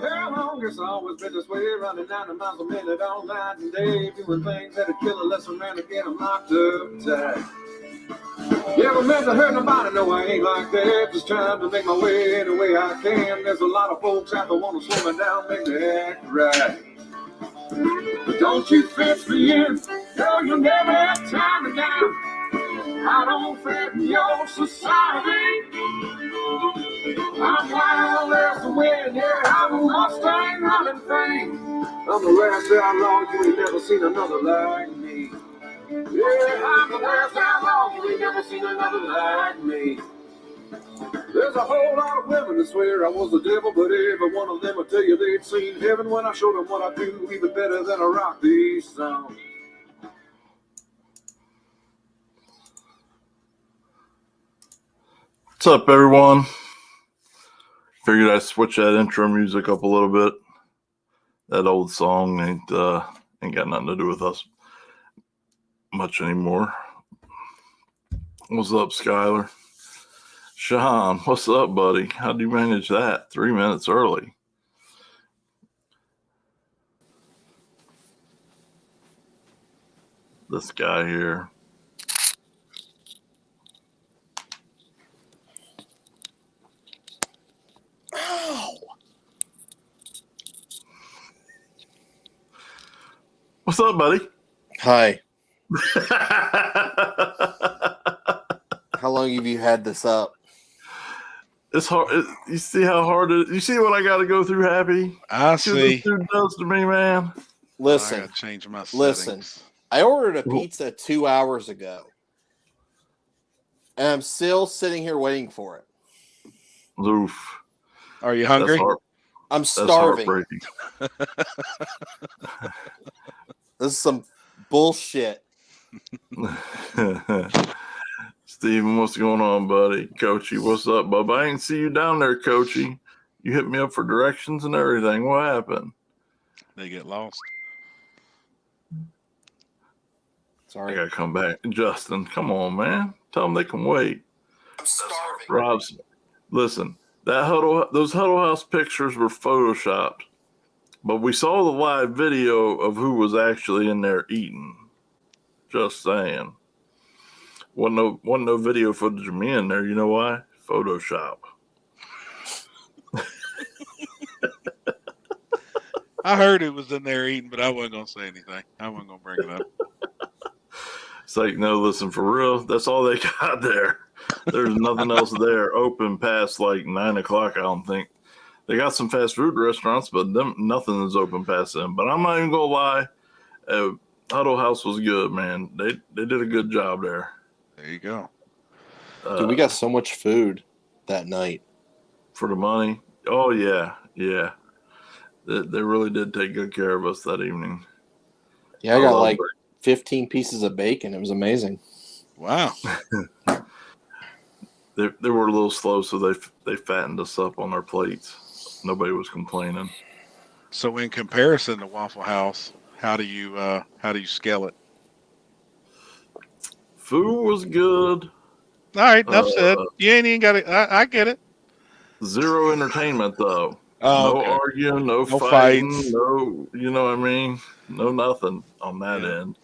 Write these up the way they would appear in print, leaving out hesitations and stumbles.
for how long? It's always been this way, running 90 miles a minute all night and day, doing things that'll kill a lesser man to get him locked up tight. You ever meant to hurt nobody? No, I ain't like that. Just trying to make my way any way I can. There's a lot of folks out there want to slow me down, make me act right. But don't you fix me in, girl, you'll never have time to down. I don't fit in your society. I'm wild as the wind, yeah, I'm a Mustang running thing. I'm the last outlaw, you ain't never seen another like me. Yeah, I'm the last outlaw, you ain't never seen another like me. There's a whole lot of women that swear I was the devil, but every one of them will tell you they'd seen heaven when I showed them what I do, even better than a rock these songs. What's up, everyone? Figured I'd switch that intro music up a little bit. That old song ain't got nothing to do with us much anymore. What's up, Skylar? Sean, what's up, buddy? How'd you manage that? 3 minutes early. This guy here. What's up, buddy? Hi. How long have you had this up? It's hard. You see how hard it is? You see what I got to go through, Happy? I see. What this dude does to me, man. Listen. I gotta change my settings. Listen. I ordered a pizza 2 hours ago. And I'm still sitting here waiting for it. Oof. Are you hungry? I'm starving. This is some bullshit. Steven, what's going on, buddy? Coachy, what's up, bub? I ain't see you down there, Coachy. You hit me up for directions and everything. What happened? They get lost. Sorry. I gotta come back. Justin, come on, man. Tell them they can wait. I'm starving. Rob's, listen, those Huddle House pictures were photoshopped, but we saw the live video of who was actually in there eating. Just saying. Wasn't no video footage of me in there. You know why? Photoshop. I heard it was in there eating, but I wasn't gonna say anything. I wasn't gonna bring it up. It's like, no, listen, for real, that's all they got there. There's nothing else there open past like 9 o'clock, I don't think. They got some fast food restaurants, but nothing is open past them. But I'm not even gonna lie, Huddle House was good, man. They did a good job there. There you go. Dude, we got so much food that night. For the money. Oh, yeah. They really did take good care of us that evening. Yeah, I got like 15 pieces of bacon. It was amazing. Wow. They were a little slow, so they fattened us up on our plates. Nobody was complaining. So in comparison to Waffle House, how do you scale it? Food was good. All right, enough said. You ain't even got it. I get it. Zero entertainment, though. Oh, no okay. arguing, no fighting, fights. no, you know what I mean? No nothing on that end.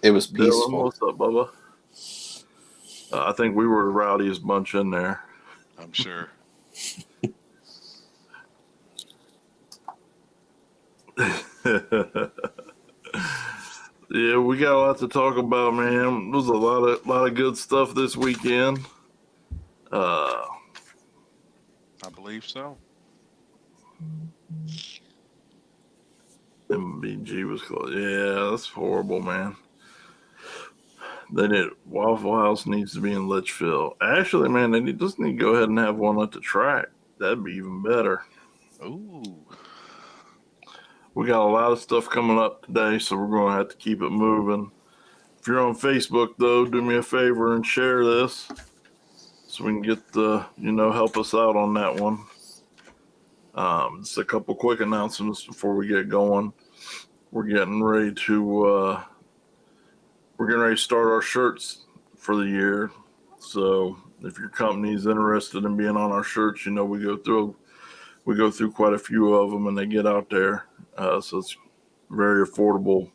It was Dylan, peaceful. what's up, Bubba? I think we were the rowdiest bunch in there. I'm sure. Yeah, we got a lot to talk about, man. There was a lot of good stuff this weekend. I believe so. MBG was close. Yeah, that's horrible, man. Waffle House needs to be in Litchfield. Actually, man, they just need to go ahead and have one at the track. That'd be even better. Ooh. We got a lot of stuff coming up today, so we're going to have to keep it moving. If you're on Facebook, though, do me a favor and share this so we can get help us out on that one. Just a couple quick announcements before we get going. We're getting ready to start our shirts for the year. So if your company's interested in being on our shirts, we go through we go through quite a few of them, and they get out there, so it's very affordable.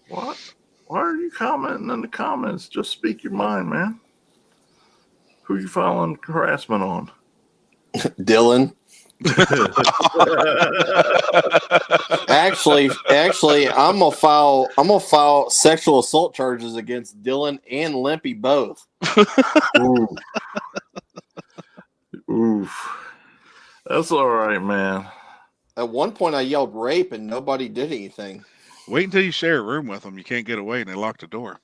What? Why are you commenting in the comments? Just speak your mind, man. Who you filing harassment on? Dylan. Actually, I'm gonna file sexual assault charges against Dylan and Limpy both. Oof. Oof. That's all right, man. At one point, I yelled rape, and nobody did anything. Wait until you share a room with them. You can't get away, and they lock the door.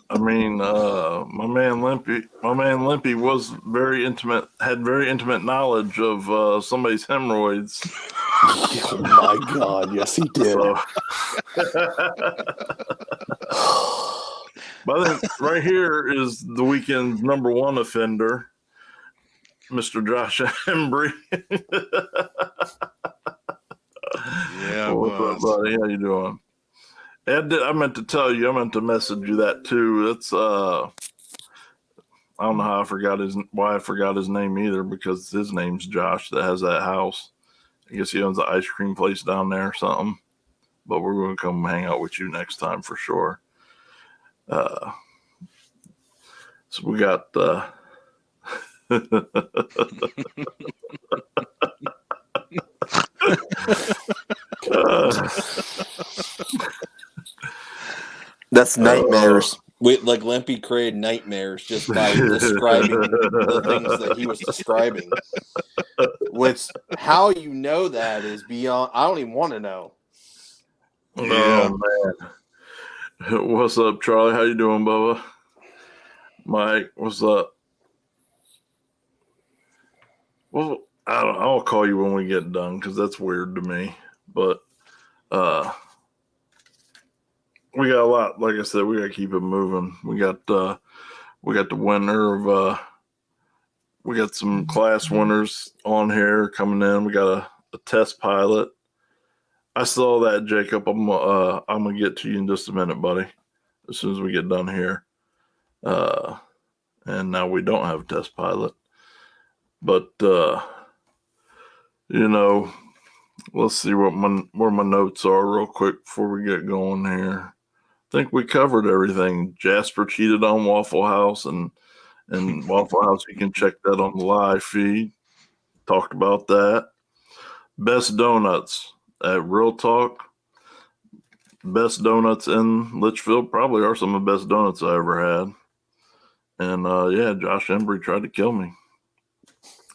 I mean, my man Limpy was very intimate, had very intimate knowledge of somebody's hemorrhoids. Oh my God! Yes, he did. So, but I think right here is the weekend's number one offender, Mr. Josh Embry. Yeah, What's up, buddy? How you doing? Ed, I meant to tell you. I meant to message you that too. It's I don't know how why I forgot his name either, because his name's Josh that has that house. I guess he owns an ice cream place down there or something. But we're going to come hang out with you next time for sure. So we got That's nightmares. Like Limpy created nightmares just by describing the things that he was describing. Which, how you know that is beyond. I don't even want to know. Yeah. Oh man, what's up, Charlie? How you doing, Bubba? Mike, what's up? Well, I'll call you when we get done because that's weird to me. But we got a lot. Like I said, we got to keep it moving. We got the winner of. We got some class winners on here coming in. We got a test pilot. I saw that, Jacob. I'm gonna get to you in just a minute, buddy. As soon as we get done here. And now we don't have a test pilot. But let's see where my notes are real quick before we get going here. I think we covered everything. Jasper cheated on Waffle House, and Waffle House, you can check that on the live feed. Talked about that. Best donuts at Real Talk. Best donuts in Litchfield probably are some of the best donuts I ever had. And Josh Embry tried to kill me.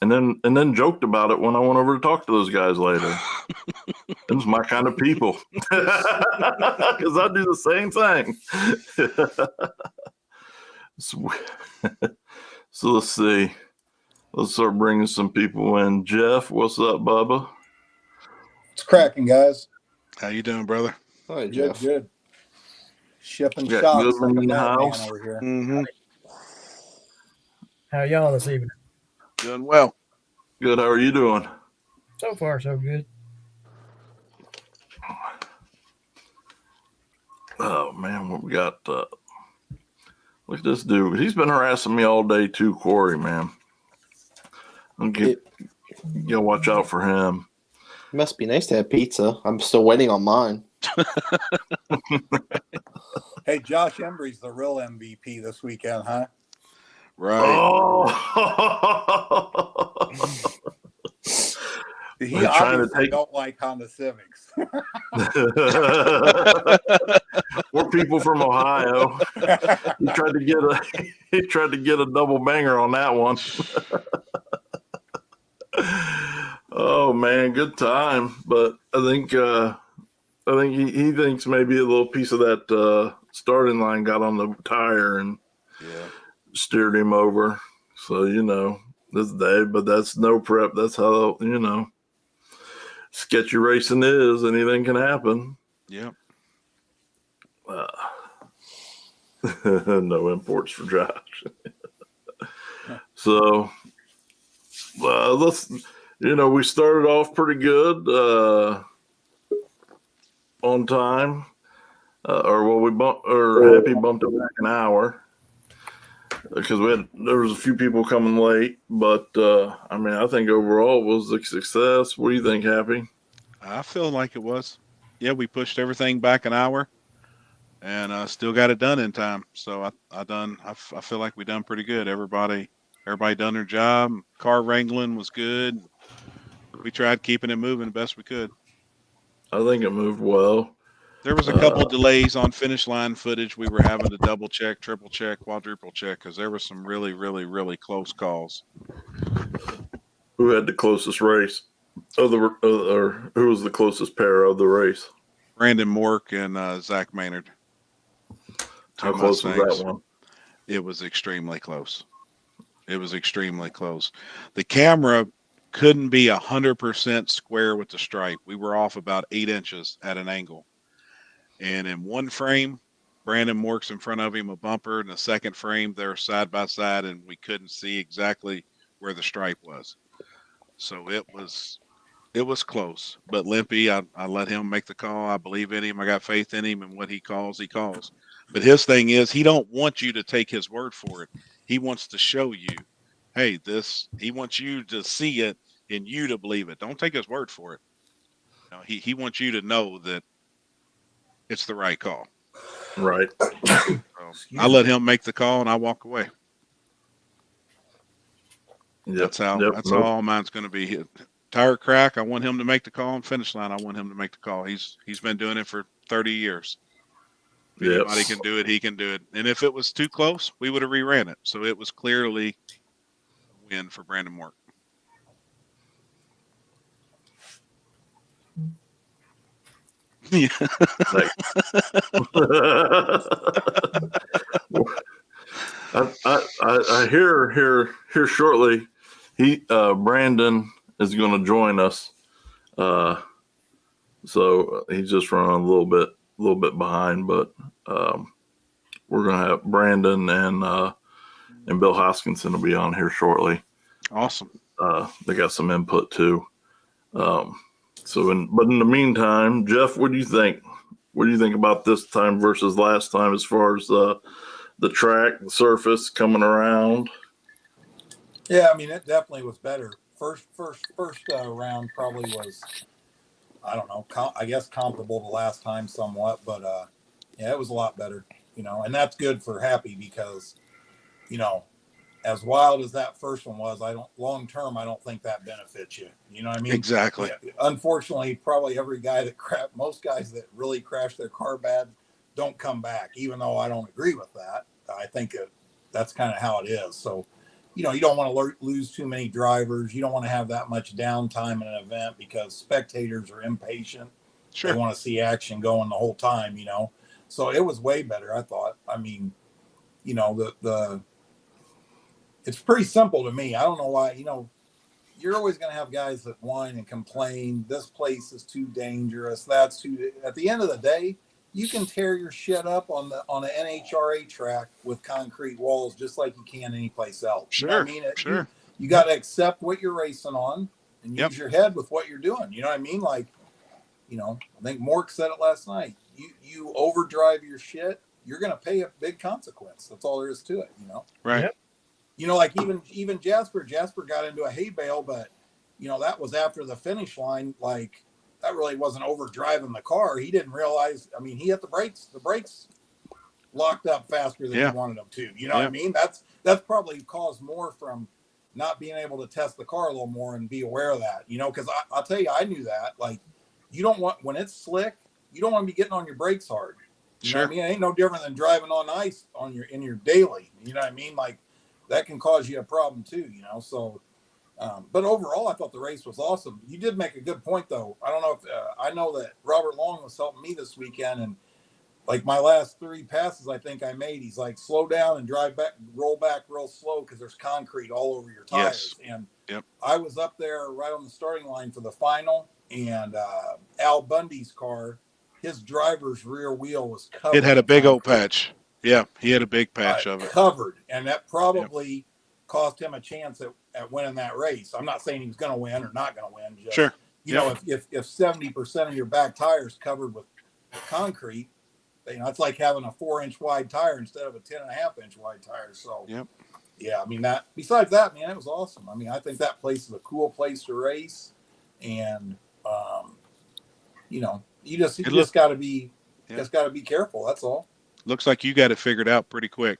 And then joked about it when I went over to talk to those guys later. Them's my kind of people. Because I do the same thing. So let's see. Let's start bringing some people in. Jeff, what's up, Bubba? It's cracking, guys. How you doing, brother? Hi, Jeff. Good. Shipping Got shots Goodman like a in the madman house. over here. Mm-hmm. How y'all this evening? Doing well. Good. How are you doing? So far, so good. Oh man, what we got? Look at this dude. He's been harassing me all day too, Corey. Man, you gotta watch out for him. Must be nice to have pizza. I'm still waiting on mine. Hey, Josh Embry's the real MVP this weekend, huh? Right. Oh, He They're trying to obviously take- don't like Honda Civics. we're people from Ohio. He tried to get a double banger on that one. Oh man, good time. But I think he thinks maybe a little piece of that starting line got on the tire and steered him over. So this day, but that's no prep. That's how sketchy racing is. Anything can happen. Yep. No imports for Josh. So let's. We started off pretty good on time, Happy bumped it back an hour. because there was a few people coming late, but I mean, I think overall it was a success. What do you think, Happy? I feel like it was. Yeah, we pushed everything back an hour and still got it done in time. So I feel like we done pretty good. Everybody done their job. Car wrangling was good. We tried keeping it moving the best we could. I think it moved well. There was a couple delays on finish line footage. We were having to double check, triple check, quadruple check because there were some really, really, really close calls. Who had the closest race of the, or who was the closest pair of the race? Brandon Mork and Zach Maynard. How close was that one? It was extremely close. It was extremely close. The camera couldn't be 100% square with the stripe. We were off about 8 inches at an angle. And in one frame, Brandon Mork's in front of him, a bumper. In the second frame, they're side by side, and we couldn't see exactly where the stripe was. So it was close. But Limpy, I let him make the call. I believe in him. I got faith in him, and what he calls, he calls. But his thing is, he don't want you to take his word for it. He wants to show you, hey, he wants you to see it and you to believe it. Don't take his word for it. No, he wants you to know that it's the right call. Right. So I let him make the call and I walk away. Yep. That's how all mine's going to be. Tire crack, I want him to make the call, and finish line, I want him to make the call. He's been doing it for 30 years. If anybody can do it, he can do it. And if it was too close, we would have reran it. So it was clearly a win for Brandon Mork. Yeah. I hear shortly. Brandon is going to join us. So he's just running a little bit behind, but we're going to have Brandon and Bill Hoskinson will be on here shortly. Awesome. They got some input too. But in the meantime, Jeff, what do you think? What do you think about this time versus last time as far as the track, the surface coming around? Yeah, I mean, it definitely was better. First round probably was, I don't know, I guess comparable to last time somewhat, but yeah, it was a lot better, and that's good for Happy because, as wild as that first one was, long term, I don't think that benefits you. You know what I mean? Exactly. Yeah, unfortunately, probably most guys that really crash their car bad don't come back, even though I don't agree with that. I think that's kind of how it is. So, you don't want to lose too many drivers. You don't want to have that much downtime in an event because spectators are impatient. Sure. They want to see action going the whole time, So it was way better, I thought. I mean, it's pretty simple to me. I don't know why, you're always going to have guys that whine and complain. This place is too dangerous. At the end of the day, you can tear your shit up on an NHRA track with concrete walls just like you can anyplace else. Sure. You know what I mean? Sure. You got to accept what you're racing on and use your head with what you're doing. You know what I mean? Like, I think Mork said it last night. You overdrive your shit, you're going to pay a big consequence. That's all there is to it, Right. Yep. Like even Jasper got into a hay bale, but that was after the finish line. Like that really wasn't overdriving the car. He didn't realize. I mean, he hit the brakes locked up faster than he wanted them to. You know what I mean? That's probably caused more from not being able to test the car a little more and be aware of that. Because I'll tell you, I knew that. Like you don't want when it's slick, you don't want to be getting on your brakes hard. You know what I mean? It ain't no different than driving on ice in your daily. You know what I mean? Like. That can cause you a problem too, So, but overall, I thought the race was awesome. You did make a good point, though. I don't know if I know that Robert Long was helping me this weekend, and like my last 3 passes, I think I made. He's like, slow down and roll back real slow because there's concrete all over your tires. Yes. And I was up there right on the starting line for the final, and Al Bundy's car, his driver's rear wheel was covered. It had a big old patch. Yeah, he had a big patch of it. Covered, and that probably cost him a chance at winning that race. I'm not saying he was going to win or not going to win. Just, if 70% of your back tires covered with concrete, it's like having a 4-inch wide tire instead of a 10.5-inch wide tire. So, Yep. yeah, I mean, besides that, man, it was awesome. I mean, I think that place is a cool place to race. And, you just got to be, careful. That's all. Looks like you got it figured out pretty quick.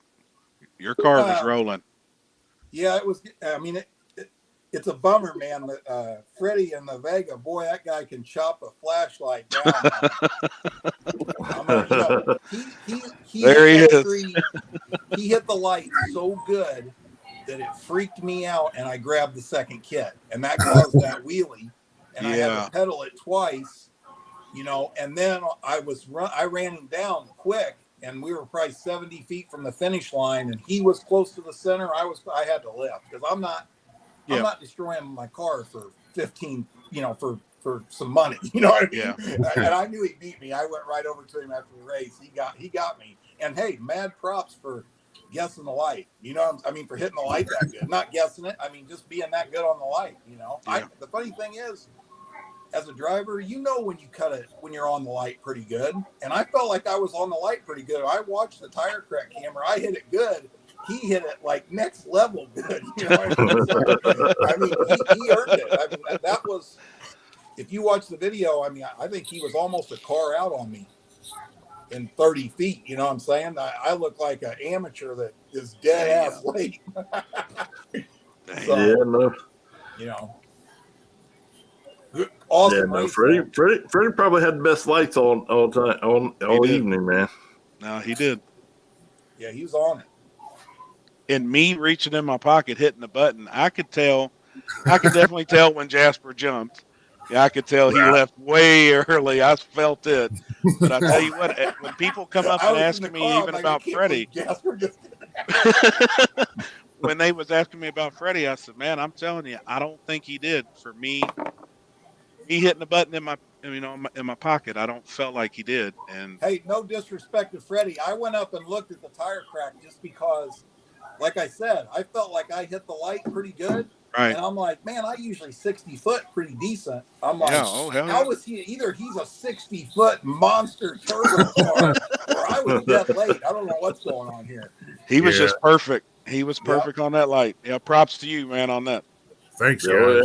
Your car was rolling. Yeah, it was. I mean, it's a bummer, man. That Freddie in the Vega, boy, that guy can chop a flashlight down. He There he hit that is. tree. He hit the light so good that it freaked me out, and I grabbed the second kit, and that caused that wheelie, and I had to pedal it twice, and then I ran him down quick. And we were probably 70 feet from the finish line, and he was close to the center. I had to lift because I'm not destroying my car for 15, for some money. You know what I mean? Yeah. And I knew he beat me. I went right over to him after the race. He got me. And hey, mad props for guessing the light. For hitting the light that good. Not guessing it. I mean, just being that good on the light. Yeah. The funny thing is, as a driver, when you're on the light pretty good. And I felt like I was on the light pretty good. I watched the tire crack camera. I hit it good. He hit it like next level good. You know what I mean? He earned it. I mean, that was, if you watch the video, I mean, I think he was almost a car out on me in 30 feet. You know what I'm saying? I look like an amateur that is dead ass late. Awesome. Yeah, no, Freddie probably had the best lights on all time all evening, man. No, he did. Yeah, he was on it. And me reaching in my pocket, hitting the button, I could definitely tell when Jasper jumped. Yeah, I could tell he left way early. I felt it. But I tell you what, when people come up and ask me even about Freddie, when they was asking me about Freddie, I said, man, I'm telling you, I don't think he did. For me hitting the button in my pocket, I don't felt like he did. And hey, no disrespect to Freddie, I went up and looked at the tire crack just because, like I said, I felt like I hit the light pretty good. Right. And I'm like, man, I usually 60 foot pretty decent. I'm like, how is he? Either he's a 60-foot monster turbo car, or I was dead late. I don't know what's going on here. He was just perfect. He was perfect on that light. Yeah, props to you, man, on that. Thanks, guys.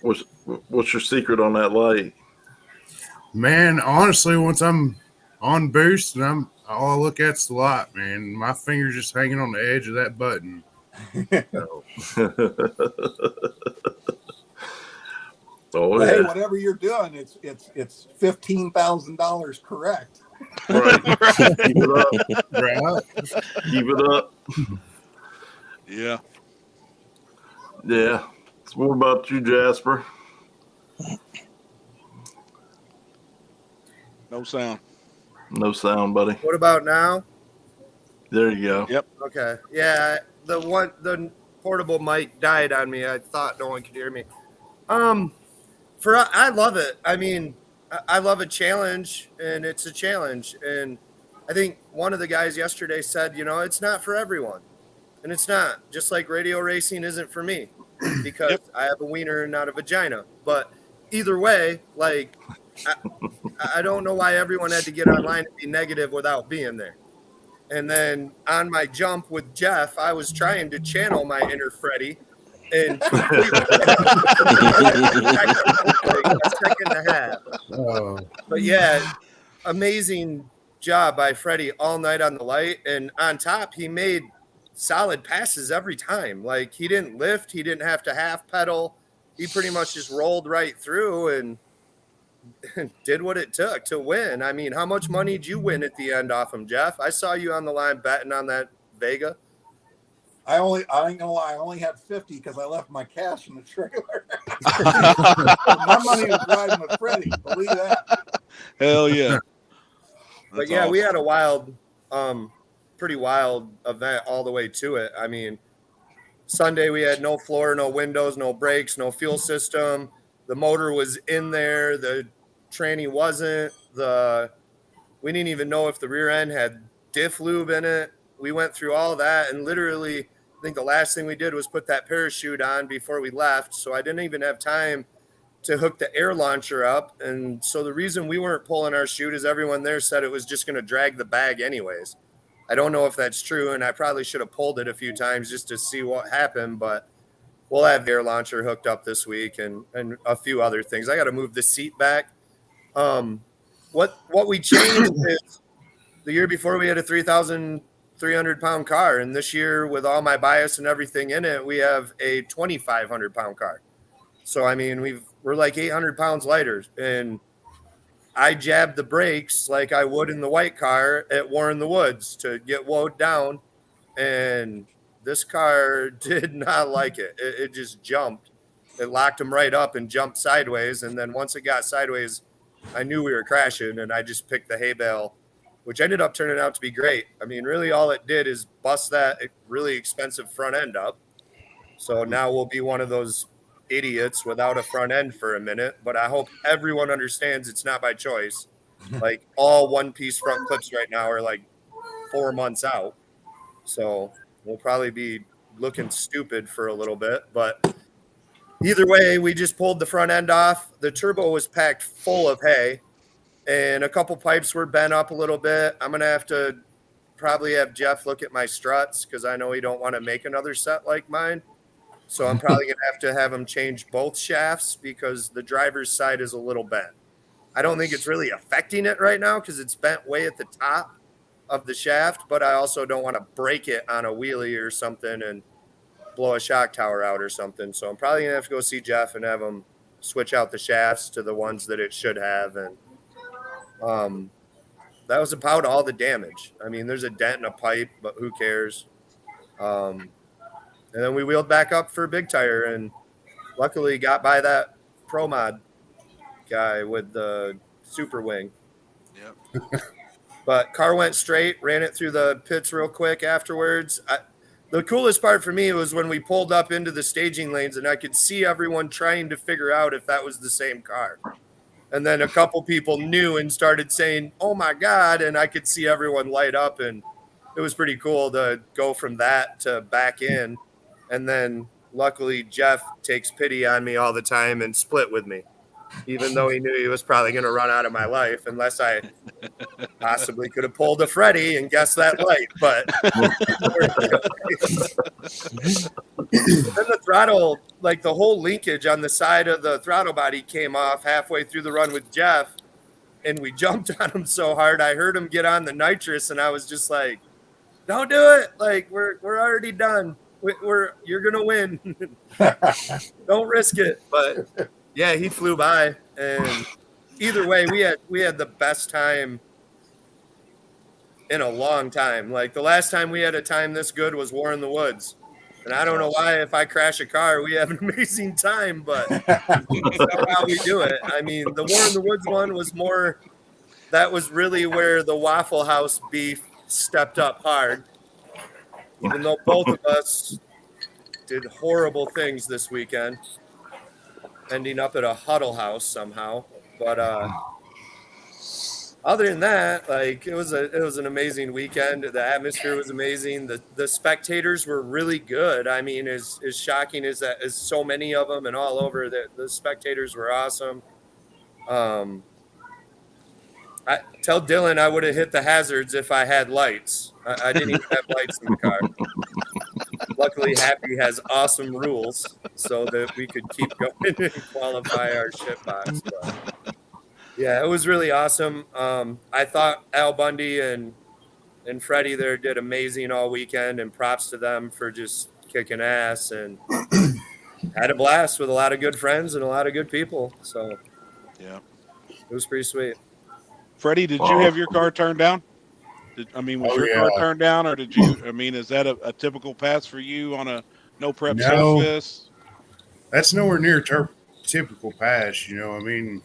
What's your secret on that light? Man, honestly, once I'm on boost and all I look at's the light, man. My finger's just hanging on the edge of that button. Hey, whatever you're doing, it's $15,000 correct. Right. Keep it up. Right. Keep it up. Yeah. Yeah. So what about you, Jasper? No sound. No sound, buddy. What about now? There you go. Yep. Okay. Yeah, the portable mic died on me. I thought no one could hear me. I love it. I mean, I love a challenge, and it's a challenge. And I think one of the guys yesterday said, it's not for everyone. And it's not. Just like radio racing isn't for me because I have a wiener and not a vagina. But either way, like, I don't know why everyone had to get online and be negative without being there. And then on my jump with Jeff, I was trying to channel my inner Freddie and a second and a half. Oh. But yeah, amazing job by Freddie all night on the light. And on top, he made solid passes every time. Like, he didn't lift. He didn't have to half pedal. He pretty much just rolled right through and did what it took to win. I mean, how much money did you win at the end off him, Jeff? I saw you on the line betting on that Vega. I ain't gonna lie, I only had 50 because I left my cash in the trailer. My money was riding with Freddie. Believe that. Hell yeah. But yeah, we had a wild, pretty wild event all the way to it. I mean, Sunday we had no floor, no windows, no brakes, no fuel system. The motor was in there. The tranny wasn't. We didn't even know if the rear end had diff lube in it. We went through all that, and literally, I think the last thing we did was put that parachute on before we left. So I didn't even have time to hook the air launcher up. And so the reason we weren't pulling our chute is everyone there said it was just going to drag the bag anyways. I don't know if that's true, and I probably should have pulled it a few times just to see what happened, but we'll have the air launcher hooked up this week and a few other things. I got to move the seat back. What we changed is the year before we had a 3,300 pound car, and this year with all my bias and everything in it, we have a 2,500 pound car. So I mean, we're like 800 pounds lighter, and I jabbed the brakes like I would in the white car at War in the Woods to get woed down, and this car did not like it. It just jumped. It locked him right up and jumped sideways, and then once it got sideways, I knew we were crashing, and I just picked the hay bale, which ended up turning out to be great. I mean, really all it did is bust that really expensive front end up. So now we'll be one of those idiots without a front end for a minute, but I hope everyone understands it's not by choice. Like all one-piece front clips right now are like 4 months out. So we'll probably be looking stupid for a little bit, but either way, we just pulled the front end off. The turbo was packed full of hay, and a couple pipes were bent up a little bit. I'm going to have to probably have Jeff look at my struts because I know he don't want to make another set like mine. So I'm probably going to have him change both shafts because the driver's side is a little bent. I don't think it's really affecting it right now because it's bent way at the top of the shaft, but I also don't want to break it on a wheelie or something and blow a shock tower out or something. So I'm probably going to have to go see Jeff and have him switch out the shafts to the ones that it should have. And that was about all the damage. I mean, there's a dent in a pipe, but who cares? And then we wheeled back up for Big Tire and luckily got by that Pro Mod guy with the Super Wing. Yep. But car went straight, ran it through the pits real quick afterwards. The coolest part for me was when we pulled up into the staging lanes and I could see everyone trying to figure out if that was the same car. And then a couple people knew and started saying, "Oh my God." And I could see everyone light up, and it was pretty cool to go from that to back in. And then luckily Jeff takes pity on me all the time and split with me, even though he knew he was probably going to run out of my life unless I possibly could have pulled a Freddy and guessed that light. But then the throttle, like the whole linkage on the side of the throttle body came off halfway through the run with Jeff, and we jumped on him so hard. I heard him get on the nitrous, and I was just like, "Don't do it. Like we're already done. You're going to win. Don't risk it." But yeah, he flew by, and either way, we had the best time in a long time. Like the last time we had a time this good was War in the Woods, and I don't know why. If I crash a car, we have an amazing time, but that's not how we do it. I mean, the War in the Woods one was more. That was really where the Waffle House beef stepped up hard. Even though both of us did horrible things this weekend, ending up at a huddle house somehow. But other than that, like it was an amazing weekend. The atmosphere was amazing. The spectators were really good. I mean, as shocking as that, as so many of them and all over, the spectators were awesome. I tell Dylan I would have hit the hazards if I had lights. I didn't even have lights in the car. Luckily, Happy has awesome rules so that we could keep going and qualify our shit box. But yeah, it was really awesome. I thought Al Bundy and Freddie there did amazing all weekend, and props to them for just kicking ass, and had a blast with a lot of good friends and a lot of good people. So Yeah. it was pretty sweet. Freddie, did you have your car turned down? Was your car turned down, or did you? I mean, is that a typical pass for you on a no prep surface? That's nowhere near typical pass. You know, I mean,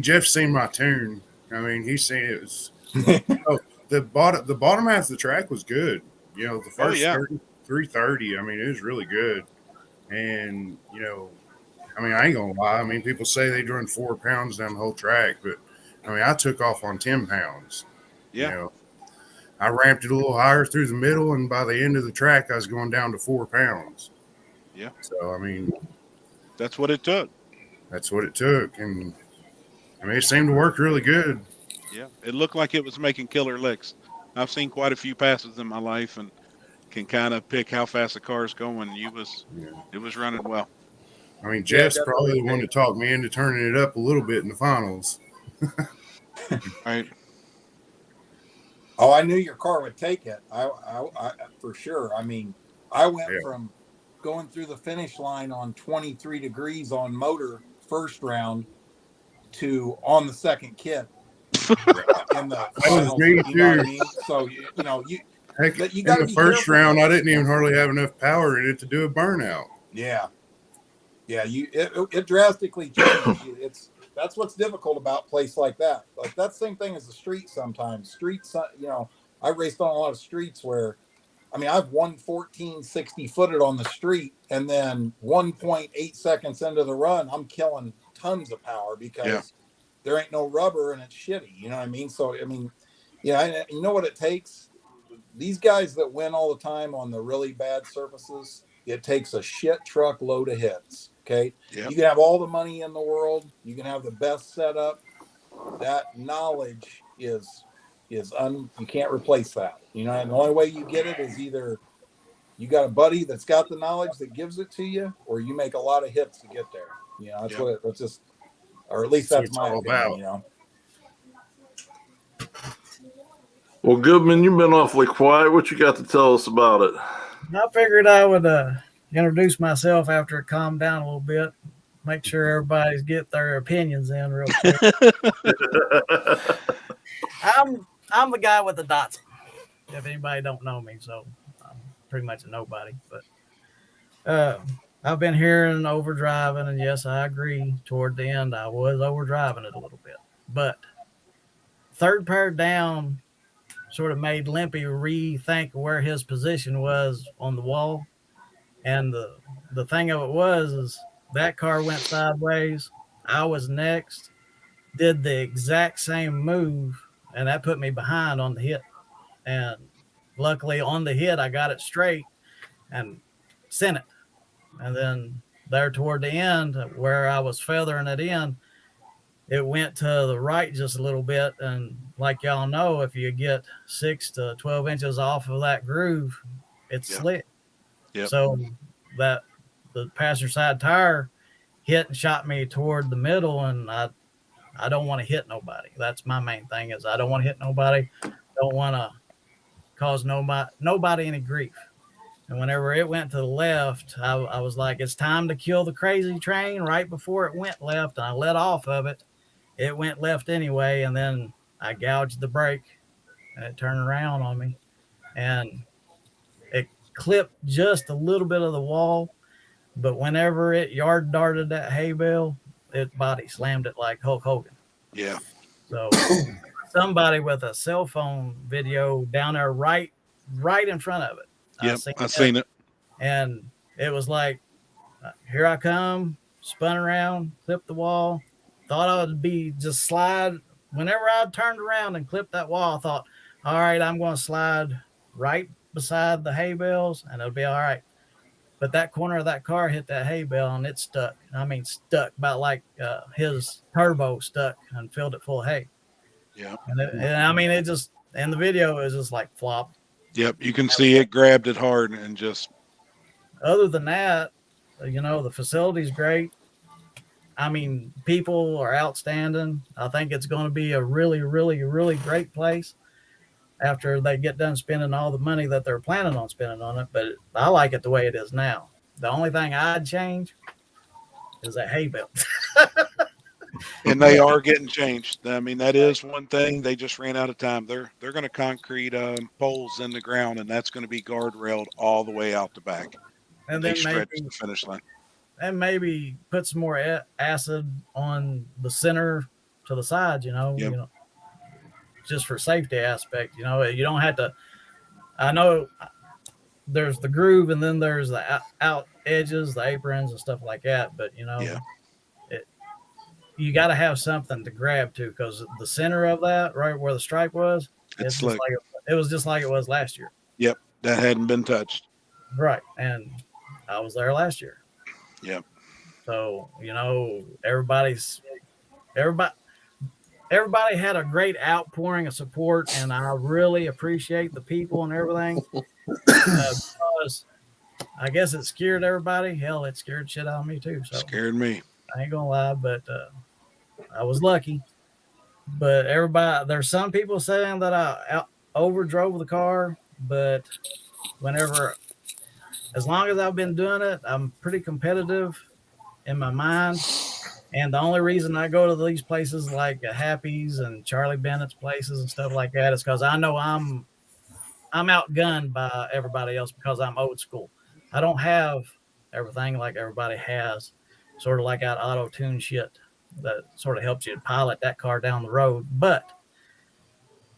Jeff's seen my tune. I mean, he's seen it was. The bottom half of the track was good. You know, the first 330. I mean, it was really good. And you know, I mean, I ain't gonna lie. I mean, people say they run 4 pounds down the whole track, but I mean, I took off on 10 pounds. Yeah. You know, I ramped it a little higher through the middle, and by the end of the track, I was going down to 4 pounds. Yeah. So, I mean, that's what it took. that's what it took. And I mean, it seemed to work really good. Yeah, it looked like it was making killer licks. I've seen quite a few passes in my life and can kind of pick how fast the car is going. It was running well. I mean, Yeah, Jeff's probably the one that talked me into turning it up a little bit in the finals. Right. Oh, I knew your car would take it. I for sure. I mean, I went from going through the finish line on 23 degrees on motor first round to on the second kit in the finals. You know what I mean? So Heck, you in got to the be first careful. round, I didn't even hardly have enough power in it to do a burnout. Yeah. It drastically changes. That's what's difficult about a place like that. Like that same thing as the street sometimes. Streets, I raced on a lot of streets where, I mean, I've 1:14.60 footed on the street, and then 1.8 seconds into the run, I'm killing tons of power because there ain't no rubber and it's shitty. You know what I mean? So, I mean, you know what it takes? These guys that win all the time on the really bad surfaces, it takes a shit truck load of hits. Okay. Yep. You can have all the money in the world. You can have the best setup. That knowledge you can't replace that. And the only way you get it is either you got a buddy that's got the knowledge that gives it to you, or you make a lot of hits to get there. That's that's just, or at least that's my opinion, Well, Goodman, you've been awfully quiet. What you got to tell us about it? I figured I would introduce myself after it calmed down a little bit. Make sure everybody's get their opinions in real quick. I'm the guy with the Datsun. If anybody don't know me, so I'm pretty much a nobody. But I've been hearing overdriving, and yes, I agree. Toward the end, I was overdriving it a little bit. But third pair down sort of made Limpy rethink where his position was on the wall. And the thing of it is that car went sideways. I was next, did the exact same move, and that put me behind on the hit. And luckily on the hit, I got it straight and sent it. And then there toward the end, where I was feathering it in, it went to the right just a little bit. And like y'all know, if you get 6 to 12 inches off of that groove, it's slick. Yep. So that the passenger side tire hit and shot me toward the middle, and I don't want to hit nobody. That's my main thing, is I don't want to hit nobody. Don't want to cause nobody any grief. And whenever it went to the left, I was like, it's time to kill the crazy train. Right before it went left, and I let off of it. It went left anyway, and then I gouged the brake, and it turned around on me. And it clipped just a little bit of the wall, but whenever it yard darted that hay bale, it body slammed it like Hulk Hogan. Yeah. So somebody with a cell phone video down there right in front of it. Yep, I've seen it. And it was like, here I come, spun around, clipped the wall, thought I would be just slide. Whenever I turned around and clipped that wall, I thought, all right, I'm going to slide right beside the hay bales and it'll be all right. But that corner of that car hit that hay bale and it stuck. I mean, stuck about like his turbo stuck and filled it full of hay. Yeah. And I mean, it just, and the video is just like flop. Yep. You can see it grabbed it hard and just. Other than that, the facility's great. I mean, people are outstanding. I think it's going to be a really, really, really great place after they get done spending all the money that they're planning on spending on it. But I like it the way it is now. The only thing I'd change is that hay bale. And they are getting changed. I mean, that is one thing. They just ran out of time. They're going to concrete poles in the ground, and that's going to be guardrailed all the way out the back. And they then stretch maybe the finish line. And maybe put some more acid on the center to the sides, Yep. Just for safety aspect. You don't have to. I know there's the groove, and then there's the out edges, the aprons, and stuff like that. But you got to have something to grab to, because the center of that, right where the stripe was, it's slick. It was just like it was last year. Yep, that hadn't been touched. Right, and I was there last year. Yep. So, you know, everybody everybody had a great outpouring of support, and I really appreciate the people and everything. Because I guess it scared everybody. Hell, it scared shit out of me too. So Scared me. I ain't gonna lie, but I was lucky. But everybody, there's some people saying that I overdrove the car, but whenever, as long as I've been doing it, I'm pretty competitive in my mind. And the only reason I go to these places like Happy's and Charlie Bennett's places and stuff like that is because I know I'm outgunned by everybody else because I'm old school. I don't have everything like everybody has, sort of like that auto tune shit that sort of helps you pilot that car down the road. But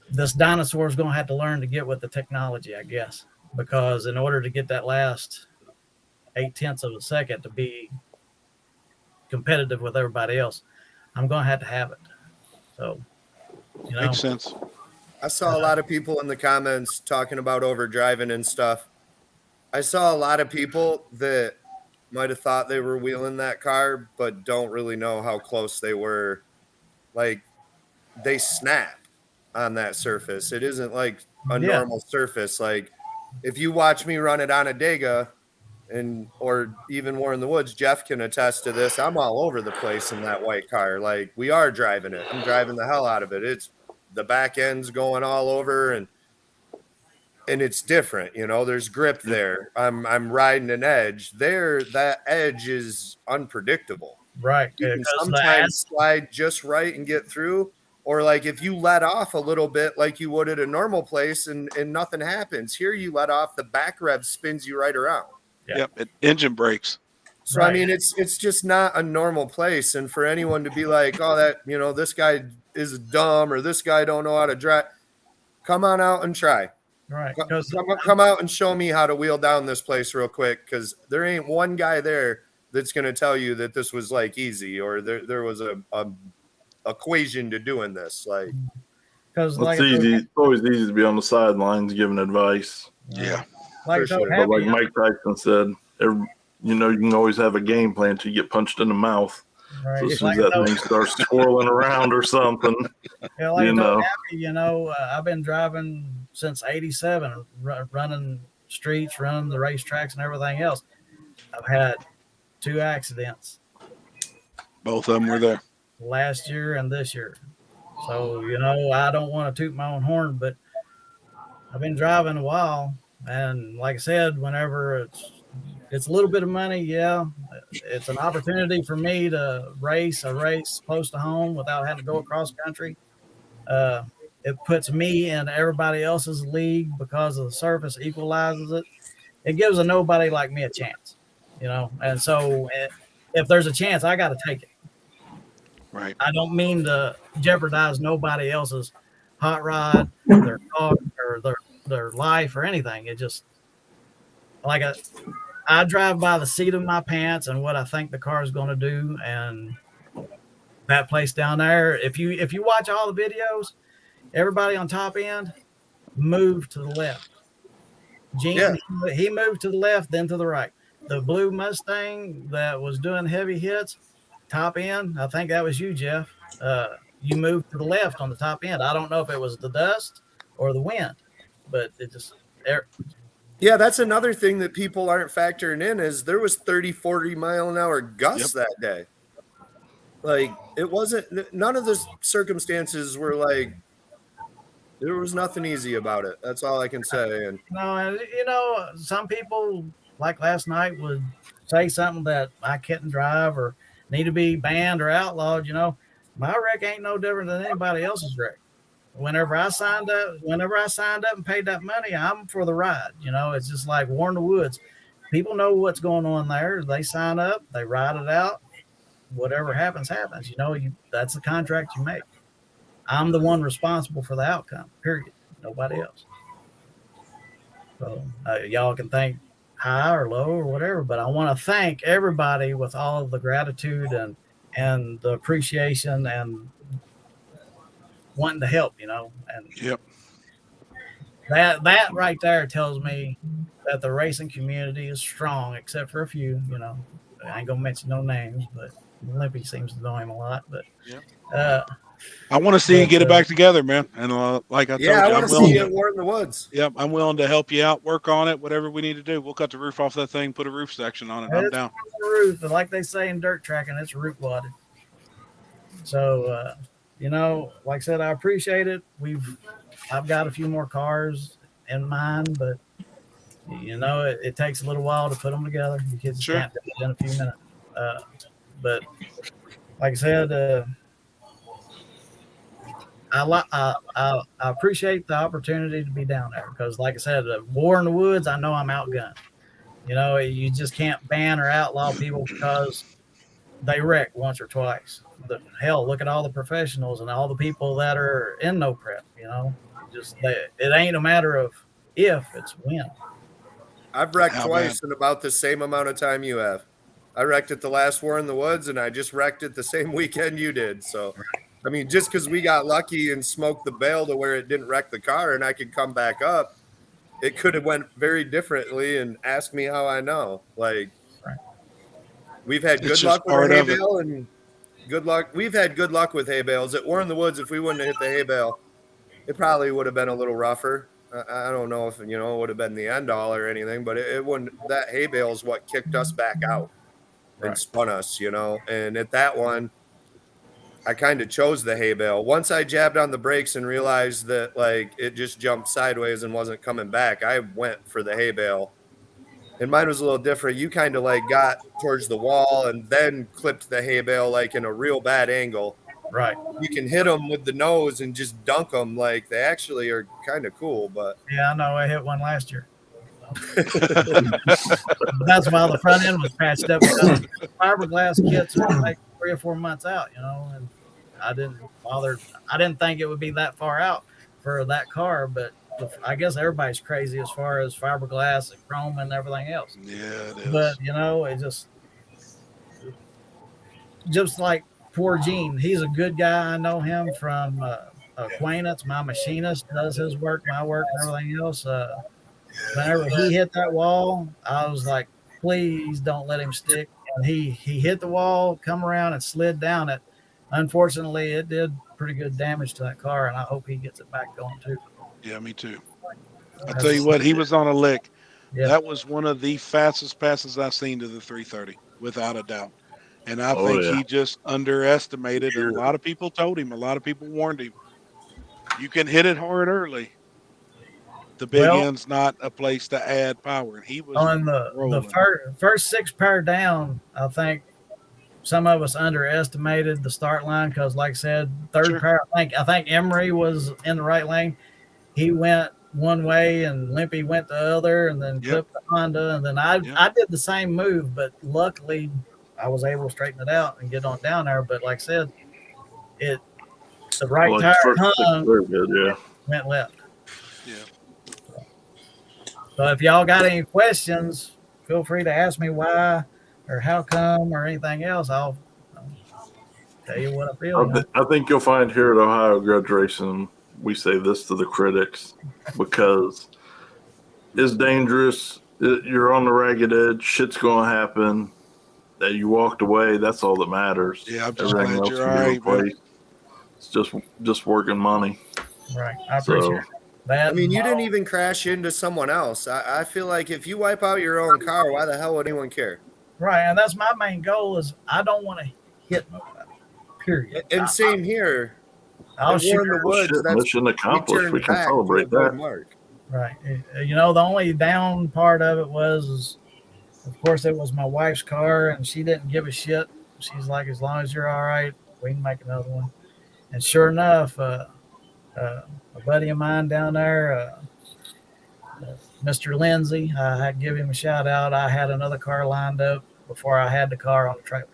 this dinosaur is going to have to learn to get with the technology, I guess, because in order to get that last 8/10 of a second to be competitive with everybody else, I'm going to have it. So, you know, Makes sense. I saw a lot of people in the comments talking about overdriving and stuff. I saw a lot of people that might have thought they were wheeling that car, but don't really know how close they were. Like, they snap on that surface. It isn't like a yeah, normal surface. Like, if you watch me run it on a Dega, and or even War in the Woods, Jeff can attest to this. I'm all over the place in that white car. Like, we are driving it. I'm driving the hell out of it. It's the back end's going all over, and it's different. You know, there's grip there. I'm riding an edge. There, that edge is unpredictable. right. You can Because sometimes slide just right and get through. Or like if you let off a little bit like you would at a normal place and nothing happens. Here you let off, the back rev spins you right around. Yeah. Yep. Engine brakes. So Right. I mean, it's just not a normal place. And for anyone to be like, oh, that, you know, this guy is dumb or this guy don't know how to drive, come on out and try. Right. Because Come out and show me how to wheel down this place real quick, because there ain't one guy there that's going to tell you that this was like easy or there was a equation to doing this. Like, like It's easy. It's always easy to be on the sidelines giving advice. Yeah. like for so sure. But like happy, Mike Tyson said, you know, you can always have a game plan till you get punched in the mouth. right? So as It's soon as like that thing starts swirling around or something, yeah, like you I told know. Happy, you know, I've been driving since '87, running streets, running the racetracks, and everything else. I've had 2 accidents Both of them were there. last year and this year. So, you know, I don't want to toot my own horn, but I've been driving a while. And like I said, whenever it's a little bit of money, yeah, it's an opportunity for me to race a race close to home without having to go across country. It puts me in everybody else's league because of the surface equalizes it. It gives a nobody like me a chance, you know. And so, if there's a chance, I got to take it. Right. I don't mean to jeopardize nobody else's hot rod, their car, or their life, or anything. It just like I drive by the seat of my pants and what I think the car is going to do, and that place down there. If you watch all the videos, everybody on top end moved to the left. Gene, Yeah. he moved to the left, then to the right. The blue Mustang that was doing heavy hits, top end, I think that was you, Jeff. You moved to the left on the top end. I don't know if it was the dust or the wind, but it just Yeah, that's another thing that people aren't factoring in is there was 30, 40 mile an hour gusts that day. Like, it wasn't, none of the circumstances were like, there was nothing easy about it. That's all I can say. And no, you know, some people like last night would say something that I couldn't drive or need to be banned or outlawed. You know, my wreck ain't no different than anybody else's wreck. Whenever I signed up and paid that money, I'm for the ride. You know, it's just like War in the Woods. People know what's going on there. They sign up, they ride it out. Whatever happens, happens. You know, that's the contract you make. I'm the one responsible for the outcome, period. Nobody else. So y'all can think high or low or whatever, but I want to thank everybody with all of the gratitude and the appreciation and wanting to help, you know. And Yep. that right there tells me that the racing community is strong, except for a few, you know. I ain't gonna mention no names, but Limpy seems to know him a lot. But Yeah. I want to see you get it back together, man. And like I Yeah, told I you, want I'm to see willing you to. at War in the Woods. Yep, I'm willing to help you out, work on it, whatever we need to do. We'll cut the roof off that thing, put a roof section on it. I'm it's down. on the roof, and like they say in dirt tracking, it's root wadded. So you know, like I said, I appreciate it. I've got a few more cars in mind, but you know, it takes a little while to put them together. You kids Sure. can't do it in a few minutes. But like I said, I appreciate the opportunity to be down there because, like I said, War in the Woods, I know I'm outgunned. You know, you just can't ban or outlaw people because they wreck once or twice. Hell, look at all the professionals and all the people that are in no prep. You know, it ain't a matter of if, it's when. I've wrecked How twice bad? in about the same amount of time you have. I wrecked at the last War in the Woods, and I just wrecked it the same weekend you did. So, I mean, just because we got lucky and smoked the bail to where it didn't wreck the car and I could come back up, it could have went very differently. And ask me how I know. Like, Right. we've had It's good just luck with a part hay of it. bale and good luck. We've had good luck with hay bales. At War in the Woods, if we wouldn't have hit the hay bale, it probably would have been a little rougher. I don't know if it would have been the end all or anything, but it wouldn't. That hay bale is what kicked us back out and Right. spun us, And at that one, I kind of chose the hay bale. Once I jabbed on the brakes and realized that like it just jumped sideways and wasn't coming back, I went for the hay bale. And mine was a little different. You kind of like got towards the wall and then clipped the hay bale like in a real bad angle. Right. You can hit them with the nose and just dunk them. Like they actually are kind of cool, but Yeah, I know. I hit one last year. That's why the front end was patched up. Fiberglass kits are like 3 or 4 months out, and I didn't bother. I didn't think it would be that far out for that car, but I guess everybody's crazy as far as fiberglass and chrome and everything else. Yeah, it is. But it just like poor Gene. He's a good guy. I know him from acquaintance. My machinist does his work, my work, and everything else. Whenever he hit that wall, I was like, please don't let him stick. And he hit the wall, come around and slid down it. Unfortunately, it did pretty good damage to that car, and I hope he gets it back going too. Yeah, me too. I tell you what, he was on a lick. Yeah. That was one of the fastest passes I've seen to the 330, without a doubt. And I think he just underestimated. And a lot of people told him, a lot of people warned him, you can hit it hard early. The big end's not a place to add power. And he was on the first 6 pair down. I think some of us underestimated the start line because, like I said, third pair. I think Emery was in the right lane. He went one way and Limpy went the other, and then clipped the Honda. And then I did the same move, but luckily I was able to straighten it out and get on down there. But like I said, the right tire hung, went left. Yeah. So if y'all got any questions, feel free to ask me why or how come or anything else. I'll tell you what I feel. I think you'll find here at Ohio Grudge Racing, we say this to the critics because it's dangerous. You're on the ragged edge. Shit's going to happen. That you walked away, that's all that matters. Yeah, I'm just glad you're all right, man. It's just working money. Right. I appreciate it. I mean, you didn't even crash into someone else. I feel like if you wipe out your own car, why the hell would anyone care? Right, and that's my main goal is I don't want to hit nobody, period. And same here. I'll shoot in the woods. Mission accomplished. We can celebrate that. Right. The only down part of it was, of course, it was my wife's car, and she didn't give a shit. She's like, as long as you're all right, we can make another one. And sure enough, a buddy of mine down there, Mr. Lindsay, I had to give him a shout out. I had another car lined up before I had the car on the trailer.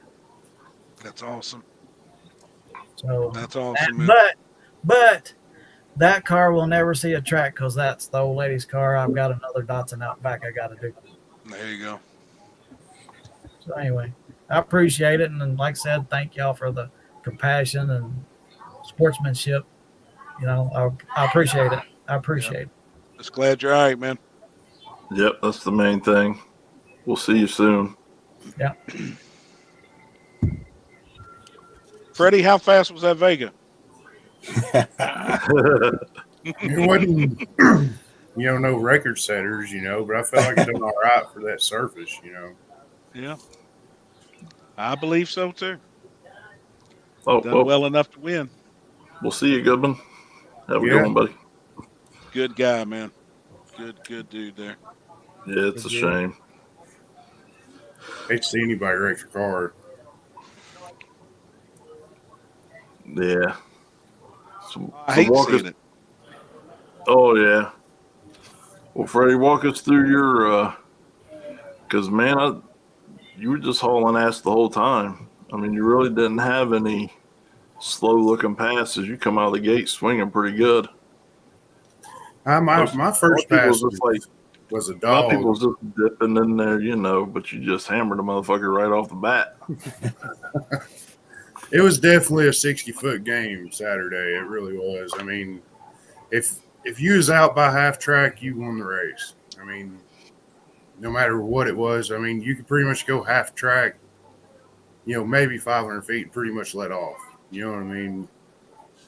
That's awesome. So that's awesome. But that car will never see a track because that's the old lady's car. I've got another Datsun out back I got to do. There you go. So anyway, I appreciate it. And like I said, thank y'all for the compassion and sportsmanship. I appreciate it. I appreciate it. Just glad you're all right, man. Yep, that's the main thing. We'll see you soon. Yeah. Freddie, how fast was that Vega? It wasn't, no record setters, but I felt like it done all right for that surface, Yeah, I believe so too. Oh, Done well, well enough to win. we'll see you, Goodman. Have a good Yeah. one, buddy. Good guy, man. Good dude there. Yeah, it's a shame. Hate to see anybody wreck your car. Yeah. So I hate walk seeing us. it. Oh yeah. Well, Freddie, walk us through your. Because man, you were just hauling ass the whole time. I mean, you really didn't have any slow-looking passes. You come out of the gate swinging pretty good. My first pass was a a lot of dog. people was just dipping in there, but you just hammered a motherfucker right off the bat. It was definitely a 60-foot game Saturday. It really was. I mean, if you was out by half track, you won the race. I mean, no matter what it was. I mean, you could pretty much go half track, maybe 500 feet and pretty much let off. You know what I mean?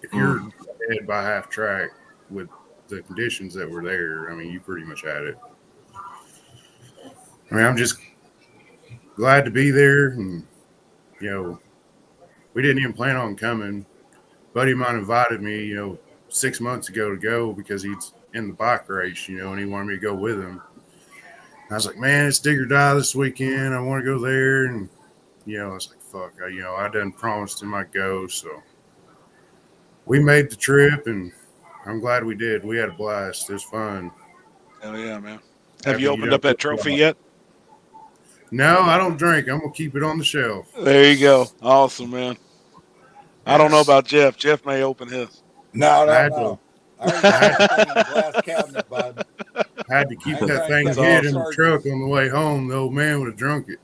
If you're ahead by half track with the conditions that were there, I mean, you pretty much had it. I mean, I'm just glad to be there. And, we didn't even plan on coming. Buddy of mine invited me, 6 months ago to go because he's in the bike race, and he wanted me to go with him. I was like, man, it's dig or die this weekend. I want to go there. And, I was like, fuck, I done promised him I'd go. So we made the trip, and I'm glad we did. We had a blast. It was fun. Hell yeah, man. Have you opened up that trophy yet? No, I don't drink. I'm going to keep it on the shelf. There you go. Awesome, man. I don't know about Jeff. Jeff may open his. No. I already got that thing in the glass cabinet, bud. I had to keep that thing hid in the truck on the way home. The old man would have drunk it.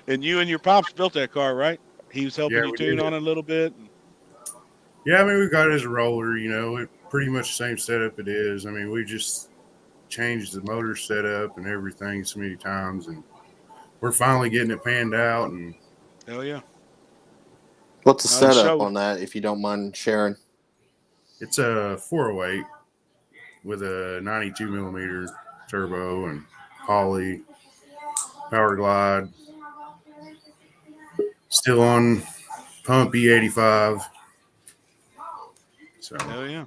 And you and your pops built that car, right? He was helping you tune on it a little bit. Yeah, I mean, we got it as a roller, it pretty much the same setup it is. I mean, we just changed the motor setup and everything so many times, and we're finally getting it panned out. And hell yeah. What's the setup on that, if you don't mind sharing? It's a 408 with a 92 millimeter turbo and poly, power glide. Still on pump E85. So hell yeah.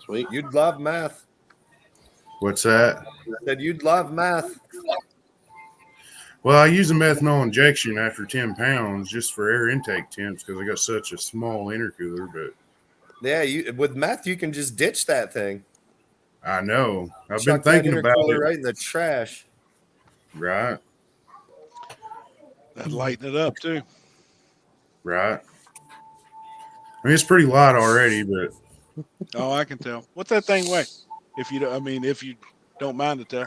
Sweet. You'd love math. What's that? I said you'd love math. Well, I use a methanol injection after 10 pounds just for air intake temps because I got such a small intercooler. But yeah, with meth you can just ditch that thing. I know. I've Chuck been thinking that about it. right in the trash. Right. That'd lighten it up too. Right. I mean, it's pretty light already, but. Oh, I can tell. What's that thing weigh? If you don't mind to tell.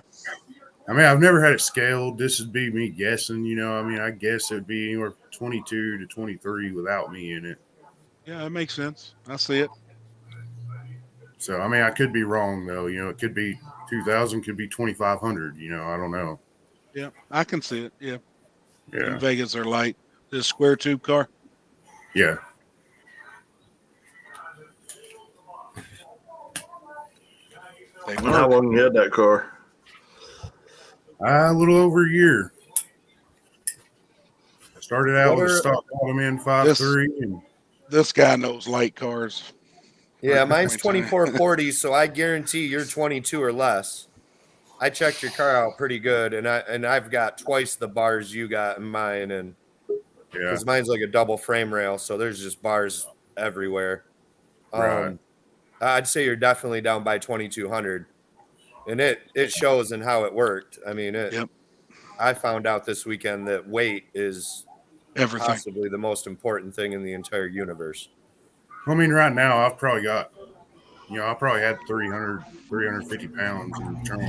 I mean, I've never had it scaled. This would be me guessing, I mean, I guess it'd be anywhere from 22 to 23 without me in it. Yeah, that makes sense. I see it. So, I mean, I could be wrong, though. It could be 2,000, could be 2,500. I don't know. Yeah, I can see it. Yeah. Yeah. In Vegas are light. This square tube car? Yeah. How long you had that car? A little over a year. I started out with a stock bottom end 5.3. And this guy knows light cars. Yeah, mine's 2440, so I guarantee you're 22 or less. I checked your car out pretty good, and I've got twice the bars you got in mine, and because mine's like a double frame rail, so there's just bars everywhere. Right. I'd say you're definitely down by 2,200, and it shows in how it worked. I mean, I found out this weekend that weight is everything, possibly the most important thing in the entire universe. I mean, right now I've probably got, I probably had 300, 350 pounds in the trunk.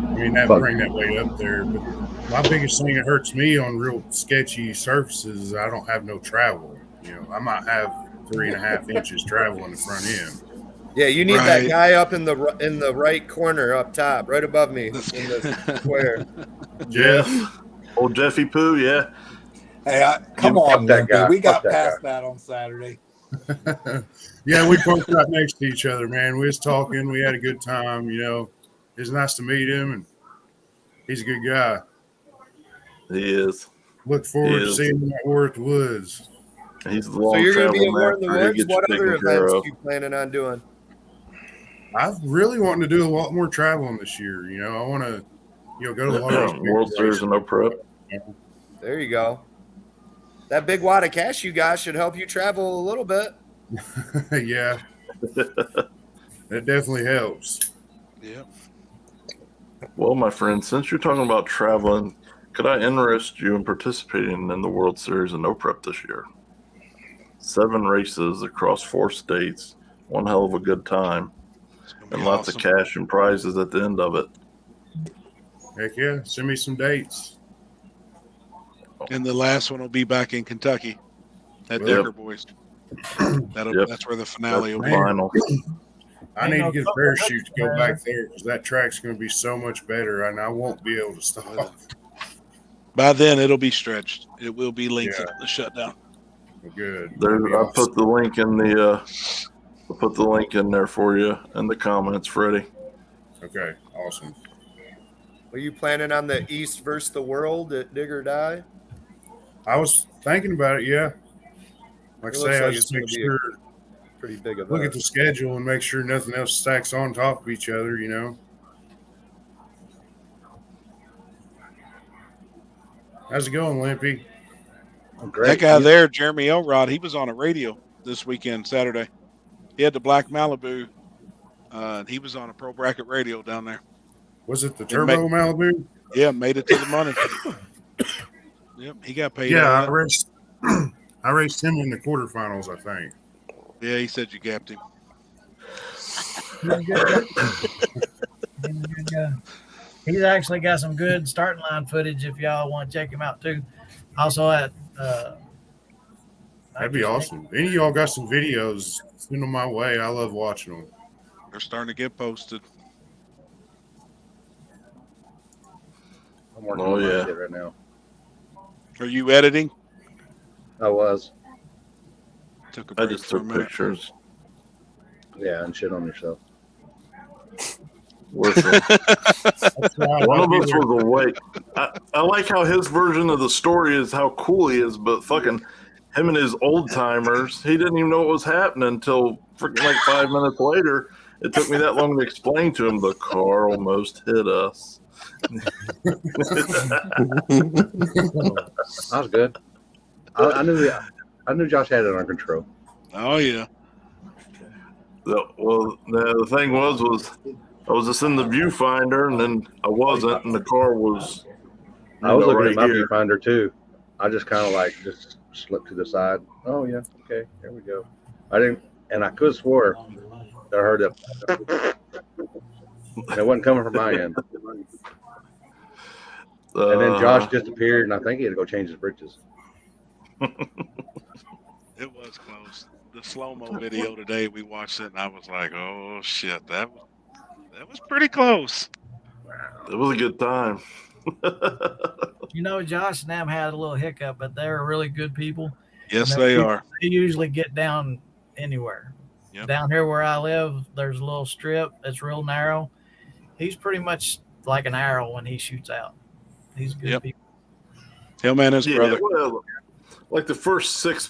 I mean, that bring that weight up there. But my biggest thing that hurts me on real sketchy surfaces is I don't have no travel. I might have 3.5 inches travel in the front end. Yeah, you need Right. that guy up in the right corner up top, right above me in the square. Jeff, old Jeffy Pooh, yeah. Hey, come Fuck on, that Limpy. guy. We Fuck got that past that on Saturday. Yeah, we parked right next to each other, man. We was talking. We had a good time. You know, it was nice to meet him, and he's a good guy. He is. Look He forward to is. seeing him at Worth Woods. He's the So long you're going to be travel at War in the master. He'll Woods. get you What other taken care events of. you planning on doing? I'm really wanting to do a lot more traveling this year. You know, I want to, go to a lot of these big World Series races. and no prep. There you go. That big wad of cash you got should help you travel a little bit. Yeah, that definitely helps. Yep. Well, my friend, since you're talking about traveling, could I interest you in participating in the World Series and no prep this year? 7 races across 4 states, one hell of a good time, It's gonna be and lots of awesome. cash and prizes at the end of it. Heck yeah, send me some dates. And the last one will be back in Kentucky at Yep. Decker Boys. Yep. That's where the finale will That's be. final. I need to get a parachute to go back there because that track's going to be so much better, and I won't be able to stop. By then, it'll be stretched. It will be lengthened. Yeah. The shutdown. Good. I put the link in there for you in the comments, Freddie. Okay, awesome. Are you planning on the East versus the World at Dig or Die? I was thinking about it, yeah. Like I It say, looks I like just it's make gonna be sure, pretty big event. look at the schedule and make sure nothing else stacks on top of each other, you know. How's it going, Limpy? Great. That guy there, Jeremy Elrod, he was on a radio this weekend, Saturday. He had the Black Malibu. He was on a pro bracket radio down there. Was it the Turbo Malibu? Yeah, made it to the money. Yep, he got paid. Yeah, out of I raced him in the quarterfinals, I think. that. Yeah, he said you gapped him. He's a good guy. He's a good guy. He's actually got some good starting line footage if y'all want to check him out too. Also at That'd be awesome. Any of y'all got some videos, send them my way. I love watching them. They're starting to get posted. I'm working Oh, on my yeah. shit right now. Are you editing? I was. Took a I break just for a took minute. pictures. Yeah, and shit on yourself. Listen, That's right. one I'll of be us there. was awake. I like how his version of the story is how cool he is, but fucking him and his old timers, he didn't even know what was happening until freaking like 5 minutes later. It took me that long to explain to him the car almost hit us. That was good. I knew Josh had it under control. Oh yeah. The thing was I was just in the viewfinder, and then I wasn't, and the car was. I was looking right at my here. viewfinder too. I just kind of like just slipped to the side. Oh yeah, okay, there we go. I didn't, and I could have swore that I heard that. And it wasn't coming from my end. And then Josh disappeared, and I think he had to go change his britches. It was close. The slow-mo video today, we watched it, and I was like, oh shit, that was pretty close. It was a good time. You know, Josh and them had a little hiccup, but they're really good people. Yes, And they are. They usually get down anywhere. Yep. Down here where I live, there's a little strip that's real narrow. He's pretty much like an arrow when he shoots out. He's good people. Him and his brother. Well, like the first 6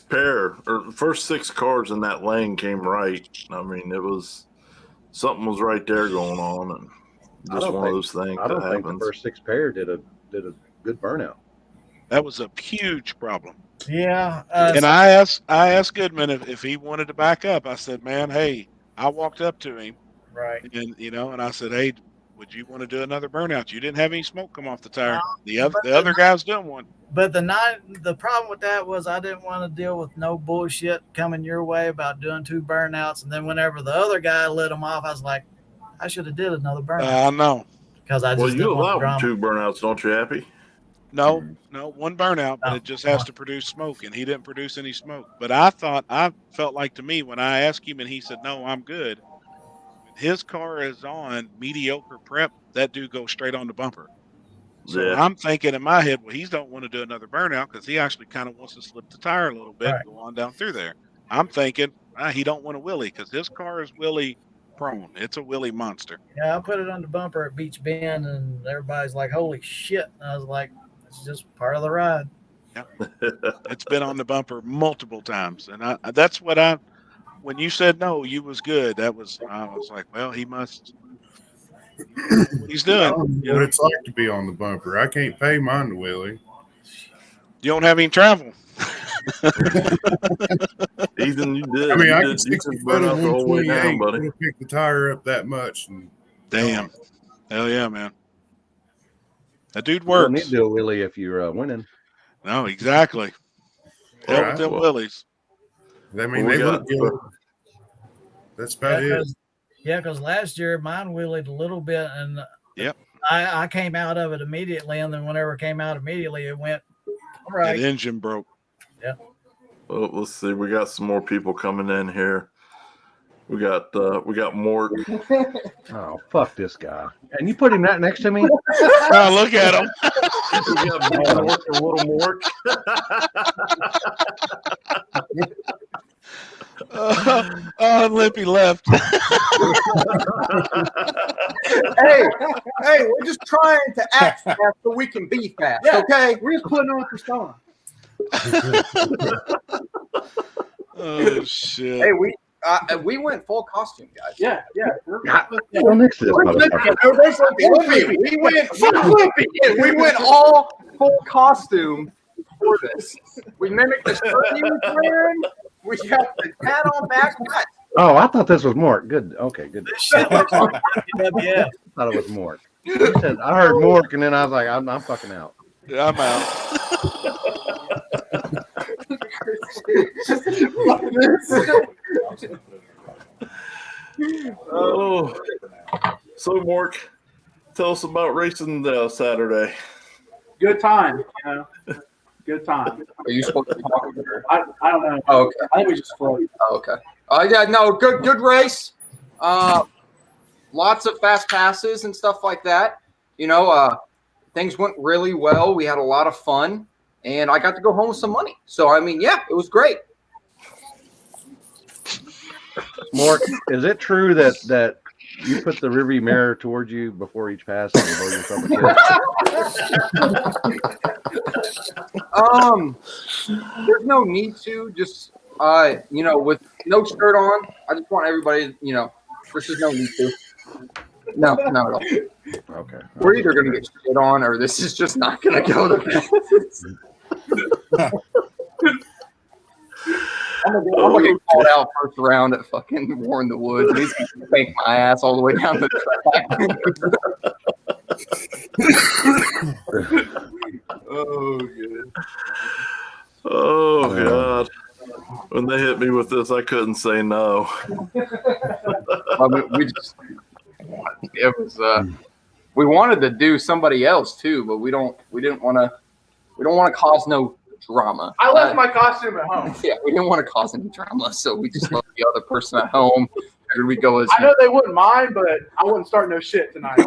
cars in that lane came right. I mean, it was something was right there going on, and just one of those things I don't that think the happens. first 6 pair did a good burnout. That was a huge problem. Yeah. And I asked Goodman if he wanted to back up. I said, man, hey, I walked up to him. Right. And, and I said, hey, would you want to do another burnout? You didn't have any smoke come off the tire. The other guy's doing one. But the problem with that was I didn't want to deal with no bullshit coming your way about doing 2 burnouts. And then whenever the other guy lit them off, I was like, I should have did another burnout. I know. Because I just Well, you didn't want allow drama. 2 burnouts, don't you, Happy? No, 1 burnout, but it just has to produce smoke, and he didn't produce any smoke. But I felt like to me when I asked him and he said, no, I'm good. his car is on mediocre prep, that dude goes straight on the bumper. So Yeah. I'm thinking in my head, well, he don't want to do another burnout because he actually kind of wants to slip the tire a little bit Right. and go on down through there. I'm thinking he don't want a wheelie because his car is wheelie prone. It's a wheelie monster. Yeah, I put it on the bumper at Beach Bend, and everybody's like, "Holy shit!" And I was like, "It's just part of the ride." It's been on the bumper multiple times, and that's what when you said no, you was good. I was like, well, he must know what he's I doing. don't know what it's like to be on the bumper. I can't pay mine to Willie. You don't have any travel. Ethan, you did. I mean, you I did, can you 60 can foot burn on out the whole way 128. down, buddy. It'll pick the tire up that much. And Damn. Hell yeah, man. That dude You don't need works. to do a wheelie if you're winning. No, exactly. Hell with them willies. I mean, Well, they look good. That's about it. Yeah, because last year mine wheelied a little bit, and Yep. I came out of it immediately, and then whenever it came out immediately, it went all right. That engine broke. Yeah. Well, let's see. We got some more people coming in here. We got Mort. Oh, fuck this guy. And you put him right next to me? Oh, look at him. We got Big Mort and Little Mort. Lippy left. Hey, we're just trying to act fast so we can be fast, okay? We're just putting on a persona. Oh shit! Hey, we went full costume, guys. Yeah. Well, next to this motherfucker. We went all full costume for this. We mimicked the shirt he was wearing. We got the hat on back. Oh, I thought this was Mork. Good. Okay, good. Yeah. I thought it was Mork. You said, I heard Mork, and then I was like, I'm fucking out. Yeah, I'm out. Oh, so Mork, tell us about racing Saturday. Good time, Good time. Are you supposed to talk? I don't know. Oh, okay. I think we just floated. Oh, okay. Yeah, no, good race. Lots of fast passes and stuff like that. Things went really well. We had a lot of fun, and I got to go home with some money. So, I mean, yeah, it was great. Mork, is it true that you put the rearview mirror towards you before each pass and you hold yourself a kiss? There's no need to. Just with no shirt on, I just want everybody. There's just no need to. No, not at all. Okay. We're either going to get shit on, or this is just not going to go the best. I'm gonna get called out first round at fucking War in the Woods. And he's gonna spank my ass all the way down the track. Oh, good. Oh, God. When they hit me with this, I couldn't say no. I mean, we wanted to do somebody else too, but we didn't want to cause no drama. I left my costume at home. Yeah, we didn't want to cause any drama, so we just left the other person at home. Figured we go as. I know they wouldn't mind, but I wouldn't start no shit tonight.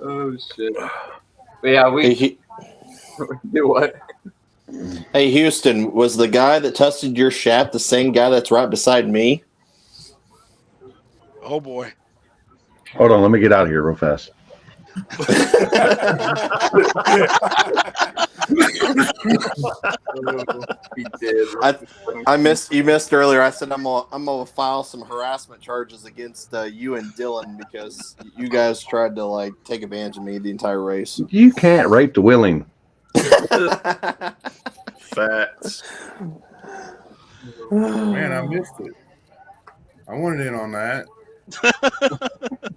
Oh shit! But yeah, we do what? Hey, Houston, was the guy that tested your shaft the same guy that's right beside me? Oh boy! Hold on, let me get out of here real fast. You missed earlier. I said I'm gonna file some harassment charges against you and Dylan because you guys tried to take advantage of me the entire race. You can't rape the willing. Facts. Man, I missed it. I wanted in on that.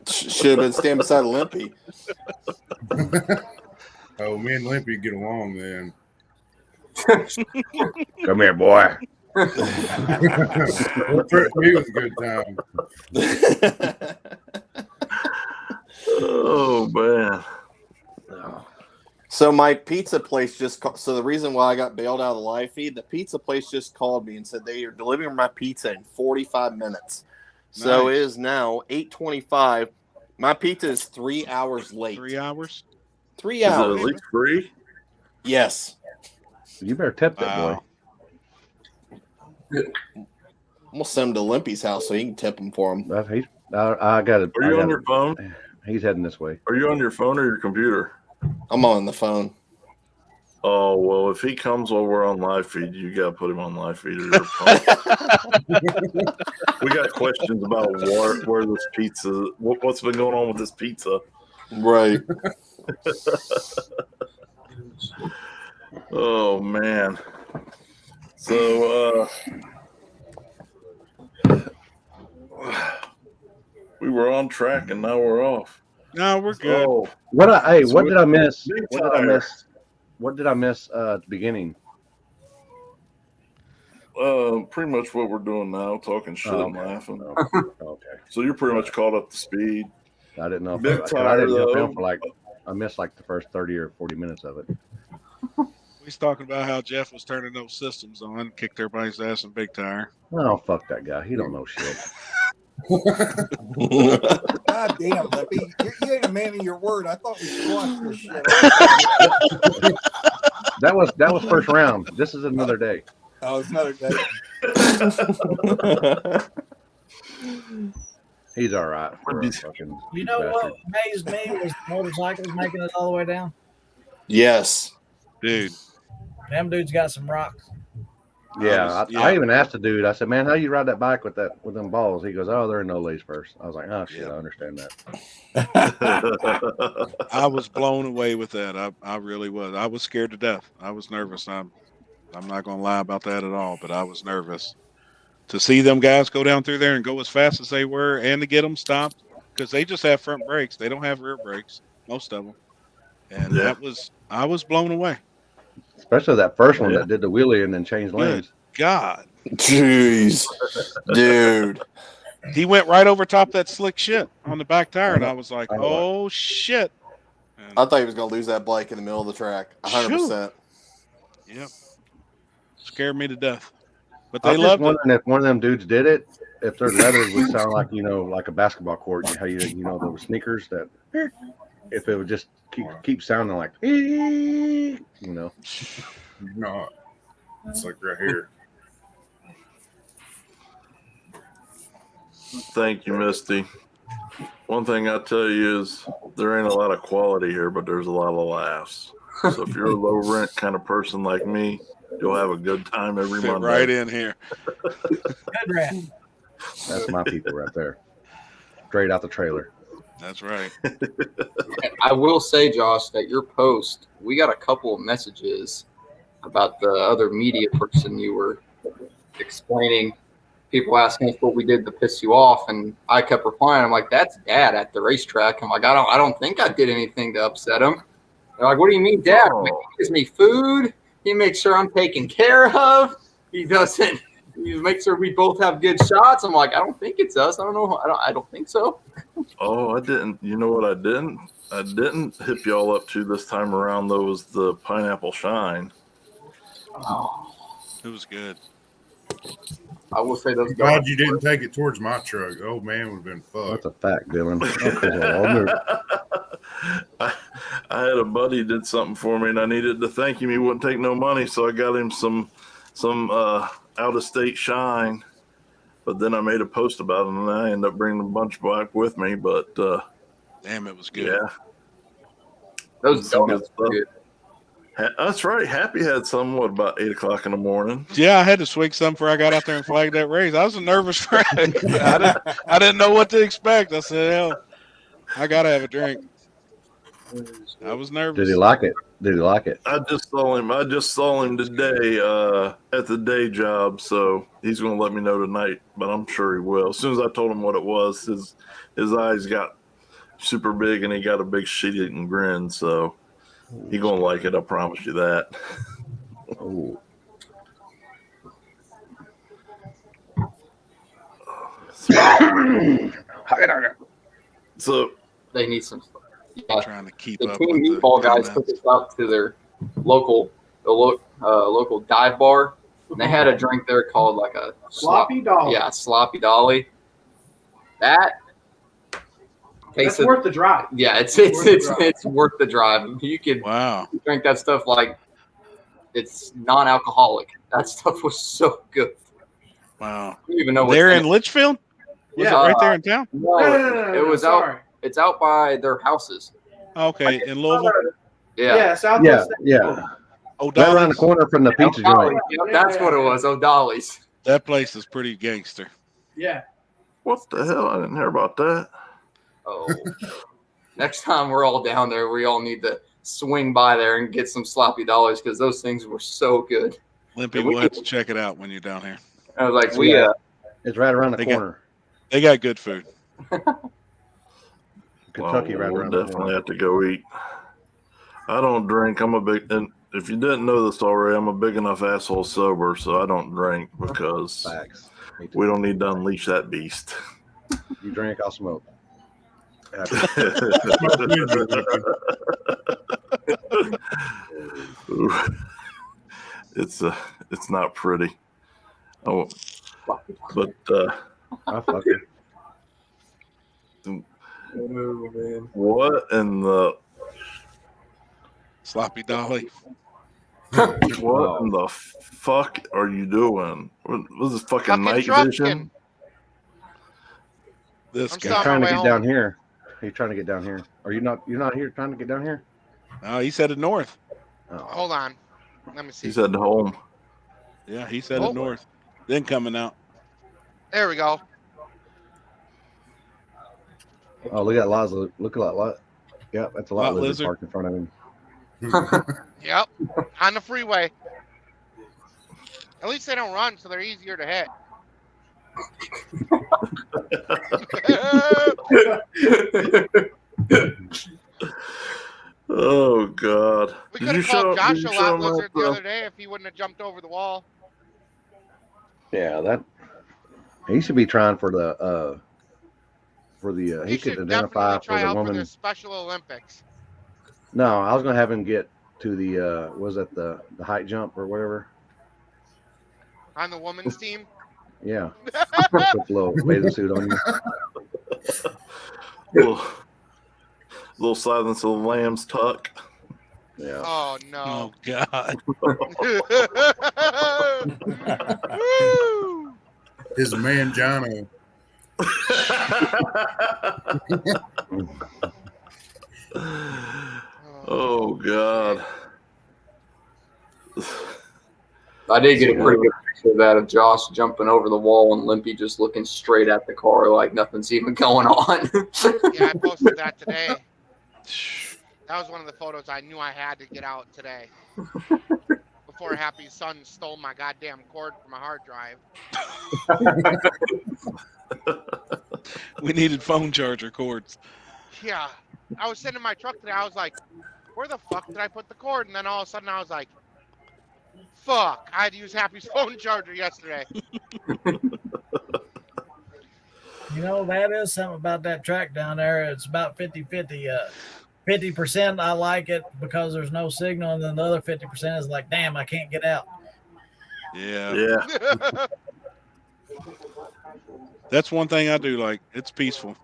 Should have been standing beside Limpy. Oh, me and Limpy get along then. Come here, boy. It was a good time. Oh, man. So my pizza place so the reason why I got bailed out of the live feed, the pizza place just called me and said they are delivering my pizza in 45 minutes. So it Nice. is now 8:25. My pizza is 3 hours late. 3 hours? 3 Is it hours. at least free? Yes. You better tip that boy. I'm gonna send him to Limpy's house so he can tip him for him. I got it. Are you on your phone? He's heading this way. Are you on your phone or your computer? I'm on the phone. Oh, well, if he comes while we're on live feed, you got to put him on live feed. Or your phone. We got questions about where this pizza, what's been going on with this pizza. Right. Oh, man. So, we were on track and now we're off. No, we're good. Oh, What did I miss? Big What did I miss? What did I miss at the beginning? pretty much what we're doing now, talking shit and Okay. laughing. Okay. So you're pretty much caught up to speed. I didn't know if Big I tire, didn't jump though. in for I missed like the first 30 or 40 minutes of it. He's talking about how Jeff was turning those systems on, kicked everybody's ass in big tire. Oh, fuck that guy. He don't know shit. God damn, Lippy. You ain't a man of your word. I thought we squashed this shit. That was first round. This is another day. Oh, it's another day. He's all right. You know what amazed me was motorcycles making it all the way down. Yes. Dude. Them dudes got some rocks. Yeah, I even asked the dude. I said, "Man, how you ride that bike with them balls?" He goes, "Oh, they're in no lace first." I was like, "Oh shit, I understand that." I was blown away with that. I really was. I was scared to death. I was nervous. I'm not gonna lie about that at all, but I was nervous to see them guys go down through there and go as fast as they were, and to get them stopped because they just have front brakes. They don't have rear brakes, most of them, and I was blown away. Especially that first one that did the wheelie and then changed lanes. God. Jeez. Dude. He went right over top that slick shit on the back tire, and I was like, oh, shit. I thought he was going to lose that bike in the middle of the track. 100%. Yep. Scared me to death. But I they was just loved wondering if one of them dudes did it, if their leathers would sound like, like a basketball court. How those sneakers that, if it would just keep sounding like, No, it's like right here. Thank you, Misty. One thing I tell you is there ain't a lot of quality here, but there's a lot of laughs. So if you're a low rent kind of person like me, you'll have a good time every Fit Monday. right in here. Good rant. That's my people right there. Straight out the trailer. That's right. I will say, Josh, that your post, we got a couple of messages about the other media person you were explaining. People asking us what we did to piss you off, and I kept replying. I'm like, "That's Dad at the racetrack." I'm like, I don't think I did anything to upset him." They're like, "What do you mean, Dad? He gives me food. He makes sure I'm taken care of. He doesn't. He makes sure we both have good shots." I'm like, "I don't think it's us. I don't know. I don't think so." Oh, I didn't. You know what I didn't? I didn't hip y'all up to this time around, though, was the pineapple shine. Oh, It was good. I will say those. God, you didn't take it towards my truck. Oh man, would have been fucked. That's a fact, Dylan. I had a buddy did something for me, and I needed to thank him. He wouldn't take no money, so I got him some out of state shine. But then I made a post about it, and I ended up bringing a bunch back with me. But damn, it was good. Yeah, those donuts were good. That's right. Happy had some, about 8 o'clock in the morning? Yeah, I had to swig some before I got out there and flagged that race. I was a nervous wreck. I didn't know what to expect. I said, hell, I got to have a drink. I was nervous. Did he like it? I just saw him today at the day job, so he's going to let me know tonight, but I'm sure he will. As soon as I told him what it was, his eyes got super big, and he got a big shit-eating grin, so he gonna like it, I promise you that. Oh. So they need some stuff. Yeah, trying to keep the up Team with the Meatball guys took comments. us out to their local dive bar, and they had a drink there called like a Sloppy Dolly. Yeah, Sloppy Dolly. That That's worth the drive. Yeah, it's worth the drive. You could Wow. drink that stuff like it's non-alcoholic. That stuff was so good. Wow. I don't even know what's They're in in it. Litchfield? Was it right there in town? No, No, it was sorry. out. It's out by their houses. Okay, in Louisville? Yeah. Southwest. Yeah. O'Donnell's? Right around the corner from the pizza joint. Yep, that's what it was. O'Dolly's. That place is pretty gangster. Yeah. What the hell? I didn't hear about that. Oh. Next time we're all down there, we all need to swing by there and get some sloppy dollars because those things were so good. Limpy, we'll have to check it out when you're down here. I was like, it's right around the corner. They got good food. Kentucky, right we'll around the definitely corner. have to go eat. I don't drink. I'm a big, and if you didn't know this already, I'm a big enough asshole sober, so I don't drink because Facts. we don't need to unleash that beast. You drink, I'll smoke. It's not pretty. Oh, but I fuck it. Oh, man. What in the Sloppy Dolly? what in the fuck are you doing? What was this fucking night vision? This He's guy trying to get down here. He's trying to get down here. Are you not? You're not here trying to get down here? No, he's headed north. Oh. Hold on. Let me see. He's headed home. Yeah, he's headed north. Then coming out. There we go. Oh, look at Lazo. Look at lot. Yeah, that's a lot lizard parked in front of him. Yep. On the freeway. At least they don't run, so they're easier to hit. Oh God! We could have called Josh a lot lizard the other day if he wouldn't have jumped over the wall. Yeah, that he should be trying for the he could identify for the woman. For the Special Olympics. No, I was gonna have him get to the was that the height jump or whatever. On the women's team. Yeah, put a little bathing suit on you. Little Silence of the Lambs tuck. Yeah. Oh no. Oh God. His man Jono. Oh God. I did get a pretty good picture of that of Josh jumping over the wall and Limpy just looking straight at the car like nothing's even going on. Yeah, I posted that today. That was one of the photos I knew I had to get out today. Before Happy's son stole my goddamn cord from my hard drive. We needed phone charger cords. Yeah. I was sitting in my truck today. I was like, where the fuck did I put the cord? And then all of a sudden I was like, fuck. I had to use Happy's phone charger yesterday. You know, that is something about that track down there. It's about 50-50. 50% I like it because there's no signal, and then the other 50% is like, damn, I can't get out. Yeah. Yeah. That's one thing I do like. It's peaceful.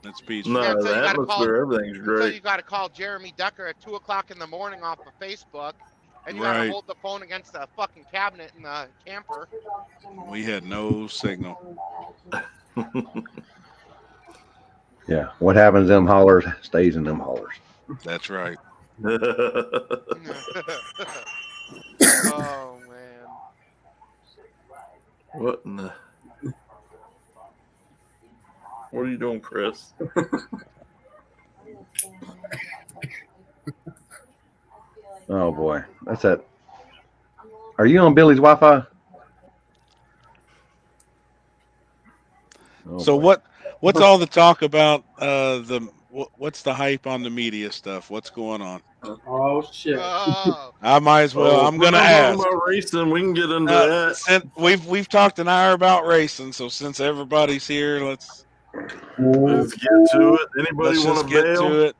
It's peaceful. No, the atmosphere, everything's So great. you got to call Jeremy Decker at 2 o'clock in the morning off of Facebook, and you got to hold the phone against the fucking cabinet in the camper. We had no signal. Yeah, what happens in them hollers stays in them hollers. That's right. Oh man. What in the? What are you doing, Chris? Oh boy, that's it. Are you on Billy's Wi-Fi? Oh, So boy. what's all the talk about what's the hype on the media stuff? What's going on? Oh shit! I might as well. I'm gonna ask. About racing, we can get into that. We've talked an hour about racing, so since everybody's here, let's. Let's get to it. Anybody Let's want just to get bail? to it.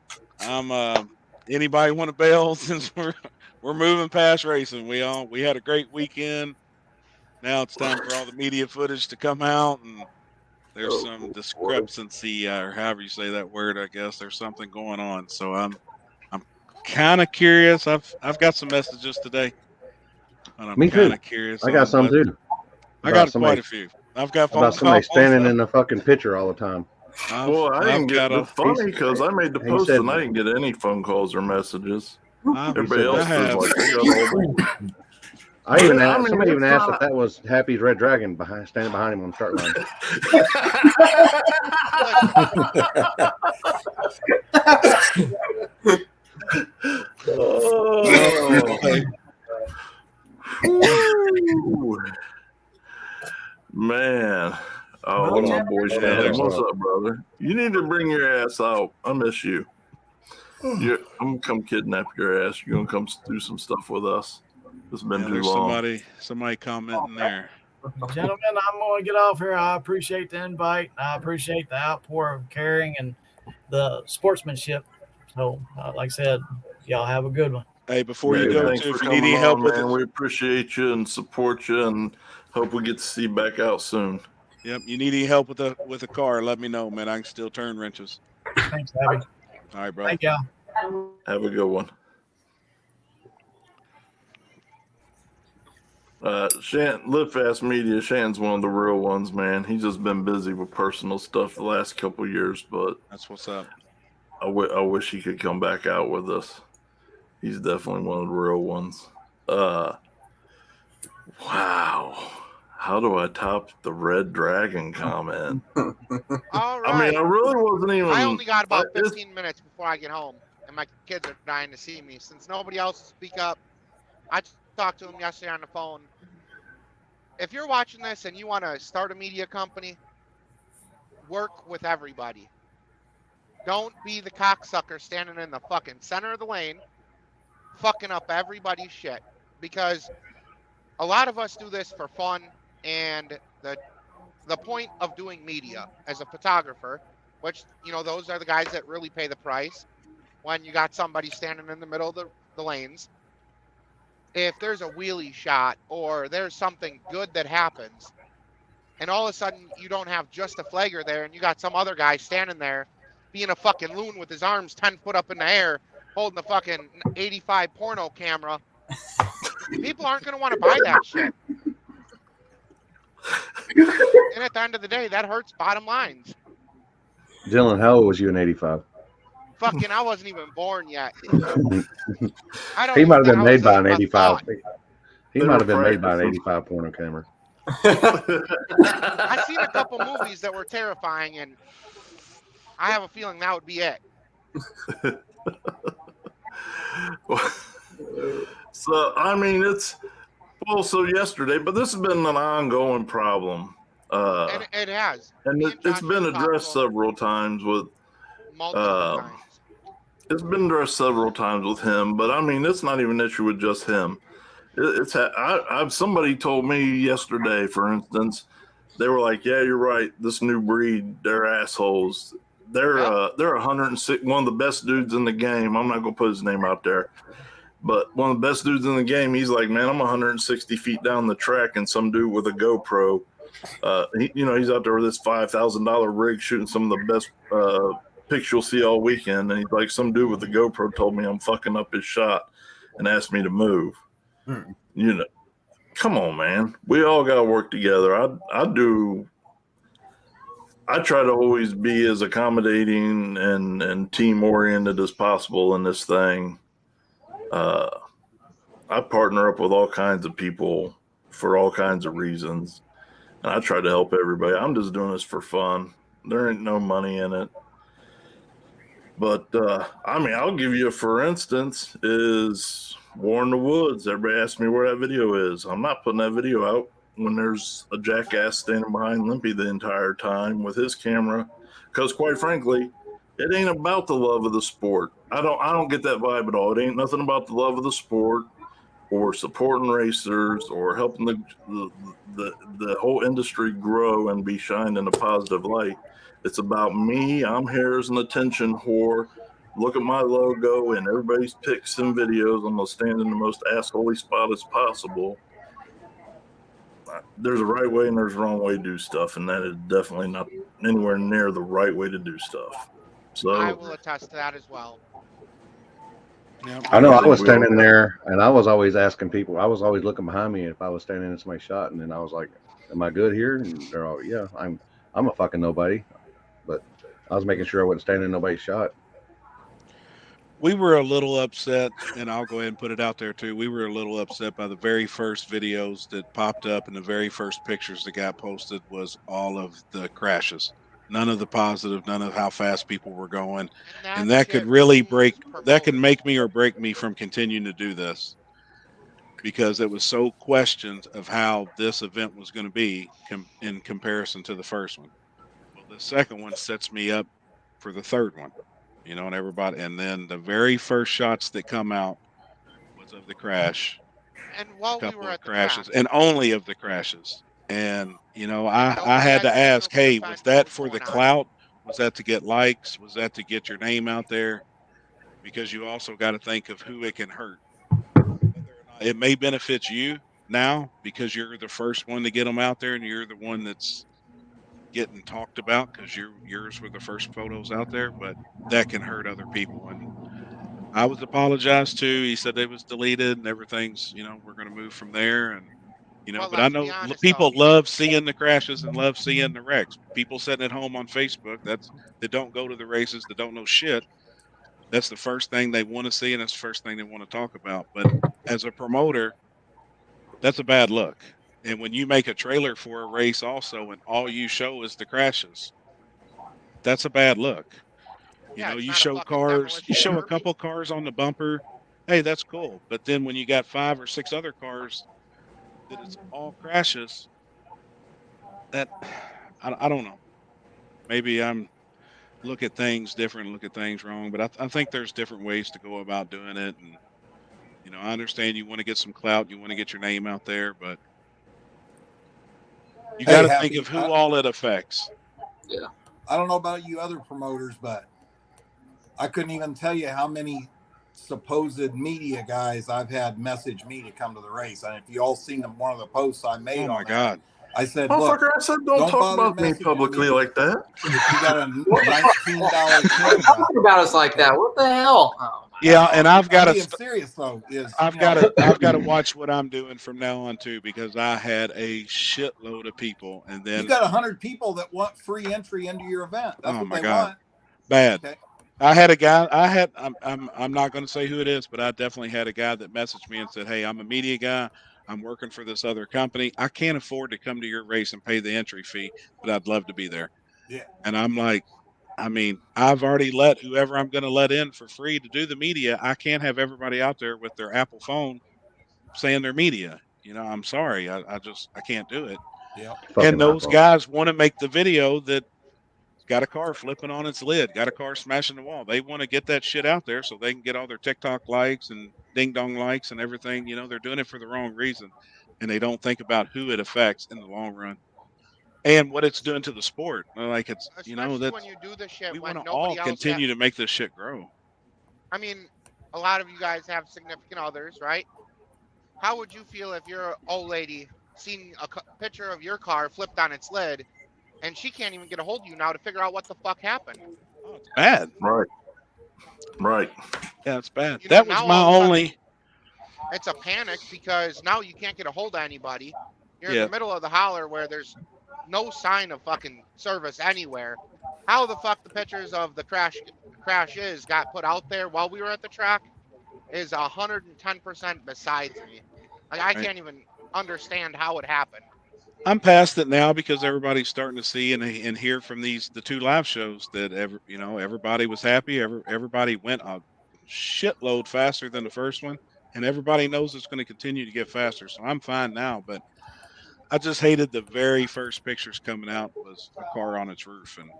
Anybody want to bail since we're moving past racing? We had a great weekend. Now it's time for all the media footage to come out, and there's some discrepancy, or however you say that word. I guess there's something going on. So I'm kind of curious. I've got some messages today, and I'm Me kind too. of curious I got on some what too. I About got quite somebody, a few. I've got phone about somebody calls. standing in the fucking picture all the time. Well, I didn't get. It's funny because I made the he post said- and I didn't get any phone calls or messages. Everybody said else that. is like, they got all the. I even asked, I mean, somebody even it's asked not- if that was Happy's Red Dragon standing behind him on the start line. Oh, Woo. Man. Oh, What my up? boy Yeah, Shannon. there's What's up, brother? You need to bring your ass out. I miss you. I'm gonna come kidnap your ass. You're gonna come do some stuff with us. It's been too There's long. somebody commenting there. Gentlemen, I'm going to get off here. I appreciate the invite. I appreciate the outpour of caring and the sportsmanship. So, like I said, y'all have a good one. Hey, before Yeah, you go, thanks too, for if you need coming any on, help with man. it, We appreciate you and support you, and hope we get to see you back out soon. yep, you need any help with the car, let me know, man. I can still turn wrenches. Thanks, Abby. All right, brother. Thank y'all. Have a good one. Live Fast Media, Shan's one of the real ones, man. He's just been busy with personal stuff the last couple of years, but that's what's up. I wish he could come back out with us. He's definitely one of the real ones. Wow. How do I top the Red Dragon comment? All right. I mean, I really wasn't even. I only got about 15 minutes before I get home, and my kids are dying to see me. Since nobody else will speak up, I talked to them yesterday on the phone. If you're watching this and you want to start a media company, work with everybody. Don't be the cocksucker standing in the fucking center of the lane, fucking up everybody's shit. Because a lot of us do this for fun, and the point of doing media as a photographer, which, those are the guys that really pay the price when you got somebody standing in the middle of the lanes. If there's a wheelie shot or there's something good that happens, and all of a sudden you don't have just a flagger there and you got some other guy standing there being a fucking loon with his arms 10 foot up in the air holding the fucking 85 porno camera, people aren't going to want to buy that shit. And at the end of the day, that hurts bottom lines. Dylan, how old was you in '85? Fucking, I wasn't even born yet. He might have been made by an '85. He might have been made by an '85 porno camera. I've seen a couple movies that were terrifying, and I have a feeling that would be it. So, I mean, so yesterday, but this has been an ongoing problem. And it has. And it's been addressed several times with multiple times. It's been addressed several times with him, but I mean, it's not even an issue with just him. Somebody told me yesterday, for instance, they were like, "Yeah, you're right. This new breed, they're assholes. They're 106, one of the best dudes in the game. I'm not gonna put his name out there, but one of the best dudes in the game. He's like, man, I'm 160 feet down the track, and some dude with a GoPro, he's out there with this $5,000 rig shooting some of the best pics you'll see all weekend, and he's like, some dude with a GoPro told me I'm fucking up his shot, and asked me to move. Come on, man. We all got to work together. I try to always be as accommodating and team oriented as possible in this thing. I partner up with all kinds of people for all kinds of reasons, and I try to help everybody. I'm just doing this for fun. There ain't no money in it. But, I'll give you, for instance, is War in the Woods. Everybody asks me where that video is. I'm not putting that video out when there's a jackass standing behind Limpy the entire time with his camera. Because, quite frankly, it ain't about the love of the sport. I don't get that vibe at all. It ain't nothing about the love of the sport or supporting racers or helping the whole industry grow and be shined in a positive light. It's about me. I'm here as an attention whore. Look at my logo and everybody's pics and videos. I'm gonna stand in the most assholey spot as possible. There's a right way and there's a wrong way to do stuff, and that is definitely not anywhere near the right way to do stuff. So I will attest to that as well. Yeah, I know I was we all standing got- there and I was always asking people, I was always looking behind me if I was standing in somebody's shot, and then I was like, am I good here? And they're all, yeah, I'm a fucking nobody. But I was making sure I wasn't standing in nobody's shot. we were a little upset, and I'll go ahead and put it out there too. We were a little upset by the very first videos that popped up, and the very first pictures that got posted was all of the crashes. None of the positive, none of how fast people were going. And that could shit really ruins that can promoters. make me or break me from continuing to do this, because it was so questioned of how this event was going to be in comparison to the first one. Well, the second one sets me up for the third one, and everybody, and then the very first shots that come out was of the crash, And a while we couple were of at the track, crashes, and only of the crashes. And and I nobody had had to reason ask, for hey, was defense what that was for the going on. clout? Was that to get likes? Was that to get your name out there? Because you also got to think of who it can hurt. Whether or not it may benefit you now because you're the first one to get them out there, and you're the one that's getting talked about because yours were the first photos out there, but that can hurt other people. And I was apologized to. He said it was deleted and everything's, we're going to move from there. And, But but I let's be know honest, people though. love seeing the crashes and love seeing the wrecks. People sitting at home on Facebook, that don't go to the races, that don't know shit. That's the first thing they want to see, and that's the first thing they want to talk about. But as a promoter, that's a bad look. And when you make a trailer for a race also, and all you show is the crashes, that's a bad look. Yeah, it's You not a show fucking cars, you demolition show a derby. couple cars on the bumper. Hey, that's cool. But then when you got 5 or 6 other cars that it's all crashes, that I don't know. Maybe I'm look at things different, look at things wrong, but I think there's different ways to go about doing it. And, I understand you want to get some clout, you want to get your name out there, but you got Hey, to think Happy. of who all it affects. Yeah. I don't know about you other promoters, but I couldn't even tell you how many supposed media guys I've had message me to come to the race. And if you all seen them, one of the posts I made Oh my on that, God. I said, look, Motherfucker, I said don't talk bother about me messaging publicly me like that. if you got a $19 camera. Talking about us like that. What the hell? Oh, Yeah, and I'm being serious though. I've got to watch what I'm doing from now on too, because I had a shitload of people, and You then got 100 people that want free entry into your event. That's oh what my they God, want. bad. Okay. I had a guy. I'm not going to say who it is, but I definitely had a guy that messaged me and said, "Hey, I'm a media guy. I'm working for this other company. I can't afford to come to your race and pay the entry fee, but I'd love to be there." Yeah. And I'm like, I've already let whoever I'm going to let in for free to do the media. I can't have everybody out there with their Apple phone saying they're media. I'm sorry. I can't do it. Yep. And Fucking those iPhone. guys want to make the video that got a car flipping on its lid, got a car smashing the wall. They want to get that shit out there so they can get all their TikTok likes and ding dong likes and everything. They're doing it for the wrong reason. And they don't think about who it affects in the long run and what it's doing to the sport. Like Especially when that's, you do this shit we want when to all nobody else continue to make this shit grow. I mean, a lot of you guys have significant others, right? How would you feel if your old lady seen a picture of your car flipped on its lid, and she can't even get a hold of you now to figure out what the fuck happened? Oh, it's bad. Right. Yeah, it's bad. You know, That was now my all of a sudden only. it's a panic because now you can't get a hold of anybody. You're in Yeah. the middle of the holler where there's no sign of fucking service anywhere. How the fuck the pictures of the crashes got put out there while we were at the track is 110% besides me. Like, I Right. can't even understand how it happened. I'm past it now because everybody's starting to see and hear from the 2 live shows that everybody was happy. Everybody went a shitload faster than the first one, and everybody knows it's going to continue to get faster. So I'm fine now, but I just hated the very first pictures coming out was a car on its roof, and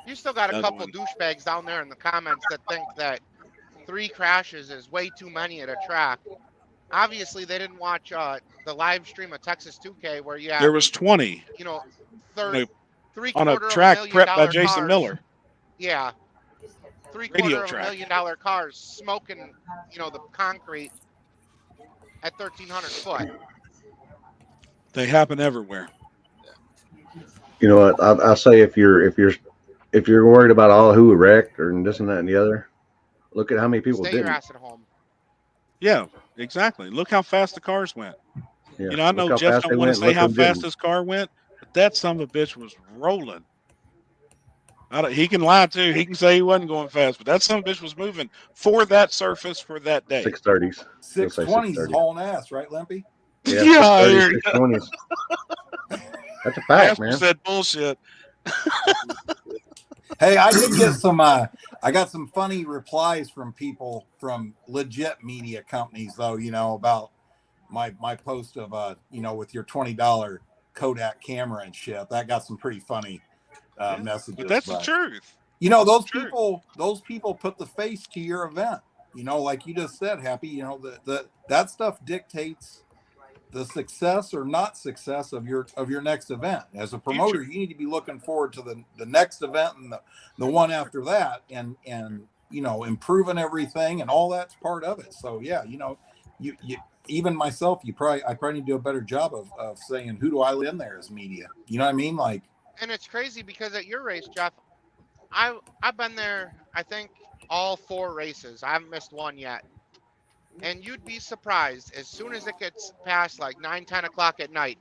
You still got a the other couple one. douchebags down there in the comments that think that 3 crashes is way too many at a track. Obviously, they didn't watch the live stream of Texas 2K where you There have, was 20. 30. On a $750,000 track prepped by cars. Jason Miller. Yeah, Radio $750 track. million cars smoking, the concrete at 1,300 foot. They happen everywhere. You know what? I'll say if you're worried about all who wrecked or this and that and the other, look at how many people Stay your didn't. ass at home. Yeah, exactly. Look how fast the cars went. Yeah. I know Jeff don't want to say how fast his car went, but that son of a bitch was rolling. He can lie too. He can say he wasn't going fast, but that son of a bitch was moving for that surface for that day. 630s. 620s is hauling ass, right, Limpy? Yeah, Yeah, 620s. That's a fact, Jasper man. said bullshit. Hey, I did get some. I got some funny replies from people from legit media companies, though. About my post of with your $20 Kodak camera and shit. That got some pretty funny messages. But that's the truth. Those people put the face to your event. Like you just said, Happy. That stuff dictates the success or not success of your next event. As a promoter, you need to be looking forward to the next event and the one after that, and improving everything, and all that's part of it. So yeah, you even myself, I probably need to do a better job of saying, who do I let in there as media? You know what I mean? Like, and it's crazy because at your race, Jeff, I've been there, I think, all 4 races. I haven't missed one yet. And you'd be surprised, as soon as it gets past like 9, 10 o'clock at night,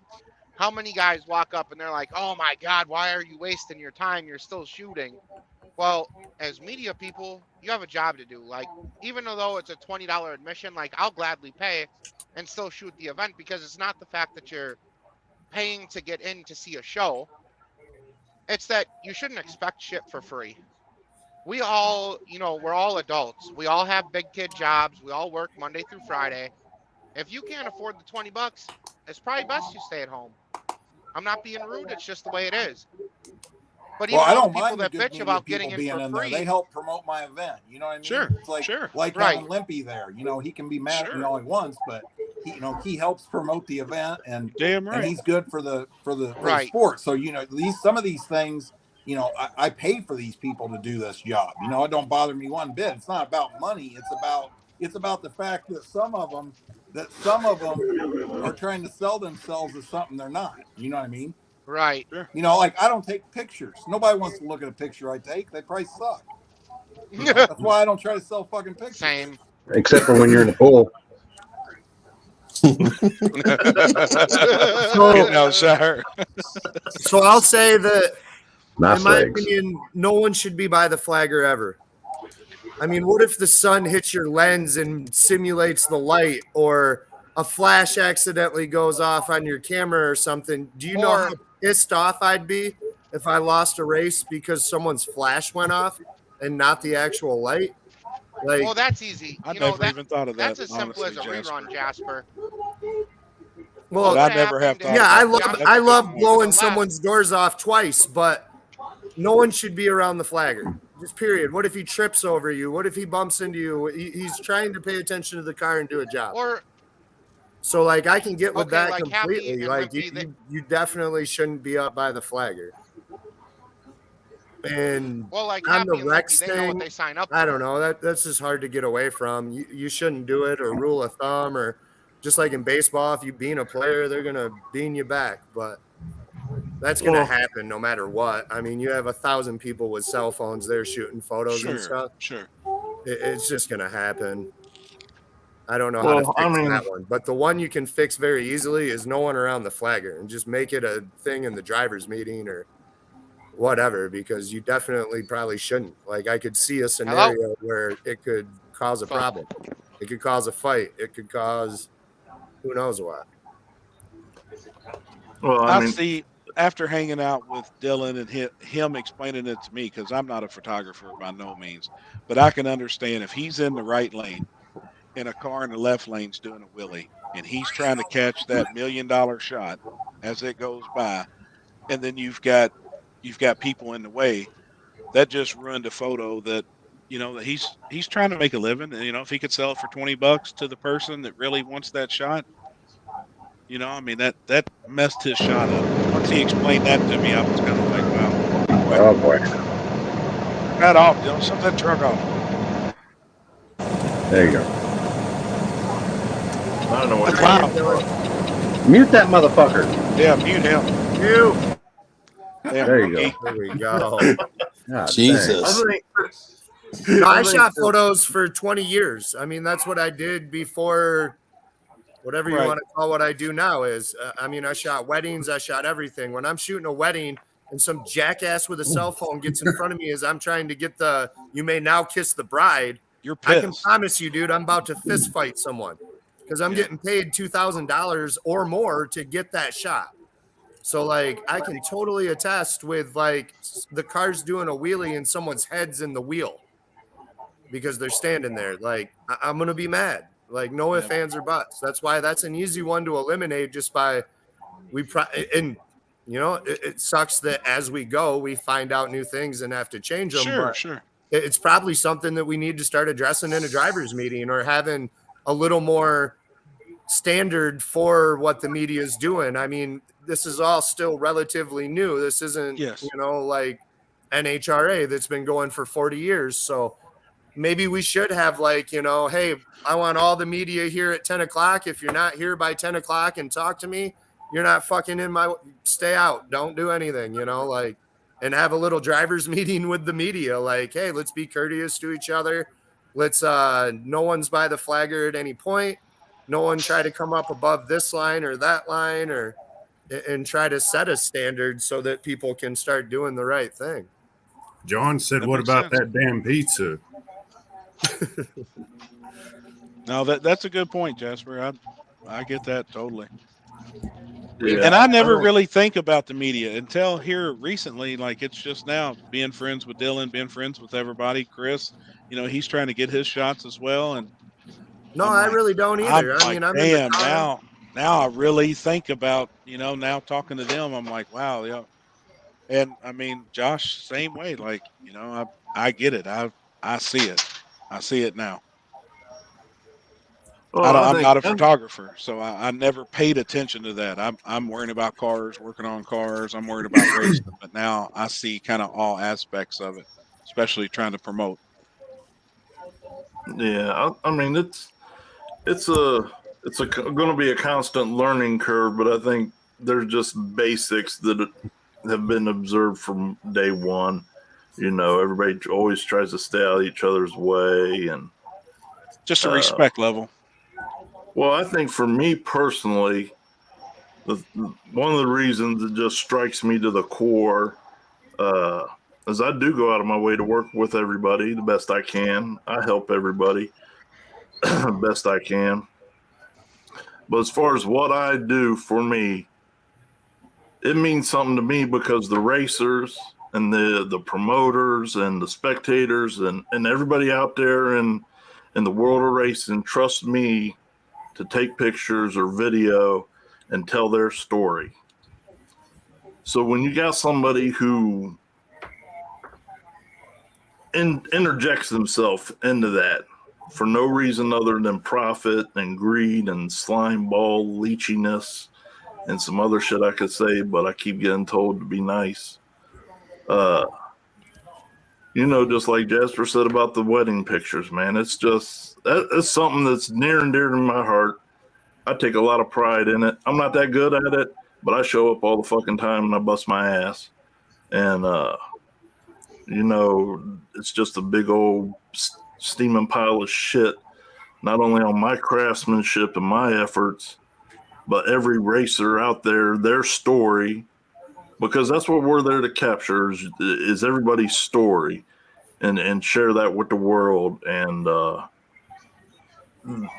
how many guys walk up and they're like, oh my God, why are you wasting your time? You're still shooting. Well, as media people, you have a job to do. Like, even though it's a $20 admission, like, I'll gladly pay and still shoot the event, because it's not the fact that you're paying to get in to see a show. It's that you shouldn't expect shit for free. We all, we're all adults. We all have big kid jobs. We all work Monday through Friday. If you can't afford the $20, it's probably best you stay at home. I'm not being rude. It's just the way it is. But even I don't people mind that the good bitch about getting being in for free, there. They help promote my event. You know what I mean? Sure, it's like, sure. Like right. having Limpy there. He can be mad at me all he wants, but he helps promote the event, and Damn right. and he's good for the right. sport. So some of these things, I pay for these people to do this job. It don't bother me one bit. It's not about money. It's about the fact that some of them are trying to sell themselves as something they're not. You know what I mean? Right. Like, I don't take pictures. Nobody wants to look at a picture I take. They probably suck. That's why I don't try to sell fucking pictures. Same. Except for when you're in the pool. So I'll say that, Nice in my legs. opinion, no one should be by the flagger ever. I mean, what if the sun hits your lens and simulates the light, or a flash accidentally goes off on your camera or something? Do you know how pissed off I'd be if I lost a race because someone's flash went off and not the actual light? Like, well, that's easy. I never even thought of that. That's as simple as a rerun, Jasper. well, I never have thought. yeah, about I love blowing someone's doors off twice, but no one should be around the flagger. Just period. What if he trips over you? What if he bumps into you? He's trying to pay attention to the car and do a job. So, like, I can get with that like completely. Like, you definitely shouldn't be up by the flagger. And like on the Rex they know what thing, they sign up I don't know. That's just hard to get away from. You shouldn't do it, or rule of thumb, or just like in baseball, if you bean a player, they're gonna bean you back. But that's gonna happen no matter what. I mean, you have 1,000 people with cell phones there shooting photos and stuff. Sure. It's just gonna happen. I don't know how to fix that one, but the one you can fix very easily is no one around the flagger, and just make it a thing in the driver's meeting or whatever, because you definitely probably shouldn't. Like, I could see a scenario where it could cause a problem. It could cause a fight. It could cause who knows what. Well, I see, after hanging out with Dylan and him explaining it to me, because I'm not a photographer by no means, but I can understand if he's in the right lane and a car in the left lane's doing a wheelie, and he's trying to catch that $1 million shot as it goes by, and then you've got people in the way, that just ruined a photo that, that he's trying to make a living. And, if he could sell it for $20 to the person that really wants that shot, I mean, that messed his shot up. Once he explained that to me, I was kind of like, wow, Oh boy. That off, Dylan. Shut that truck off. There you go. I don't know what. That's loud. Mute that motherfucker. Yeah, mute him. You. Damn, There you rookie. go. There we go. God Jesus. No, I shot photos for 20 years. I mean, that's what I did before whatever you Right. want to call what I do now is. I mean, I shot weddings, I shot everything. When I'm shooting a wedding and some jackass with a cell phone gets in front of me as I'm trying to get the "you may now kiss the bride," You're I can pissed. promise you, dude, I'm about to fist fight someone because I'm getting paid $2,000 or more to get that shot. So like I can totally attest with like the car's doing a wheelie and someone's head's in the wheel because they're standing there. Like I'm gonna be mad. Like no ifs, ands, or buts. That's why that's an easy one to eliminate just by and you know it sucks that as we go we find out new things and have to change them. Sure, but sure. it's probably something that we need to start addressing in a driver's meeting or having a little more standard for what the media is doing. I mean, this is all still relatively new. This isn't, you know, like NHRA that's been going for 40 years. So maybe we should have like, you know, hey, I want all the media here at 10 o'clock. If you're not here by 10 o'clock and talk to me, you're not fucking in my, stay out. Don't do anything, you know, like, and have a little driver's meeting with the media. Like, hey, let's be courteous to each other. Let's, no one's by the flagger at any point. No one try to come up above this line or that line or and try to set a standard so that people can start doing the right thing. John said, That "What makes about sense. that damn pizza?" No, that's a good point, Jasper. I get that totally. Yeah. And I never really think about the media until here recently. Like it's just now being friends with Dylan, being friends with everybody. Chris, you know, he's trying to get his shots as well. And no, I'm I like, really don't either. I mean, I'm damn, in the car. now I really think about, you know, now talking to them, I'm like, wow, yeah. And I mean, Josh, same way. Like, you know, I get it. I see it. I see it now. Well, I'm not a photographer, so I never paid attention to that. I'm worrying about cars, working on cars. I'm worried about racing, but now I see kind of all aspects of it, especially trying to promote. Yeah, I mean it's going to be a constant learning curve, but I think there's just basics that have been observed from day one. You know, everybody always tries to stay out of each other's way, and just a respect level. Well, I think for me personally, one of the reasons it just strikes me to the core is I do go out of my way to work with everybody the best I can. I help everybody best I can. But as far as what I do for me, it means something to me because the racers and the promoters and the spectators and everybody out there in the world of racing trust me to take pictures or video and tell their story. So when you got somebody who interjects themselves into that for no reason other than profit and greed and slime ball leechiness and some other shit I could say, but I keep getting told to be nice. You know, just like Jasper said about the wedding pictures, man, it's just, it's something that's near and dear to my heart. I take a lot of pride in it. I'm not that good at it, but I show up all the fucking time and I bust my ass. And, you know, it's just a big old steaming pile of shit, not only on my craftsmanship and my efforts, but every racer out there, their story, because that's what we're there to capture is everybody's story and share that with the world. And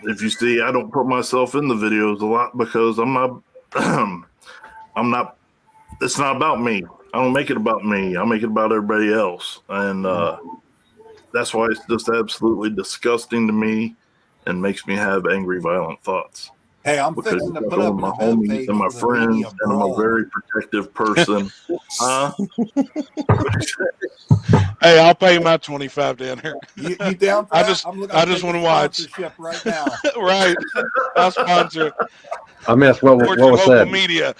if you see, I don't put myself in the videos a lot because I'm not, it's not about me. I don't make it about me. I make it about everybody else. And that's why it's just absolutely disgusting to me and makes me have angry, violent thoughts. Hey, I'm Because fixing to I'm put up my an event homies page and my for the friends, media and I'm a brawl. very protective person. Hey, I'll pay my 25 down here. You down for that? I just want to watch. Sponsorship right now. Right. I'll sponsor it. I missed what Support your was local said. media.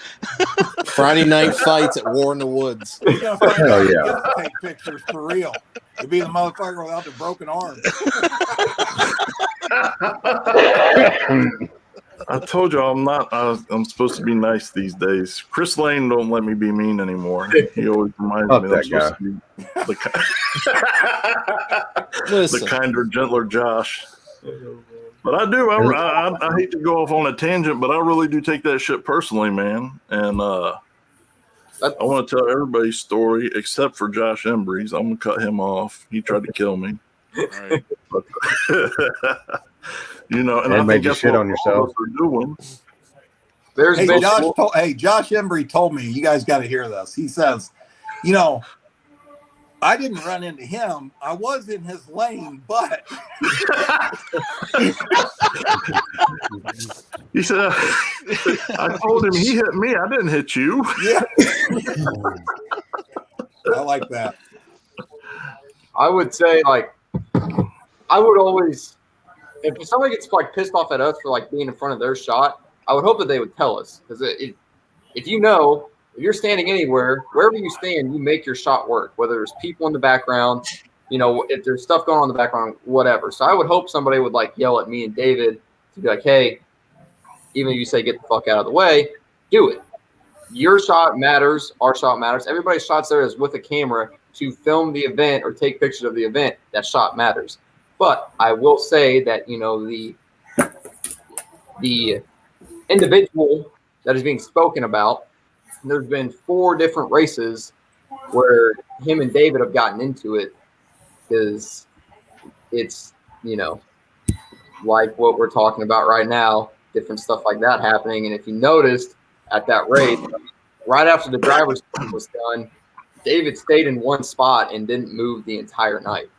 Friday night fights at War in the Woods. He's gonna find Hell out he yeah. gets to take pictures for real. It'd be the motherfucker without the broken arm. I told you I'm supposed to be nice these days. Chris Lane don't let me be mean anymore. He always reminds Fuck me that I'm supposed to be the kinder, gentler Josh. But I do. I hate to go off on a tangent, but I really do take that shit personally, man. And I want to tell everybody's story except for Josh Embry's. I'm gonna cut him off. He tried to kill me. Right. But, you know, and It I made think you that's shit what on yourself. all of us are doing. There's Hey, been Josh Embry told me, you guys got to hear this. He says, you know, I didn't run into him. I was in his lane, but He said, I told him he hit me. I didn't hit you. yeah. I like that. I would say, like, I would always, if somebody gets like pissed off at us for like being in front of their shot, I would hope that they would tell us, because if you know, if you're standing anywhere, wherever you stand, you make your shot work. Whether there's people in the background, you know, if there's stuff going on in the background, whatever. So I would hope somebody would like yell at me and David to be like, hey, even if you say get the fuck out of the way, do it. Your shot matters. Our shot matters. Everybody's shots there is with a camera to film the event or take pictures of the event. That shot matters. But I will say that, you know, the individual that is being spoken about, there's been 4 different races where him and David have gotten into it, because it's, you know, like what we're talking about right now, different stuff like that happening. And if you noticed at that race, right after the driver's was done, David stayed in one spot and didn't move the entire night.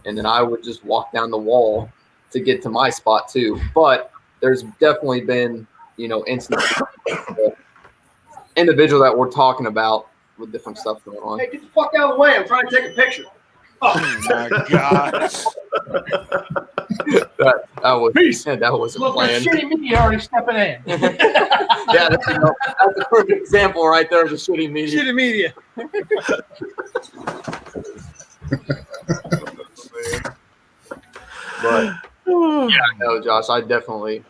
And then I would just walk down the wall to get to my spot too. But there's definitely been, you know, instances of individual that we're talking about with different stuff going on. Hey, get the fuck out of the way. I'm trying to take a picture. Oh my God. that was a Look, plan. shitty media already stepping in. Yeah, that's a perfect example right there of the shitty media. Shitty media. But yeah, no, Josh, I definitely.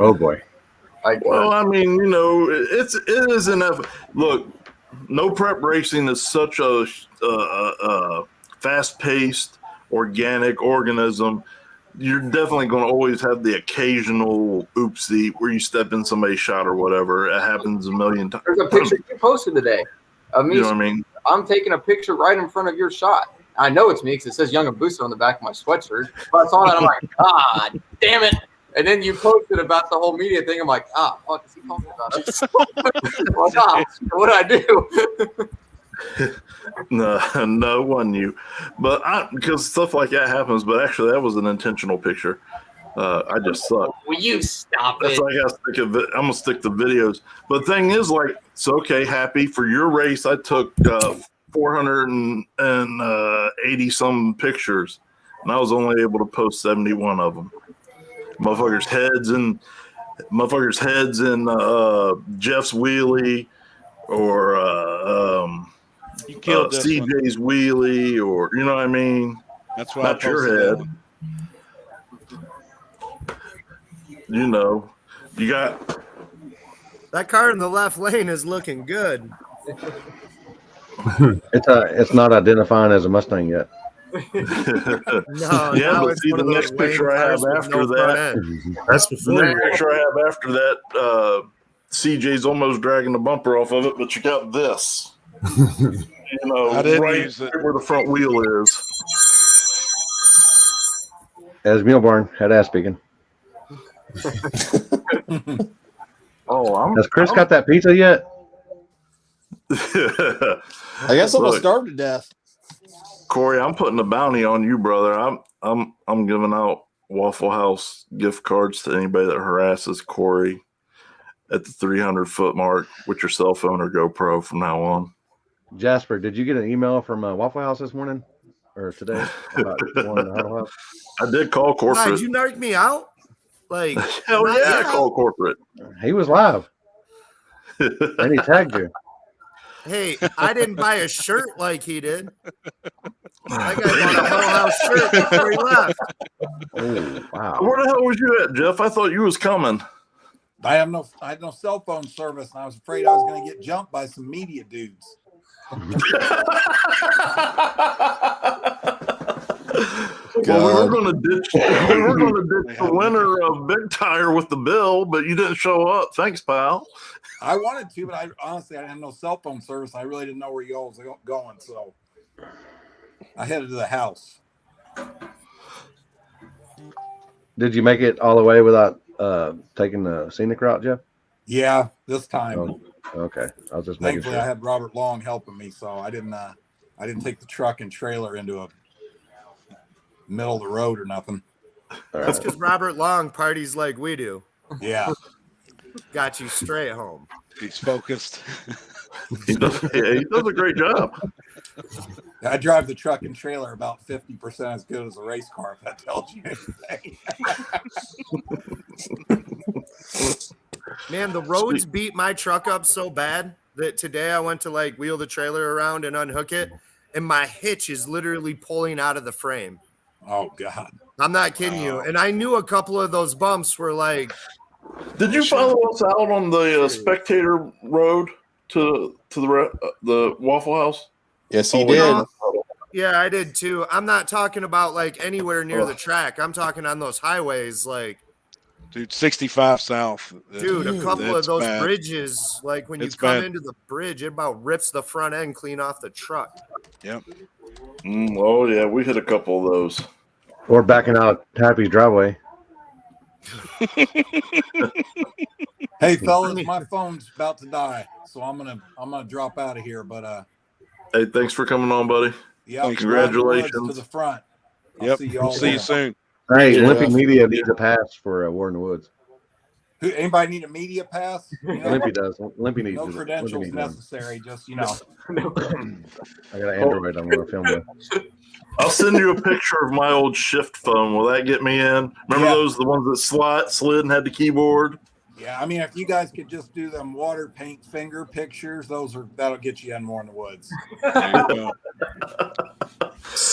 Oh boy. Well, I mean, you know, it is enough. Look, no prep racing is such a fast-paced, organic organism. You're definitely going to always have the occasional oopsie where you step in somebody's shot or whatever. It happens a million times. There's a picture you posted today of me. You know what I mean? I'm taking a picture right in front of your shot. I know it's me because it says Young and Booster on the back of my sweatshirt. But I saw that, I'm like, God damn it. And then you posted about the whole media thing. I'm like, fuck, is he talking about us? What did I do? No, wasn't you. But because stuff like that happens, but actually that was an intentional picture. I just suck. Will you stop That's it? like I'm gonna stick to videos. But the thing is, like, it's okay, happy for your race. I took 480 some pictures, and I was only able to post 71 of them. Motherfuckers' heads in Jeff's wheelie, or You killed this one. CJ's wheelie, or you know what I mean. That's why Not I your posted that head. one. You know, you got That car in the left lane is looking good. It's not identifying as a Mustang yet. No, yeah, now but it's see, one the of those next picture I have cars with after no front that. end. That's The before next picture I have after that, CJ's almost dragging the bumper off of it, but you got this. You know, I didn't right use it. where the front wheel is. As Mealbarn, head ass speaking. Oh, Has Chris got that pizza yet? I guess I'm gonna starve to death. Corey, I'm putting a bounty on you, brother. I'm giving out Waffle House gift cards to anybody that harasses Corey at the 300-foot mark with your cell phone or GoPro from now on. Jasper, did you get an email from Waffle House this morning or today about going to Huddle House? I did call Why, corporate. did you narc me out? Like, Hell not yeah, yet. I called corporate. He was live. And he tagged you. Hey, I didn't buy a shirt like he did. That guy bought a Huddle House shirt before he left. Oh wow! Where the hell was you at, Jeff? I thought you was coming. I had no cell phone service, and I was afraid I was going to get jumped by some media dudes. Well, we were going to ditch the winner of Big Tire with the bill, but you didn't show up. Thanks, pal. I wanted to, but I honestly I had no cell phone service. I really didn't know where you all was going, so I headed to the house. Did you make it all the way without taking the scenic route, Jeff? Yeah, this time. Oh, okay, I was just making Thankfully, sure. I had Robert Long helping me, so I didn't take the truck and trailer into a middle of the road or nothing. That's because Robert Long parties like we do. Yeah, got you straight home. He's focused. He does a great job. I drive the truck and trailer about 50% as good as a race car, if that tells you anything. Man, the roads beat my truck up so bad that today I went to like wheel the trailer around and unhook it, and my hitch is literally pulling out of the frame. Oh God, I'm not kidding you. And I knew a couple of those bumps were like. Did you follow us out on the Spectator Road to the Waffle House? Yes, he did. Yeah, I did too. I'm not talking about like anywhere near the track. I'm talking on those highways, like. Dude, 65 south. Dude, a couple of those bad. bridges, like when you come into the bridge, it about rips the front end clean off the truck. Yep. Oh, yeah, we hit a couple of those. Or backing out Happy's driveway. Hey fellas, my phone's about to die, so I'm gonna drop out of here. But hey, thanks for coming on, buddy. Yeah, congratulations to the front. Yep, see you soon. Hey, Limpy Media needs a pass for War in the Woods. Anybody need a media pass? Limpy does. Limpy needs no credentials necessary. Just I got an Android. I'm gonna film with. I'll send you a picture of my old shift phone. Will that get me in? Remember the ones that slid and had the keyboard? Yeah, I mean, if you guys could just do them water paint finger pictures, that'll get you in More in the Woods.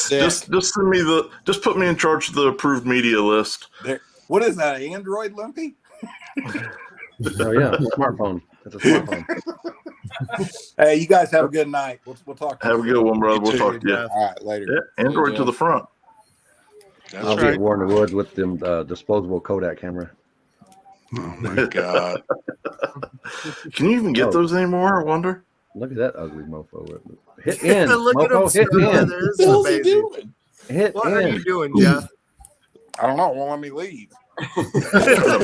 Just send me just put me in charge of the approved media list. What is that? Android, Limpy? Oh yeah, smartphone. It's a smartphone. Hey, you guys have a good night. We'll talk. Have a good one, brother. We'll talk to you. All right, later. Yeah, Android to the front. I'll be at War in the Woods with them disposable Kodak camera. Oh my God! Can you even get those anymore? I wonder. Look at that ugly mofo. Hit in. Look at him. Hit in. What the hell's he doing? Hit what in. are you doing, Jeff? I don't know. It won't let me leave.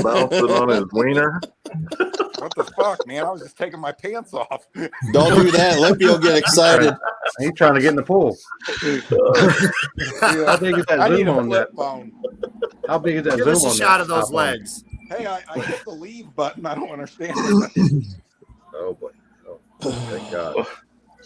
Bouncing on his wiener. What the fuck, man? I was just taking my pants off. Don't do that. Limpy will get excited. He's trying to get in the pool. How big is that I need zoom a on flip that? phone. How big is that Give zoom us a on shot that of those top legs. Hey, I hit the leave button. I don't understand. Oh boy. Oh, thank God.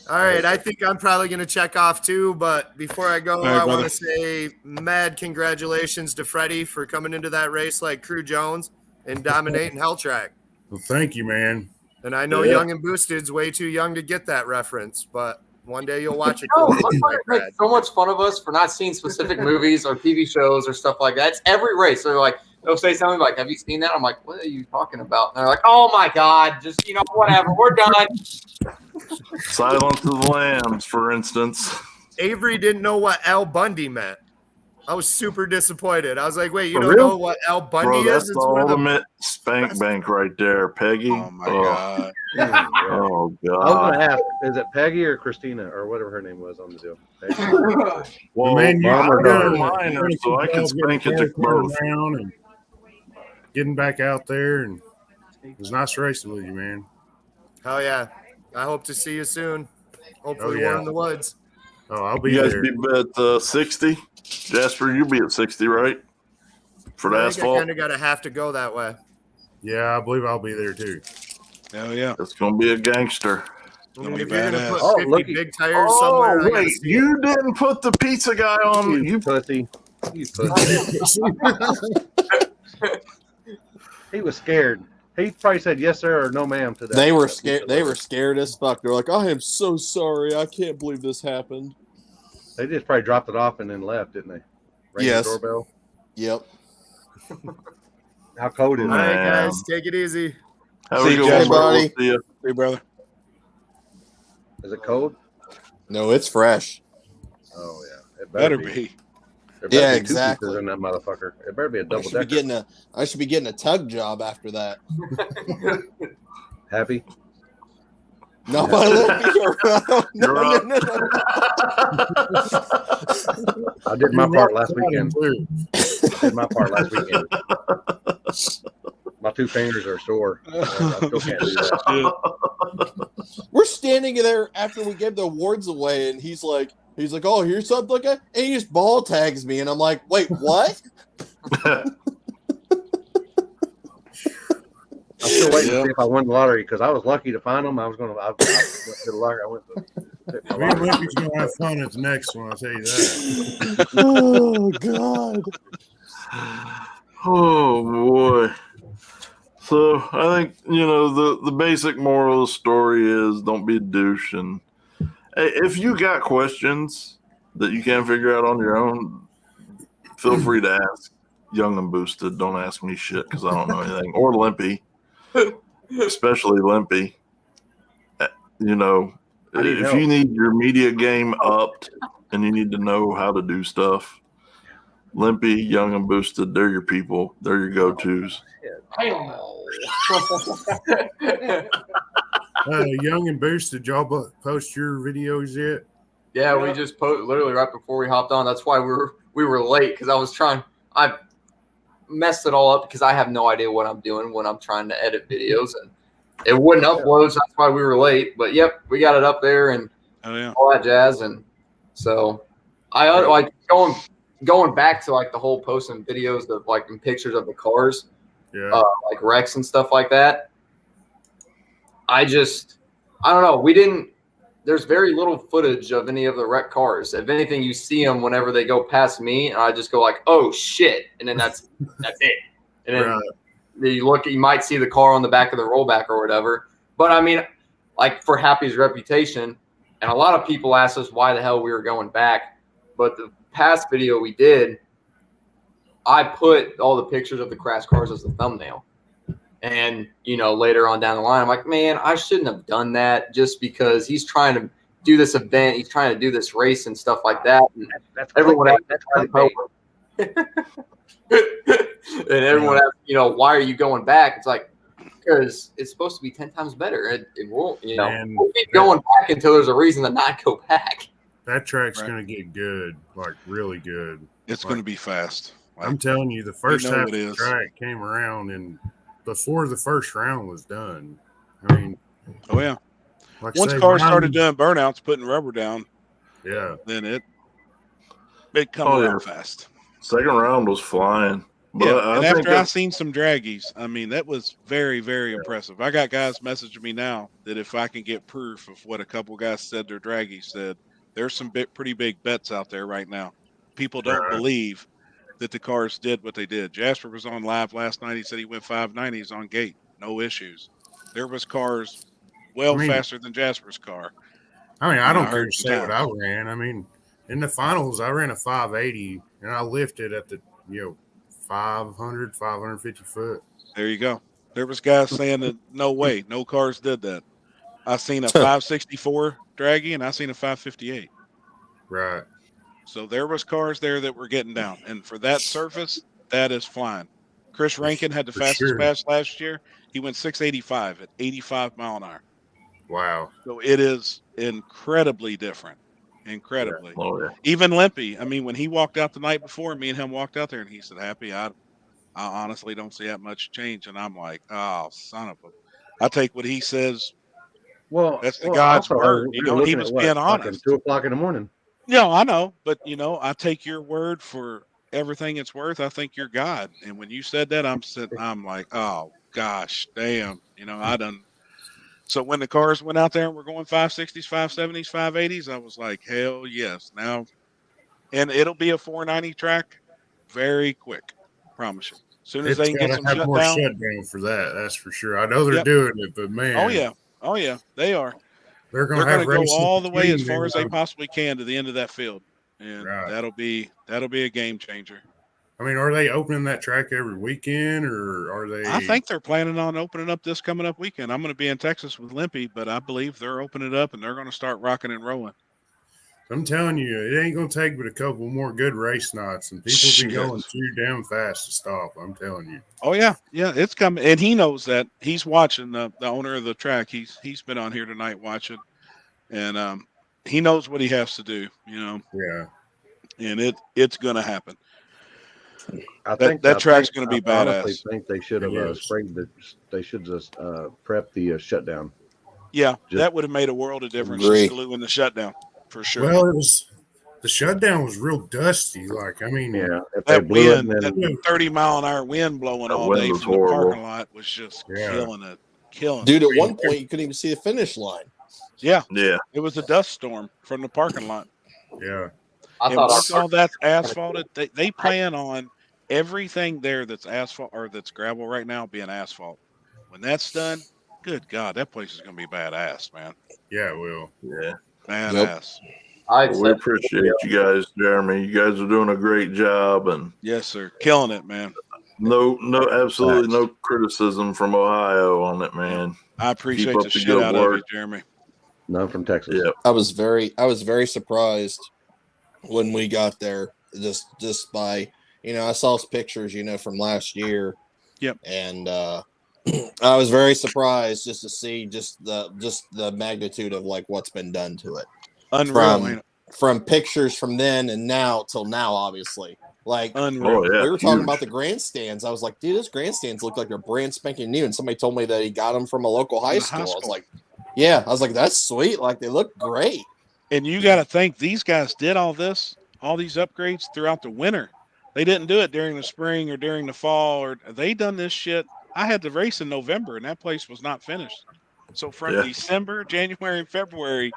All right, I think I'm probably going to check off too. But before I go, right, I want brother. to say mad congratulations to Freddie for coming into that race like Crew Jones and dominating Hell Track. Well, thank you, man. And I know Yeah. Young and Boosted's way too young to get that reference, but one day you'll watch it. No, Cool. somebody makes so much fun of us for not seeing specific movies or TV shows or stuff like that. It's every race. They're like, they'll say something like, "Have you seen that?" I'm like, "What are you talking about?" And they're like, "Oh my God, just whatever. We're done." Silence of the Lambs, for instance. Avery didn't know what Al Bundy meant. I was super disappointed. I was like, "Wait, you For don't real? know what Al Bundy Bro, is?" that's the one of the ultimate spank bank right there, Peggy. Oh my God! Oh I was God. gonna ask, is it Peggy or Christina or whatever her name was on the deal? Peggy. Well, Man, you I'm got a it. minor, so I can spank it to both. Around and getting back out there, and it was nice racing with you, man. Hell yeah! I hope to see you soon. Hopefully, Oh, yeah. War in the Woods. Oh, I'll be You guys there. be at 60? Jasper, you'll be at 60, right? For the I think I asphalt? kind of gotta have to go that way. Yeah, I believe I'll be there too. Hell yeah! It's going to be a gangster. I mean, be if you're gonna badass. put Oh, 50 looky. big tires somewhere, I gotta wait, see you didn't put the pizza guy on. You You pussy. You pussy. He was scared. He probably said yes sir or no ma'am to that. They were that scared. pizza They were lover. scared as fuck. They're like, "I am so sorry. I can't believe this happened." They just probably dropped it off and then left, didn't they? Rang the Yes. doorbell. Yep. How cold is All it? right, Man. guys, take it easy. Have See a you, good Jeff. one, bro. Hey, We'll see ya. Hey, brother. Is it cold? No, it's fresh. Oh yeah, it Better be. be. There better Yeah, be exactly. two pizzas in that motherfucker. It better be a I double should be decker. getting I should be getting a tug job after that. Happy? No, my lippy. No, You're no, up. no, no. I did my You're part right, last weekend. too. I did my part last weekend. My 2 fingers are sore. I still can't do that. We're standing there after we gave the awards away, and he's like, "Oh, here's something like that," and he just ball tags me, and I'm like, "Wait, what?" I'm still waiting to see if I won the lottery because I was lucky to find them. I went to the lottery. I went to pick my Me and lottery. Lippy's gonna have fun at the next one. I'll tell you that. Oh God. Oh boy. So I think the basic moral of the story is don't be a douche, and if you got questions that you can't figure out on your own, feel free to ask Young and Boosted. Don't ask me shit because I don't know anything, or Limpy, especially Limpy. If help. you need your media game upped and you need to know how to do stuff, Limpy, Young and Boosted, they're your people. They're your go-tos. Young and Boosted, y'all post your videos yet? Yeah, we just literally right before we hopped on. That's why we were late because I messed it all up because I have no idea what I'm doing when I'm trying to edit videos, and it wouldn't upload. So that's why we were late. But yep, we got it up there and all that jazz. And so I like going back to like the whole posting videos of like and pictures of the cars, like wrecks and stuff like that. I don't know. There's very little footage of any of the wrecked cars. If anything, you see them whenever they go past me, and I just go like, "Oh shit!" And then that's it. And then you might see the car on the back of the rollback or whatever. But I mean, like for Happy's reputation, and a lot of people asked us why the hell we were going back. But the past video we did, I put all the pictures of the crashed cars as the thumbnail. And, later on down the line, I'm like, man, I shouldn't have done that just because he's trying to do this event. He's trying to do this race and stuff like that. And that's everyone clickbait. asks, and everyone asks, why are you going back? It's like, because it's supposed to be 10 times better. It won't, we'll keep going back until there's a reason to not go back. That track's going to get good, like really good. It's going to be fast. I'm telling you, the first half of the track came around and before the first round was done. I mean, oh yeah. Like once cars started doing burnouts, putting rubber down, then it come around fast. Second round was flying. But and after I seen some draggies, I mean, that was very, very impressive. I got guys messaging me now that if I can get proof of what a couple guys said their draggies said, there's some pretty big bets out there right now. People don't believe that the cars did what they did. Jasper was on live last night. He said he went 590s on gate. No issues. There was cars faster than Jasper's car. I mean, I don't care to say what I ran. I mean, in the finals, I ran a 580 and I lifted at the, 500, 550 foot. There you go. There was guys saying that no way, no cars did that. I seen a 564 draggy and I seen a 558. Right. So there was cars there that were getting down. And for that surface, that is flying. Chris Rankin had the fastest pass last year. He went 685 at 85 mile an hour. Wow. So it is incredibly different. Incredibly. Yeah. Oh, yeah. Even Limpy. I mean, when he walked out the night before, me and him walked out there and he said, Happy, I honestly don't see that much change. And I'm like, oh, son of a. I take what he says. Well, that's the God's word. He was being honest. 2 o'clock in the morning. No, I know. But, I take your word for everything it's worth. I think you're God. And when you said that, I'm like, oh, gosh, damn. I done. So when the cars went out there and we're going 560s, 570s, 580s, I was like, hell yes. Now, and it'll be a 490 track very quick. Promise you. soon as It's they can got get to some have more shutdown. shutdown for that. That's for sure. I know they're Yep. doing it, but man, Oh yeah, they are. they're going They're to going have to go races all the way as between far as they them. possibly can to the end of that field, and Right. that'll be a game changer. I mean, are they opening that track every weekend, or are they? I think they're planning on opening up this coming up weekend. I'm going to be in Texas with Limpy, but I believe they're opening it up and they're going to start rocking and rolling. I'm telling you, it ain't going to take but a couple more good race nights, and people be going too damn fast to stop. I'm telling you. Oh yeah, it's coming, and he knows that. He's watching the owner of the track. He's been on here tonight watching, and he knows what he has to do. Yeah. And it's going to happen. I That track's going to be I honestly badass. think they should have sprayed the. They should just prep the shutdown. Yeah, Just that would have made a world of difference. Agree. Just glue in the shutdown for sure. Well, the shutdown was real dusty. Like, I mean, yeah, if they That blew wind, it, that then 30-mile-an-hour wind blowing That all wind day was from the horrible. parking lot was just Yeah. killing it. Killing Dude, it. at one point you couldn't even see the finish line. Yeah, Yeah. it was a dust storm from the parking lot. yeah. I And thought once our all that's asphalted, they plan on everything there that's asphalt or that's gravel right now being asphalt. When that's done, good God, that place is going to be badass, man. Yeah, it will. Yeah. Badass. I Well, we appreciate you guys, Jeremy. You guys are doing a great job, and Yes, sir. Killing it, man. absolutely no criticism from Ohio on it, man. I Keep appreciate up the the shit good out of work. you, Jeremy. none from Texas. Yep. I was very surprised when we got there, just by, I saw pictures, from last year. Yep. And I was very surprised just to see just the magnitude of like what's been done to it. Unreal, ain't it? From pictures from then and now till now, obviously. Like, Unreal. Oh, yeah. we were talking huge. about the grandstands. I was like, dude, those grandstands look like they're brand spanking new. And somebody told me that he got them from a local high school. I was like, yeah, that's sweet. Like, they look great. And you got to think these guys did all these upgrades throughout the winter. They didn't do it during the spring or during the fall, or they done this shit. I had the race in November and that place was not finished. So from December, January, and February,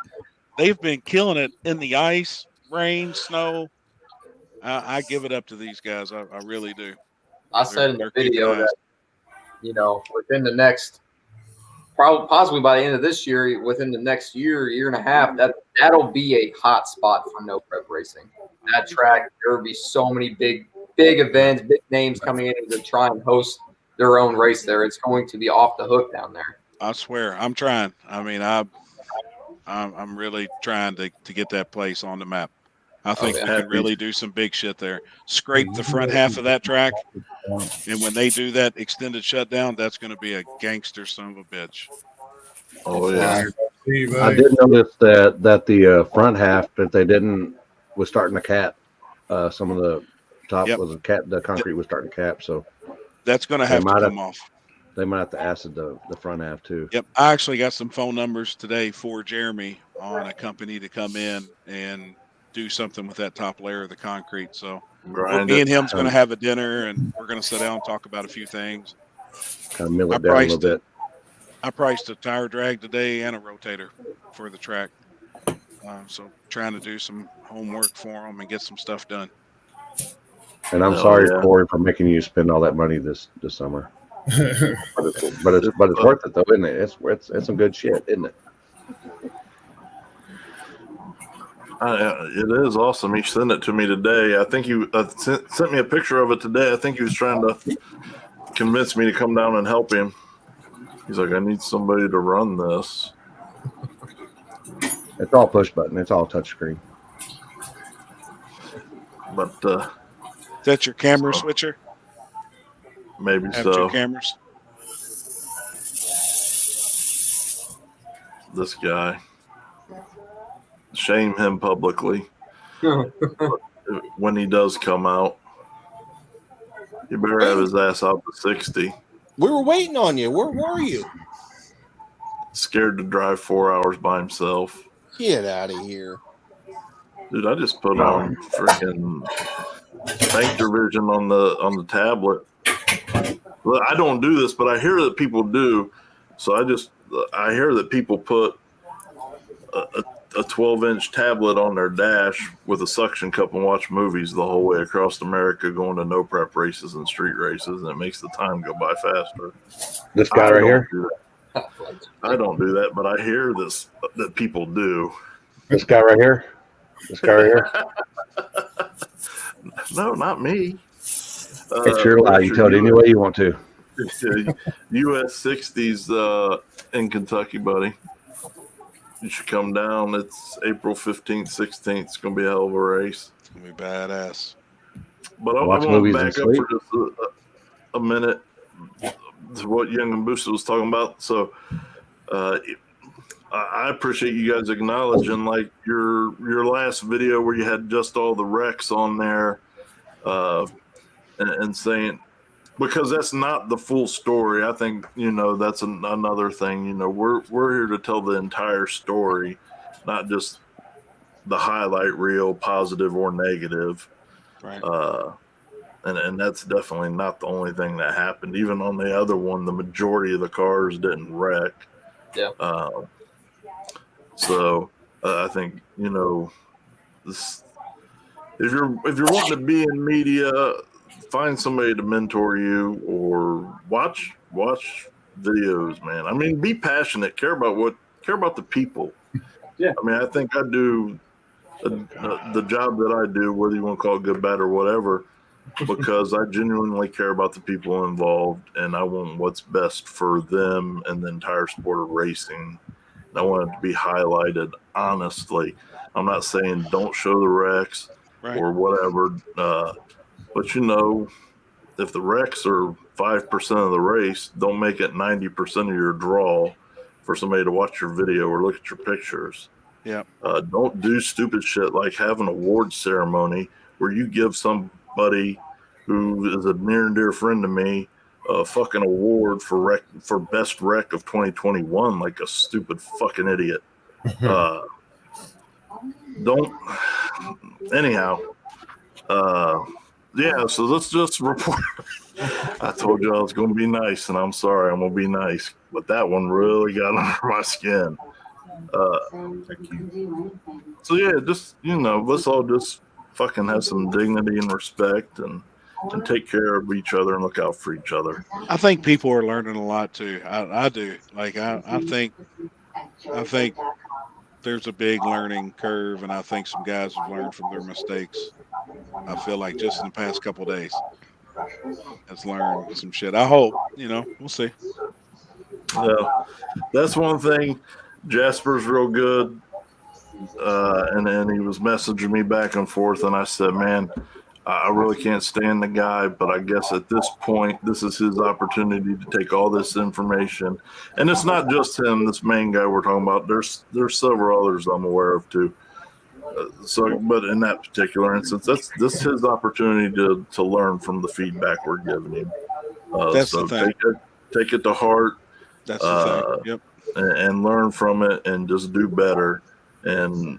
they've been killing it in the ice, rain, snow. I give it up to these guys. I really do. I said in the They're kicking video ass. that, within the next, possibly by the end of this year, within the next year and a half, that'll be a hot spot for no prep racing. That track, there will be so many big events, big names coming in to try and host their own race there. It's going to be off the hook down there. I swear, I'm trying. I mean, I'm really trying to get that place on the map. I think we can really do some big shit there. Scrape the front half of that track, and when they do that extended shutdown, that's going to be a gangster son of a bitch. Oh yeah. I did notice that the front half that they didn't was starting to cap. Some of the top was a cap. The concrete was starting to cap, so that's going to have to come off. They might have to acid the front half too. Yep, I actually got some phone numbers today for Jeremy on a company to come in and do something with that top layer of the concrete. So me and him's going to have a dinner, and we're going to sit down and talk about a few things. Kind of mill it down a little bit. I priced a tire drag today and a rotator for the track. So trying to do some homework for them and get some stuff done. And I'm sorry, Corey, for making you spend all that money this summer. but it's worth it though, isn't it? It's some good shit, isn't it? It is awesome. He sent it to me today. I think he sent me a picture of it today. I think he was trying to convince me to come down and help him. He's like, I need somebody to run this. It's all push button. It's all touch screen. But is that your camera switcher? Maybe have so. 2 cameras. This guy. Shame him publicly when he does come out. He better have his ass out to 60. We were waiting on you. Where were you? Scared to drive 4 hours by himself. Get out of here. Dude, I just put on freaking Banter Vision on the tablet. Well, I don't do this, but I hear that people do. So I hear that people put a 12-inch tablet on their dash with a suction cup and watch movies the whole way across America, going to no prep races and street races, and it makes the time go by faster. This guy right here. I don't do that, but I hear that people do. This guy right here. This guy right here. No, not me. It's your lie. You tell it any way you want to. US 60s in Kentucky, buddy. You should come down. It's April 15th, 16th. It's going to be a hell of a race. It's going to be badass. But I want to back up for just a minute to what Young and Booster was talking about. So I appreciate you guys acknowledging, like, your last video where you had just all the wrecks on there and saying, because that's not the full story. I think, that's another thing. We're here to tell the entire story, not just the highlight reel, positive or negative. Right. And that's definitely not the only thing that happened. Even on the other one, the majority of the cars didn't wreck. Yeah. So I think, this, if you're wanting to be in media, find somebody to mentor you or watch videos, man. I mean, be passionate, care about the people. Yeah. I mean, I think I do the job that I do, whether you want to call it good, bad, or whatever, because I genuinely care about the people involved, and I want what's best for them and the entire sport of racing. And I want it to be highlighted honestly. I'm not saying don't show the wrecks or whatever, but if the wrecks are 5% of the race, don't make it 90% of your draw for somebody to watch your video or look at your pictures. Yeah. Don't do stupid shit like have an award ceremony where you give somebody who is a near and dear friend to me a fucking award for best wreck of 2021, like a stupid fucking idiot. Yeah, so let's just report. I told you I was going to be nice, and I'm sorry, I'm going to be nice. But that one really got under my skin. So, yeah, just, let's all just fucking have some dignity and respect and take care of each other and look out for each other. I think people are learning a lot, too. I do. Like, I think there's a big learning curve, and I think some guys have learned from their mistakes. I feel like just in the past couple of days has learned some shit. I hope, we'll see. Yeah, that's one thing. Jasper's real good. And then he was messaging me back and forth, and I said, man, I really can't stand the guy, but I guess at this point, this is his opportunity to take all this information. And it's not just him, this main guy we're talking about. There's several others I'm aware of too. But in that particular instance, this is his opportunity to learn from the feedback we're giving him. That's the thing. Take it to heart. That's the thing. Yep. And learn from it and just do better and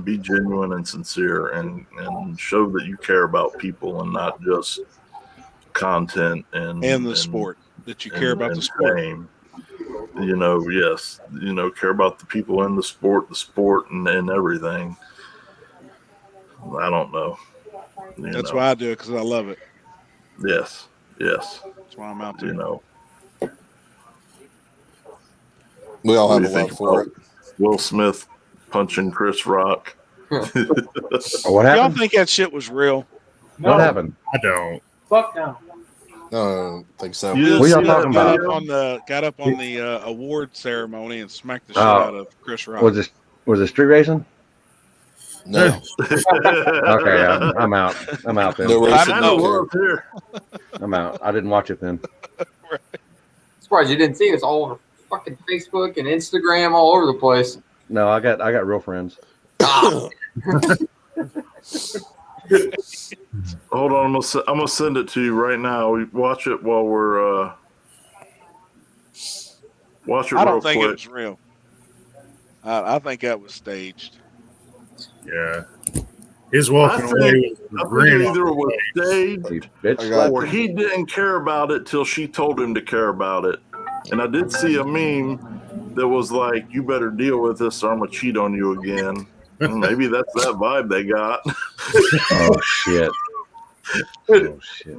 be genuine and sincere and show that you care about people and not just content and the sport, that you care about the sport. Fame. Yes, care about the people in the sport and everything. I don't know. That's why I do it, because I love it. Yes. That's why I'm out there. We all have a love for it. Will Smith punching Chris Rock. What Y'all happened? think that shit was real? No. What happened? I don't. Fuck no. No, I don't think so. What y'all talking about? Got up on the award ceremony and smacked the shit out of Chris Rock. Was it street racing? No. Okay, I'm out. I'm out then. No racing, I no know care. here. I'm out. I didn't watch it then. Surprised you didn't see us all over fucking Facebook and Instagram, all over the place. No, I got real friends. Hold on, I'm gonna send it to you right now. Watch it while we're watch it. I don't real think quick. it was real. I think that was staged. Yeah. His walking I away think with a grin on either it his was face. staged Bitch, or he didn't care about it till she told him to care about it. And I did see a meme that was like, "You better deal with this, or I'm gonna cheat on you again." Maybe that's that vibe they got. Oh shit. Oh shit.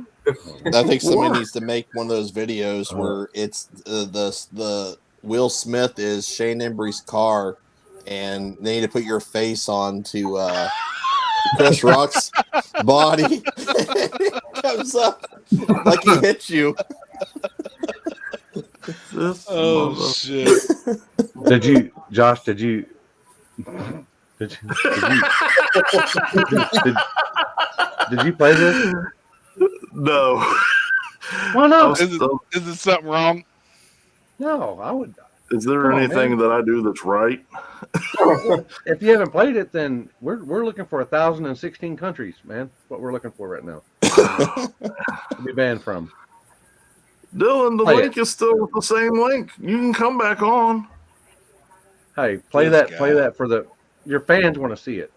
I think somebody needs to make one of those videos where it's the Will Smith is Shane Embry's car, and they need to put your face on to Chris Rock's body. It comes up like he hit you. Oh shit! Did you, Josh? Did you play this? No. Why not? Is it something wrong? No, I would. Is there Come on, anything man. that I do that's right? If you haven't played it, then we're looking for 1,016 countries, man. That's what we're looking for right now. To be banned from. Dylan, the Play link is still with the same link. You can come back on. Hey, play This that for your fans want to see it.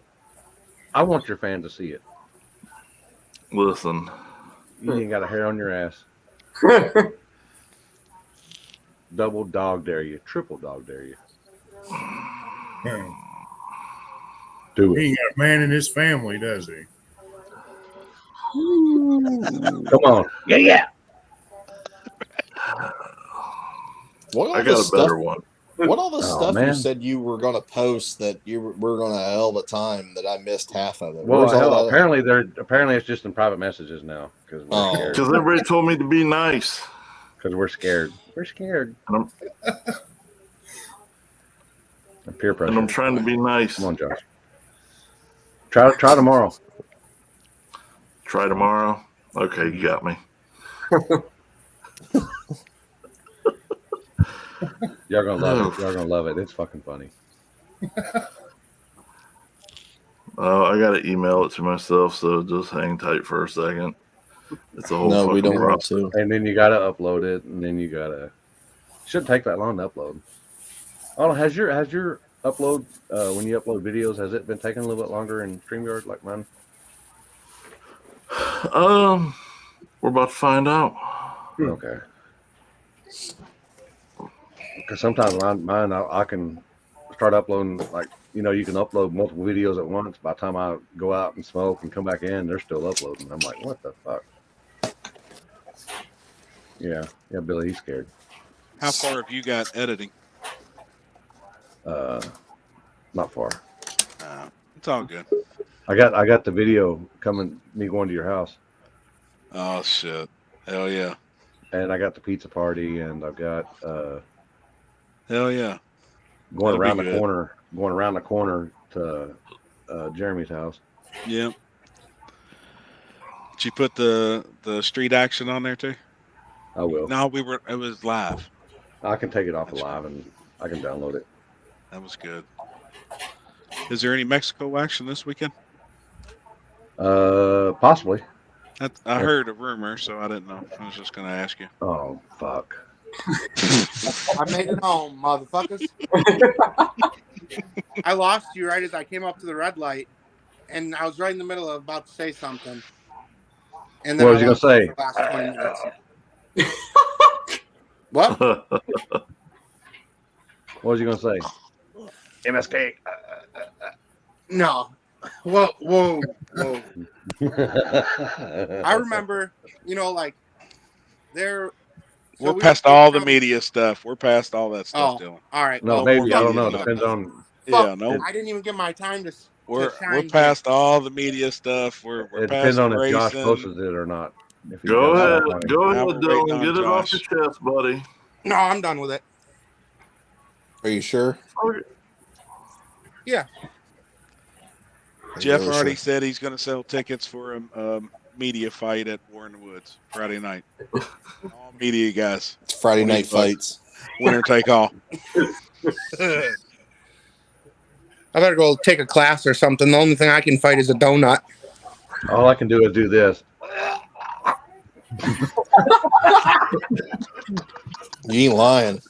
I want your fans to see it. Listen. You ain't got a hair on your ass. Double dog dare you. Triple dog dare you. Do He it. ain't got a man in his family, does he? Come on. Yeah. What all I this got a stuff? better one. What all this Oh, stuff you man. said you were going to post that you were going to all the time that I missed half of it? Well, Where's all hell, that? apparently it's just in private messages now because we're Oh. scared. Because everybody told me to be nice. Because we're scared. We're scared. And Peer pressure. I'm trying to be nice. Come on, Josh. Try tomorrow. Try tomorrow? Okay, you got me. Y'all gonna love it. Y'all gonna love it. It's fucking funny. I gotta email it to myself, so just hang tight for a second. It's a whole No, fucking we don't want process. to. And then you gotta upload it, and then you gotta. Shouldn't take that long to upload. Oh, has your upload when you upload videos, has it been taking a little bit longer in StreamYard like mine? We're about to find out. Okay. Because sometimes mine I can start uploading, like, you can upload multiple videos at once. By the time I go out and smoke and come back in, they're still uploading. I'm like, what the fuck? Yeah, Billy, he's scared. How far have you got editing? Not far. It's all good. I got the video coming, me going to your house, Oh shit! Hell yeah! and I got the pizza party, and I've got Hell yeah! going That'll around be the good. corner to Jeremy's house. Yep. Did you put the street action on there too? I will. No, it was live. I can take it off live and I can download it. That was good. Is there any Mexico action this weekend? Possibly. I heard a rumor, so I didn't know. I was just going to ask you. Oh fuck. I made it home, motherfuckers. I lost you right as I came up to the red light, and I was right in the middle of about to say something. And then What was you I gonna say? for the last 20 minutes. What? What was you gonna say? MSK. No. Whoa. I remember, like, there. We're past all the media stuff. We're past all that stuff, Oh, Dylan. all right. No, well, maybe I don't yeah, know. no, Depends on. Yeah, no. I didn't even get my time to. We're shine past all the media stuff. We're It past depends on the if Josh racing. posts it or not. If he's Go got ahead, some time. go Now ahead, we're waiting Dylan. on Get it off your Josh. chest, buddy. No, I'm done with it. Are you sure? Yeah. Jeff Really already sure. said he's going to sell tickets for a media fight at War in the Woods Friday night. All media guys. It's Friday night $20. fights. Winner take all. I better go take a class or something. The only thing I can fight is a donut. All I can do is do this. You ain't lying.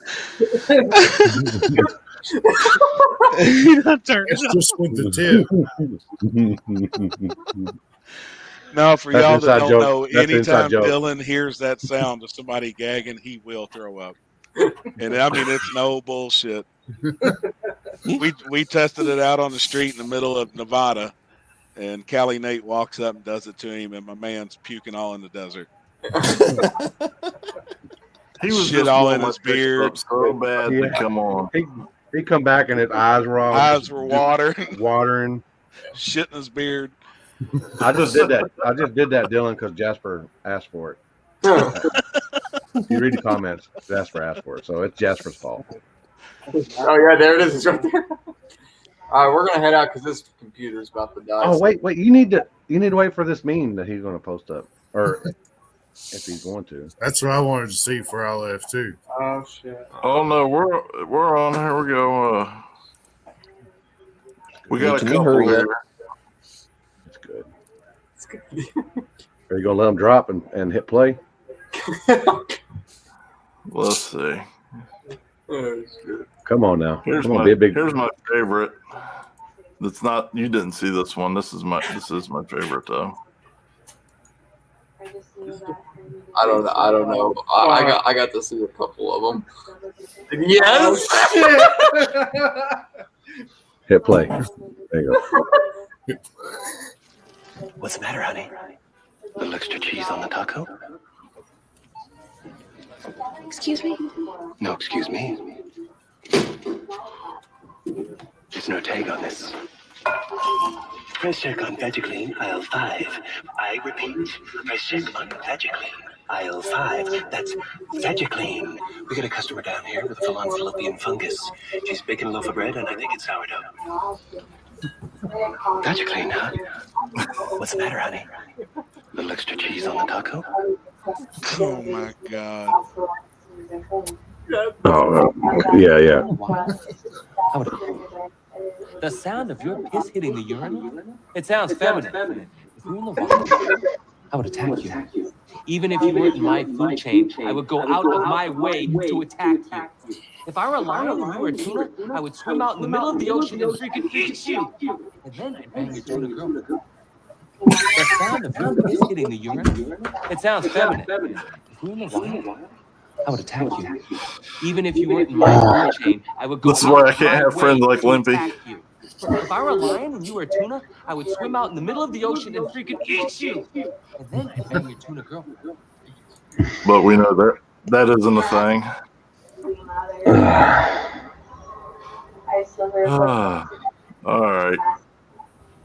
It's just with the tip. No, for That's y'all that inside don't joke. know, That's inside anytime joke. Dylan hears that sound of somebody gagging, he will throw up. And I mean, it's no bullshit. We tested it out on the street in the middle of Nevada, and Cali Nate walks up and does it to him, and my man's puking all in the desert. He was Shit just all blowing in my his face beard. up so bad to come on. He come back and his eyes were all Eyes were watering. watering. Shit in his beard. I just did that, Dylan, because Jasper asked for it. If you read the comments, Jasper asked for it, so it's Jasper's fault. Oh yeah, there it is. It's right there. All right, we're gonna head out because this computer's about to die. Oh wait, you need to wait for this meme that he's going to post up, or if he's going to. That's what I wanted to see before I left too. Oh shit. Oh no, we're on. Here we go. We got a couple here. It's good. Are you gonna let him drop and hit play? Let's see. Come on now. Here's my favorite. That's not. You didn't see this one. This is my favorite though. I don't know. I got to see a couple of them. Yes. Hit play. There you go. What's the matter, honey? A little extra cheese on the taco? Excuse me? No, excuse me. There's no tag on this. Price check on VegiClean, aisle 5. I repeat, price check on VegiClean, aisle 5. That's VegiClean. We got a customer down here with a full-on fallopian fungus. She's baking a loaf of bread, and I think it's sourdough. VegiClean, huh? What's the matter, honey? A little extra cheese on the taco? Oh my God. Oh, yeah. The sound of your piss hitting the urinal? It sounds feminine. If you're in the wrong, I would attack you. Even if you weren't in my food chain, I would go out of my way to attack you. If I were a lion and you were a tuna, I would swim out in the middle of the ocean and freaking eat you. And then I'd bang your tuna girl. The sound of your piss hitting the urinal? It sounds feminine. If you're in the wild, I would attack you. Even if you weren't in my food chain, I would go This is why I out can't have my friends way like to Limpy. attack you. If I were a lion and you were a tuna, I would swim out in the middle of the ocean and freaking eat you. And then I'd bang your tuna girl. But we know that isn't a thing. All right.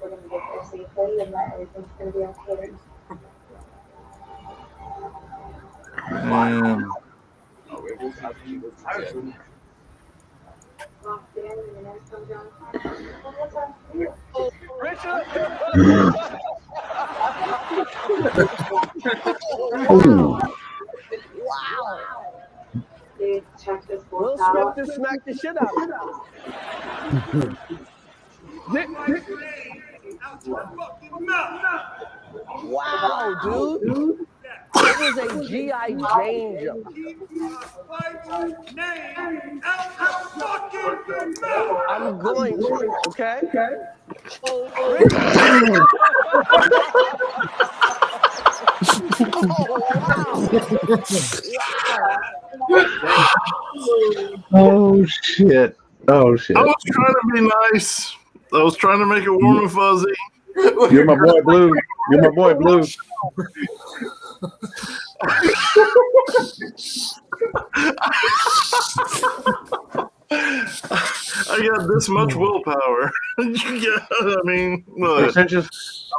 We're going to get there safely and that everything's going to be okay. Man. Wow. Dude, check this Will out. Smith just smacked the shit out of him. Wow, dude. That was a G.I. Jane jump. I'm going to, okay? Oh shit. I was trying to be nice. I was trying to make it warm and fuzzy. You're my boy, Blue. You're my boy, Blue. I got this much willpower. I mean, look, I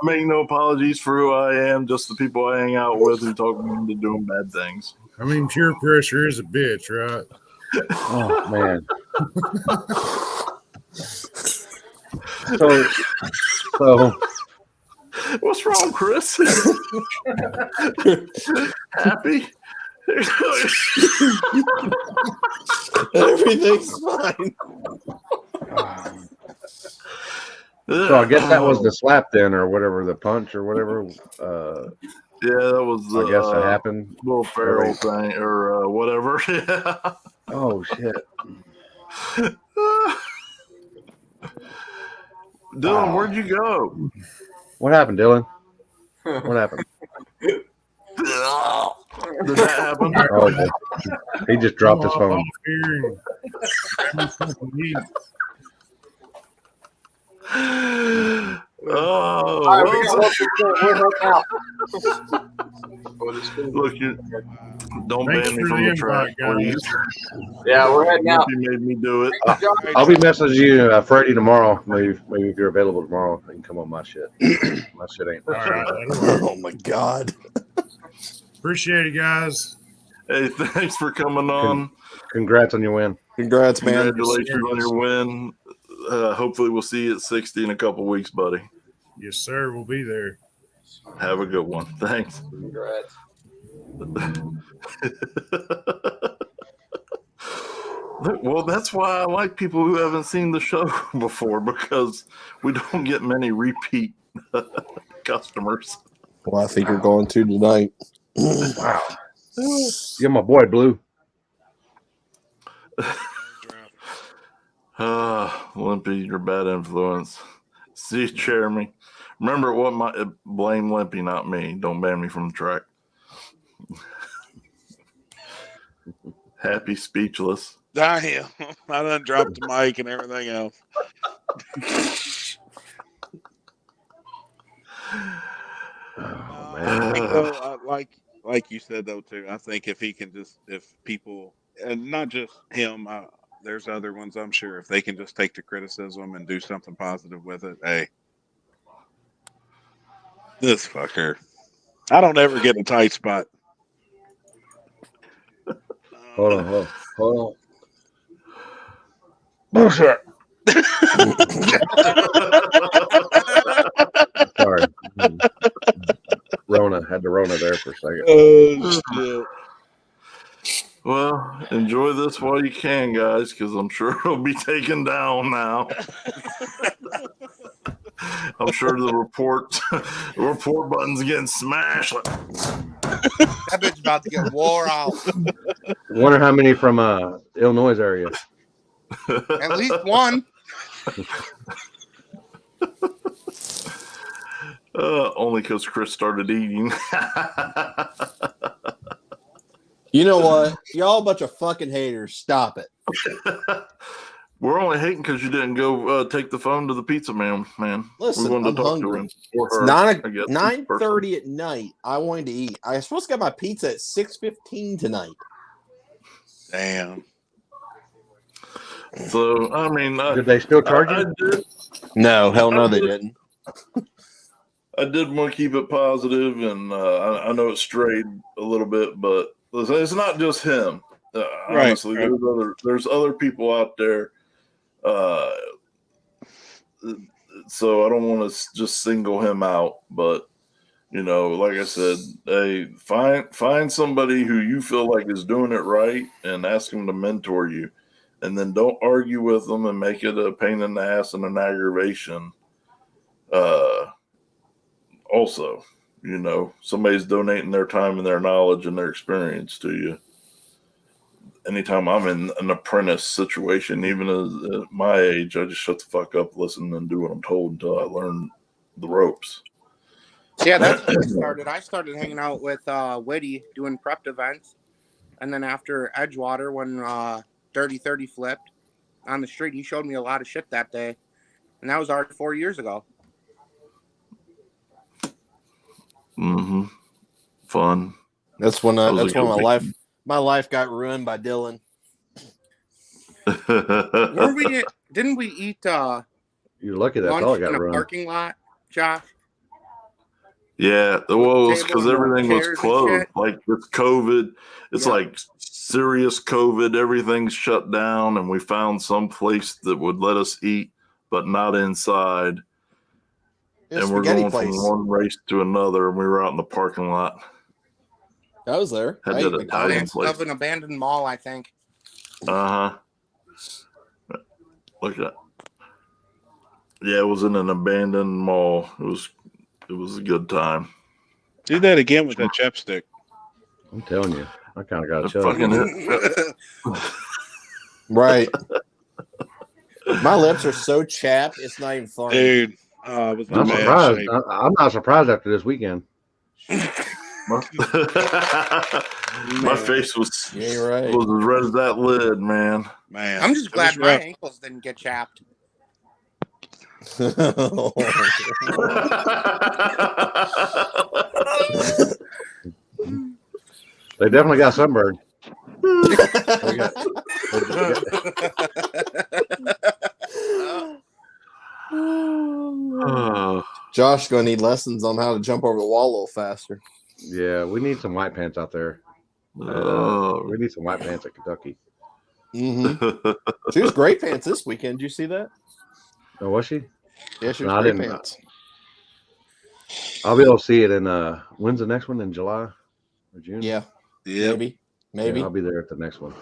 make no apologies for who I am, just the people I hang out with who talk me into doing bad things. I mean, peer pressure is a bitch, right? Oh man. So what's wrong, Chris? Happy? Everything's fine. So I guess that was the slap then, or whatever, the punch or whatever. Yeah, that was. I guess it happened. Will Ferrell thing or whatever. Yeah. Oh shit. Dylan, where'd you go? What happened, Dylan? What happened? Did that happen? Oh, okay. He just dropped his phone. Oh, we got well, 1%. We're heading out. look, don't Thanks ban me for from the the track, invite, guys. please. Yeah, we're heading out. Limpy made me do it. I'll be messaging you Friday tomorrow. Maybe if you're available tomorrow, you can come on my shit. My shit ain't. All right, that'll work. Oh my god. Appreciate it, guys. Hey, thanks for coming on. Congrats on your win. Congrats, man. Congratulations on your win. Hopefully we'll see you at 60 in a couple weeks, buddy. Yes, sir. We'll be there. Have a good one. Thanks. Congrats. Well, that's why I like people who haven't seen the show before, because we don't get many repeat customers. Well, I think you're going to tonight. Wow. You're my boy, Blue. Limpy, you're a bad influence. See, Jeremy. Remember what blame Limpy, not me. Don't ban me from the track. Happy speechless. I am. I done dropped the mic and everything else. I think though, like you said though too. I think if people, and not just him, there's other ones I'm sure, if they can just take the criticism and do something positive with it. Hey, this fucker. I don't ever get in a tight spot. Hold on. Bullshit. Sorry. Had the Rona there for a second. Oh shit. Well, enjoy this while you can, guys, because I'm sure it'll be taken down now. I'm sure the report button's getting smashed. That bitch about to get wore out. Wonder how many from Illinois area. At least one. Only because Chris started eating. You know what? Y'all a bunch of fucking haters. Stop it. We're only hating because you didn't go take the phone to the pizza man. Listen, we wanted I'm to talk hungry. to him. Or It's her, 9:30 at night. I wanted to eat. I was supposed to get my pizza at 6:15 tonight. Damn. So I mean, did they still charge you? No, hell no, they didn't. I did want to keep it positive, and I know it strayed a little bit, but it's not just him. Honestly, there's other people out there. So I don't want to just single him out, but like I said, hey, find somebody who you feel like is doing it right, and ask them to mentor you, and then don't argue with them and make it a pain in the ass and an aggravation. Also, somebody's donating their time and their knowledge and their experience to you. Anytime I'm in an apprentice situation, even at my age, I just shut the fuck up, listen, and do what I'm told until I learn the ropes. Yeah, that's when I started. I started hanging out with Whitty doing prepped events. And then after Edgewater, when Dirty 30 flipped on the street, he showed me a lot of shit that day. And that was already 4 years ago. Mm-hmm. Fun. That's when my life got ruined by Dylan. Didn't we eat You're lucky that's lunch all I got in a ruined. parking lot, Josh? Yeah, well, it's because everything was closed. Like with COVID, it's like serious COVID. Everything's shut down, and we found some place that would let us eat, but not inside. And we're going from one race to another, and we were out in the parking lot. I was there. Had that Italian place of an abandoned mall, I think. Look at that. Yeah, it was in an abandoned mall. It was a good time. Do that again with that chapstick. I'm telling you, I kind of got a chub. Right. My lips are so chapped, it's not even funny. Dude, I'm surprised. I'm not surprised after this weekend. My face was right. was as red as that lid, man. Man, I'm just it was glad my rough. ankles didn't get chapped. They definitely got sunburned. Josh gonna need lessons on how to jump over the wall a little faster. Yeah, we need some white pants out there. We need some white pants at Kentucky. Mm-hmm. She was gray pants this weekend. Did you see that? Oh, was she? Yeah, she was No, I gray didn't. pants. I'll be able to see it in when's the next one, in July or June? Yeah. Yep. Maybe. Yeah, I'll be there at the next one.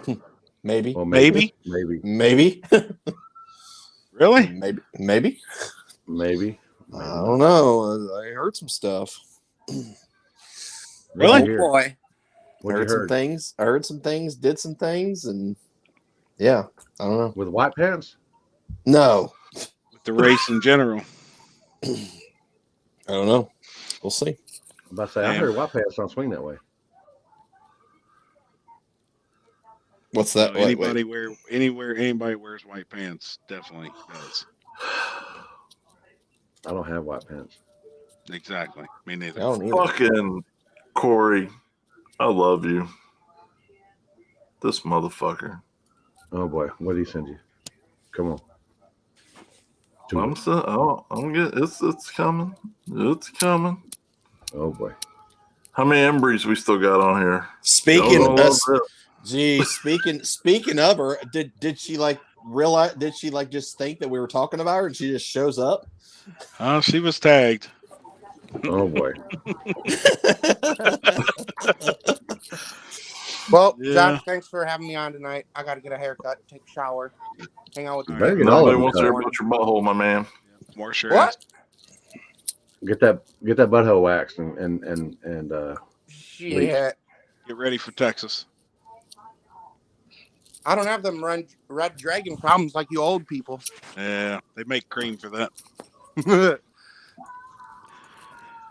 Maybe. Well, Maybe. Maybe. Really? Maybe. I don't know. I heard some stuff. Really? Oh boy. What I you heard some heard? things. I heard some things. Did some things, and yeah, I don't know. With white pants? No, With the race in general. I don't know. We'll see. I'm about to say, I Man. heard white pants don't swing that way. What's that? Wait. Anybody wears white pants definitely does. I don't have white pants. Exactly. Me neither. I don't either. Fucking Corey, I love you. This motherfucker. Oh boy, what did he send you? Come on. I'm getting it's coming. It's coming. Oh boy. How many Embrees we still got on here? Speaking Y'all of, know speaking of her, did she like realize? Did she like just think that we were talking about her and she just shows up? Oh, she was tagged. Oh boy. Well, Yeah. Josh, thanks for having me on tonight. I got to get a haircut, take a shower, hang out with the Better kids. get all of Nobody them wants to hear cut. about your butthole, my man. Wash your What? ass. Get that butthole waxed and Shit. Get ready for Texas. I don't have them red dragon problems like you old people. Yeah, they make cream for that.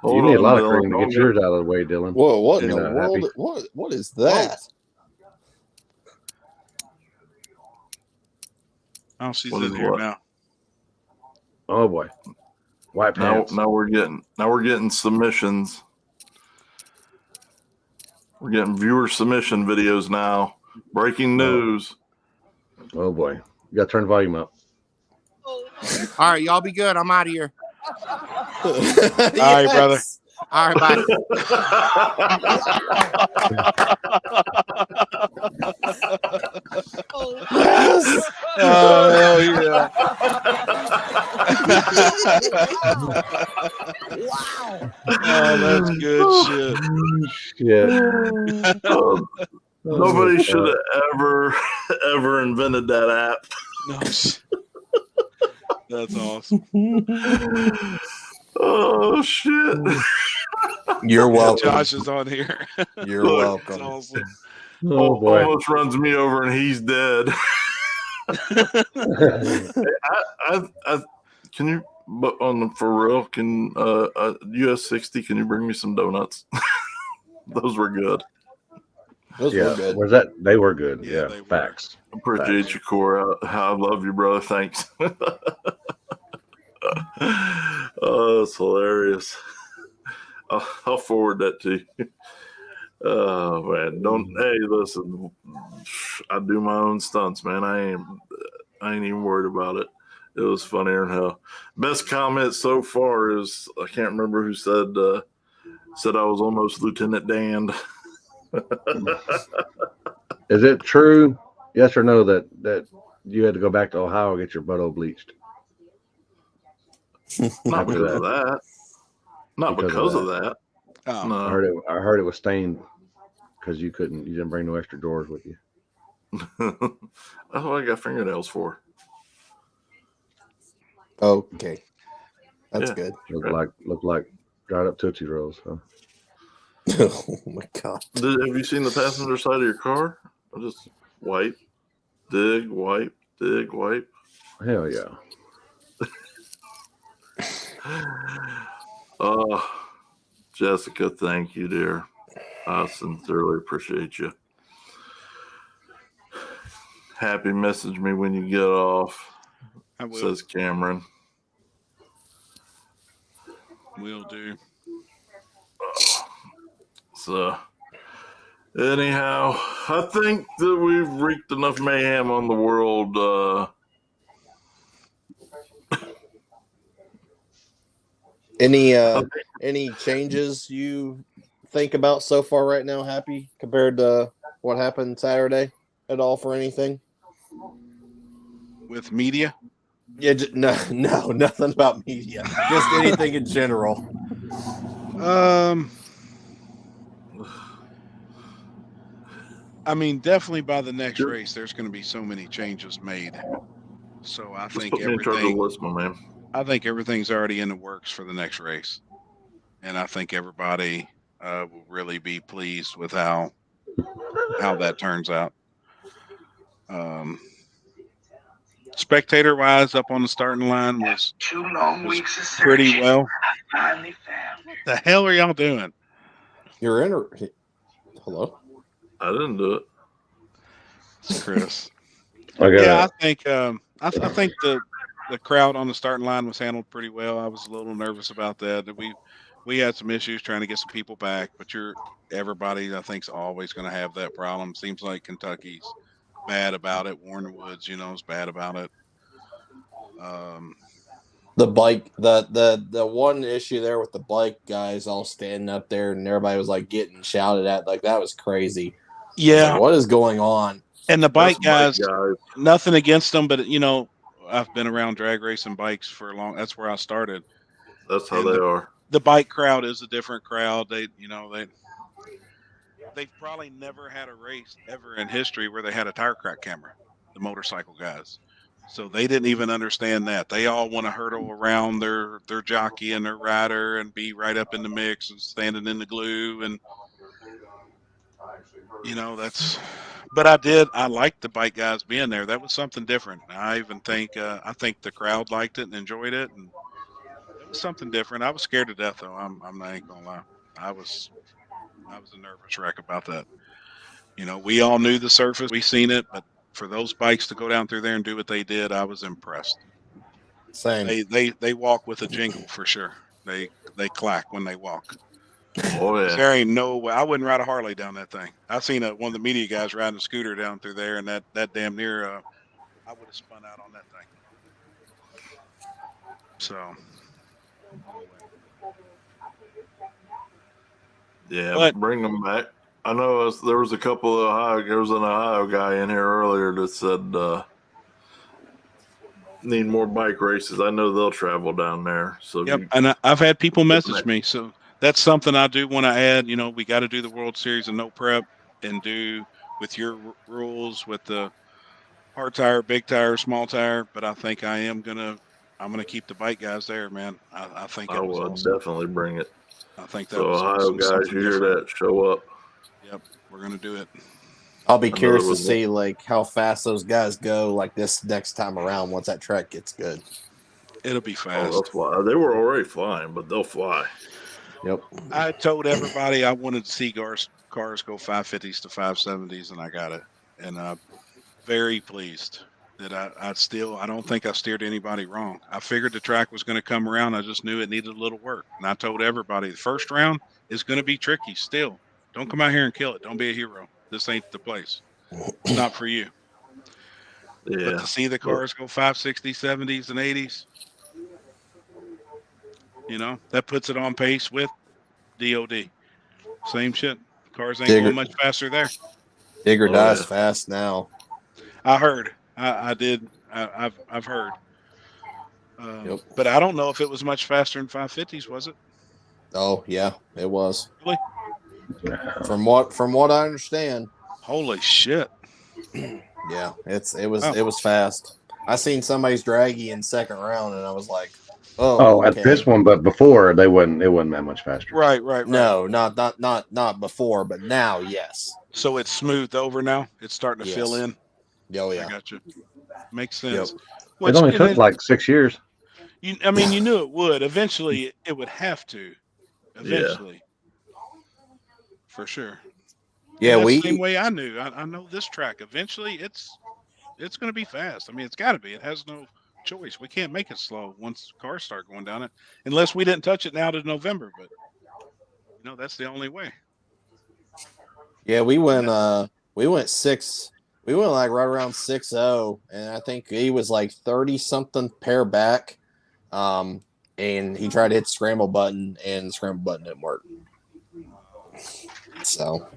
you need a lot of cream to get yours out of the way, Dylan. Whoa! What in And, the world? Happy. What is that? Oh, she's What in is here what? now. Oh boy. White pants. Now we're getting submissions. We're getting viewer submission videos now. Breaking news. Oh boy. You gotta turn the volume up. All right, y'all be good. I'm out of here. All right, brother. All right, bye. Yes. Oh, hell yeah. Wow. Oh, that's good shit. Yeah. Nobody should have ever invented that app. No, that's awesome. Oh shit! You're welcome. Josh is on here. You're Look, welcome. That's awesome. Oh boy. Almost runs me over and he's dead. I can you? But for real, can US 60? Can you bring me some donuts? Those were good. Those were good. Was that? They were good. Yeah, Yeah. they were. Facts. Appreciate you, Corey. I love you, brother. Thanks. Oh, it's hilarious. I'll forward that to you. Oh man, hey, listen. I do my own stunts, man. I ain't even worried about it. It was funnier than hell. Best comment so far is I can't remember who said I was almost Lieutenant Dan. Is it true? Yes or no that you had to go back to Ohio and get your butthole bleached? Not because of that. Not because of that. Oh. No. I heard it was stained because you didn't bring no extra drawers with you. That's what I got fingernails for. Okay, that's Yeah. good. Look like dried up Tootsie Rolls. Huh? Oh my god! Have you seen the passenger side of your car? I just wipe, dig, wipe, dig, wipe. Hell yeah. Oh, Jessica, thank you, dear. I sincerely appreciate you. Happy, message me when you get off. I will. Says Cameron. Will do. So, anyhow, I think that we've wreaked enough mayhem on the world. Any changes you think about so far right now, Happy, compared to what happened Saturday at all for anything? With media? Yeah, no, nothing about media. Just anything in general. I mean, definitely by the next race, there's going to be so many changes made. So I Just think put me in charge of the list, my man. I think everything's already in the works for the next race, and I think everybody will really be pleased with how that turns out. Spectator wise, up on the starting line was 2 long weeks of pretty searching. well. I finally found What the hell are y'all doing? You're in. Hello. I didn't do it. It's Chris. I think I think the crowd on the starting line was handled pretty well. I was a little nervous about that. We had some issues trying to get some people back, but everybody I think's always going to have that problem. Seems like Kentucky's bad about it. Warner Woods, is bad about it. The bike, the one issue there with the bike guys all standing up there and everybody was like getting shouted at, like that was crazy. Yeah, like, what is going on? And the bike guys, nothing against them, but I've been around drag racing bikes for a long. That's where I started. That's how they are. The bike crowd is a different crowd. They've probably never had a race ever in history where they had a tire crack camera. The motorcycle guys, so they didn't even understand that. They all want to hurdle around their jockey and their rider and be right up in the mix and standing in the glue and. That's, but I liked the bike guys being there. That was something different. I even think the crowd liked it and enjoyed it, and it was something different. I was scared to death though. I'm not ain't gonna lie. I was a nervous wreck about that. We all knew the surface, we seen it, but for those bikes to go down through there and do what they did, I was impressed. Same. They walk with a jingle for sure. They clack when they walk. Oh yeah. There ain't no way I wouldn't ride a Harley down that thing. I seen one of the media guys riding a scooter down through there, and that damn near I would have spun out on that thing. So no way. Yeah, bring them back. I know there was a couple of there was an Ohio guy in here earlier that said need more bike races. I know they'll travel down there. So yep, and I've had people message me. So that's something I do want to add. We got to do the World Series and no prep and do with your rules with the hard tire, big tire, small tire. But I think I'm gonna keep the bike guys there, man. I think I will definitely bring it. I think that so was Ohio awesome. Guys, you hear that? Show up. Yep, we're gonna do it. I'll be curious to see like how fast those guys go like this next time around once that track gets good. It'll be fast. Oh, they'll fly. They were already flying, but they'll fly. Yep. I told everybody I wanted to see cars go 550s to 570s, and I got it. And I'm very pleased that I don't think I steered anybody wrong. I figured the track was going to come around. I just knew it needed a little work. And I told everybody the first round is going to be tricky still. Don't come out here and kill it. Don't be a hero. This ain't the place. It's not for you. Yeah. But to see the cars go 560s, 70s, and 80s, that puts it on pace with DOD. Same shit. Cars ain't going much faster there. Digger dies fast now. I heard. I did. I've heard. But I don't know if it was much faster in 550s. Was it? Oh yeah, it was. Really? From what I understand. Holy shit. Yeah, it was fast. I seen somebody's draggy in second round, and I was like, "Oh, at this one." But before it wasn't that much faster. Right. No, not before, but now, yes. So it's smoothed over now. It's starting to fill in. Oh yeah, I got you. Makes sense. Yep. It only took like 6 years. You knew it would. Eventually, it would have to. Eventually. for sure. Yeah, and that's the same way I knew. I know this track. Eventually, it's going to be fast. I mean, it's got to be. It has no choice. We can't make it slow once cars start going down it, unless we didn't touch it now to November. But that's the only way. Yeah, we went six. We went like right around 6-0, and I think he was like 30 something pair back. And he tried to hit the scramble button, and the scramble button didn't work. So,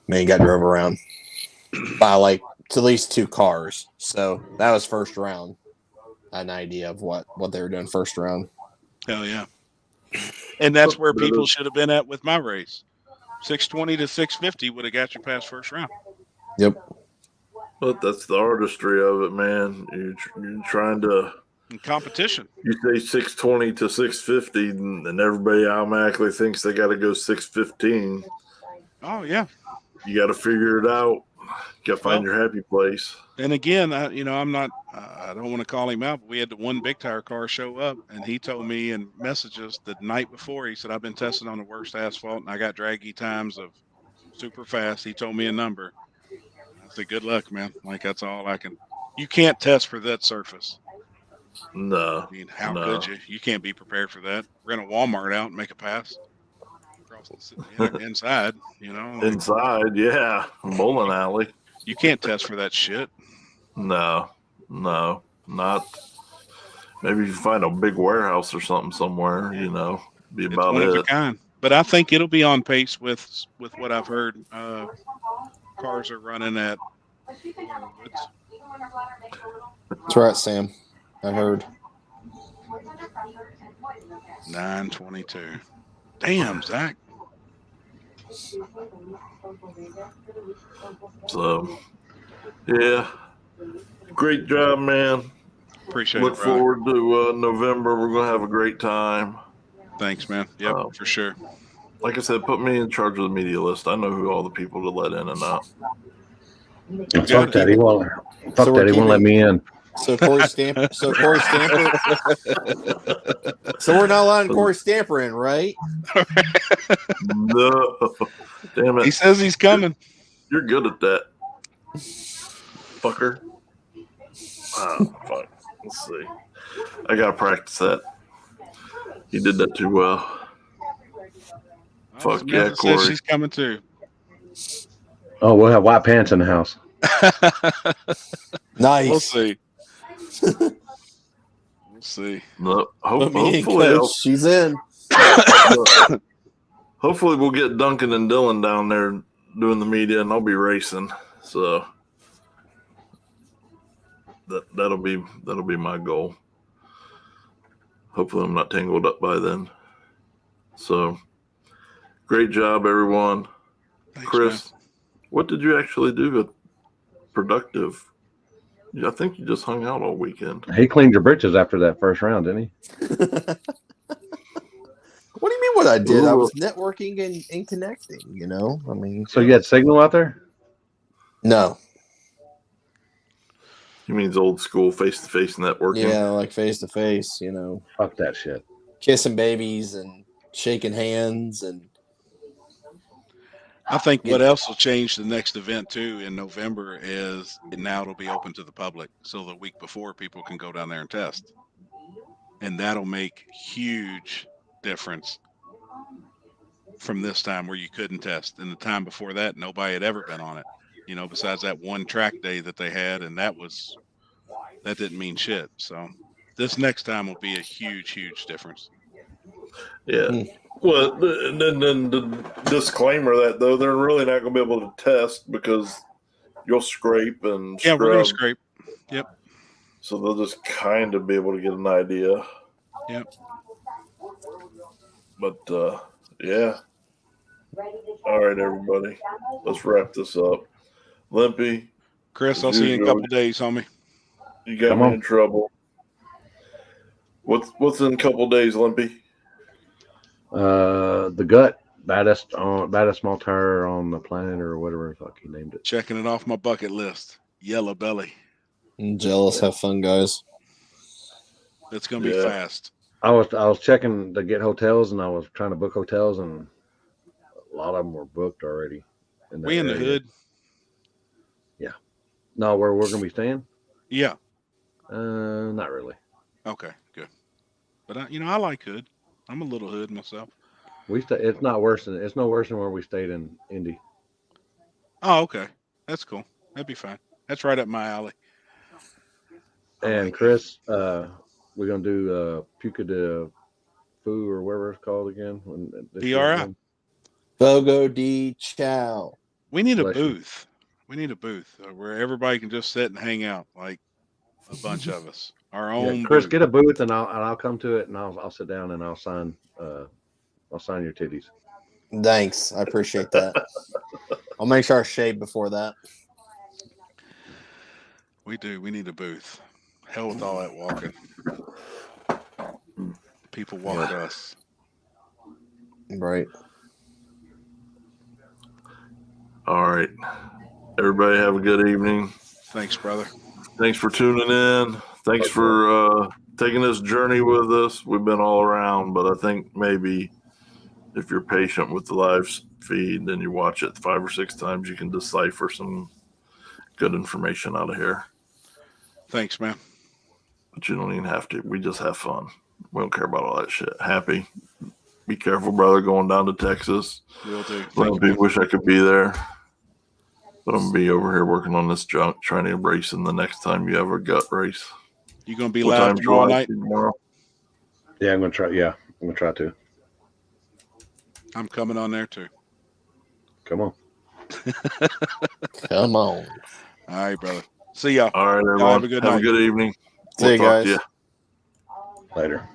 man, he got drove around by like at least 2 cars. So that was first round. I had an idea of what they were doing first round. Hell yeah. And that's where people should have been at with my race. 620 to 650 would have got you past first round. Yep. But that's the artistry of it, man. You're trying to in competition. You say 620 to 650, and everybody automatically thinks they got to go 615. Oh yeah, you got to figure it out. You got to find your happy place. And again, I'm not. I don't want to call him out, but we had the one big tire car show up, and he told me in messages the night before. He said, "I've been testing on the worst asphalt, and I got draggy times of super fast." He told me a number. I said, "Good luck, man. Like that's all I can." You can't test for that surface. No. I mean, how could you? You can't be prepared for that. Rent a Walmart out and make a pass across the inside. Inside, yeah, bowling alley. You can't test for that shit. No, not. Maybe you find a big warehouse or something somewhere. Be about it's one it. Of a kind. But I think it'll be on pace with what I've heard. Cars are running at Woods. That's right, Sam. I heard 922. Damn, Zach. So, yeah, great job, man. Appreciate Look it. Look forward to November. We're gonna have a great time. Thanks, man. Yep, for sure. Like I said, put me in charge of the media list. I know who all the people to let in and out. Fuck that. He won't. Fuck that. He won't let me in. So Corey Stamper. So we're not allowing Corey Stamper in, right? No, damn it. He says he's coming. You're good at that, fucker. Oh, fuck. Let's see. I gotta practice that. He did that too well. Fuck yeah, Corey. She's coming too. Oh, we'll have white pants in the house. Nice. We'll see. We'll see. No, hopefully she's in. Hopefully we'll get Duncan and Dylan down there doing the media, and I'll be racing. So that'll be my goal. Hopefully I'm not tangled up by then. So great job, everyone. Thanks, Chris, man. What did you actually do productive? I think you just hung out all weekend. He cleaned your britches after that first round, didn't he? What do you mean what I did? I was networking and connecting, I mean. So you had signal out there? No. He means old school face-to-face networking. Yeah, like face-to-face, Fuck that shit. Kissing babies and shaking hands and. I think what else will change the next event too in November is now it'll be open to the public. So the week before people can go down there and test. And that'll make huge difference from this time where you couldn't test. And the time before that, nobody had ever been on it, besides that one track day that they had. And that didn't mean shit. So this next time will be a huge, huge difference. Yeah. Well, and then the disclaimer that, though, they're really not going to be able to test because you'll scrape and scrub. We're going to scrape. Yep. So they'll just kind of be able to get an idea. Yep. But, yeah. All right, everybody. Let's wrap this up. Limpy. Chris, I'll see you in a couple of days, homie. You got me in trouble. What's in a couple of days, Limpy? The gut, baddest small tire on the planet, or whatever the fuck he named it. Checking it off my bucket list. Yellow belly. I'm jealous. Have fun, guys. It's gonna be fast. I was checking to get hotels, and I was trying to book hotels, and lot of them were booked already. In We in the area. hood? Yeah. No, where we're gonna be staying? Yeah. Not really. Okay, good. But I like hood. I'm a little hood myself. It's not worse than it's no worse than where we stayed in Indy. Oh, okay. That's cool. That'd be fine. That's right up my alley. And Chris, we're gonna do Puka de Foo or whatever it's called again. This year PRI. again. Fogo de Chao. We need a Bless you. booth. We need a booth where everybody can just sit and hang out, like a bunch of us. Our Yeah, own Chris, booth. get a booth and I'll come to it and I'll sit down and I'll sign your titties. Thanks. I appreciate that. I'll make sure I shave before that. We do. We need a booth. Hell with all that walking. People walk us. Right. All right. Everybody have a good evening. Thanks, brother. Thanks for tuning in. Thanks for taking this journey with us. We've been all around, but I think maybe if you're patient with the live feed and you watch it 5 or 6 times, you can decipher some good information out of here. Thanks, man. But you don't even have to. We just have fun. We don't care about all that shit. Happy. Be careful, brother, going down to Texas. Will do. A lot of people wish I could be there. But I'm going to be over here working on this junk, trying to race in the next time you have a gut race. You going to be What live time's tomorrow your night? tomorrow? Yeah, I'm gonna try. Yeah, I'm gonna try to. I'm coming on there too. Come on. Come on. All right, brother. See y'all. All right, everyone. Y'all have a good night. Have a good evening. See you We'll talk to guys. you. Later.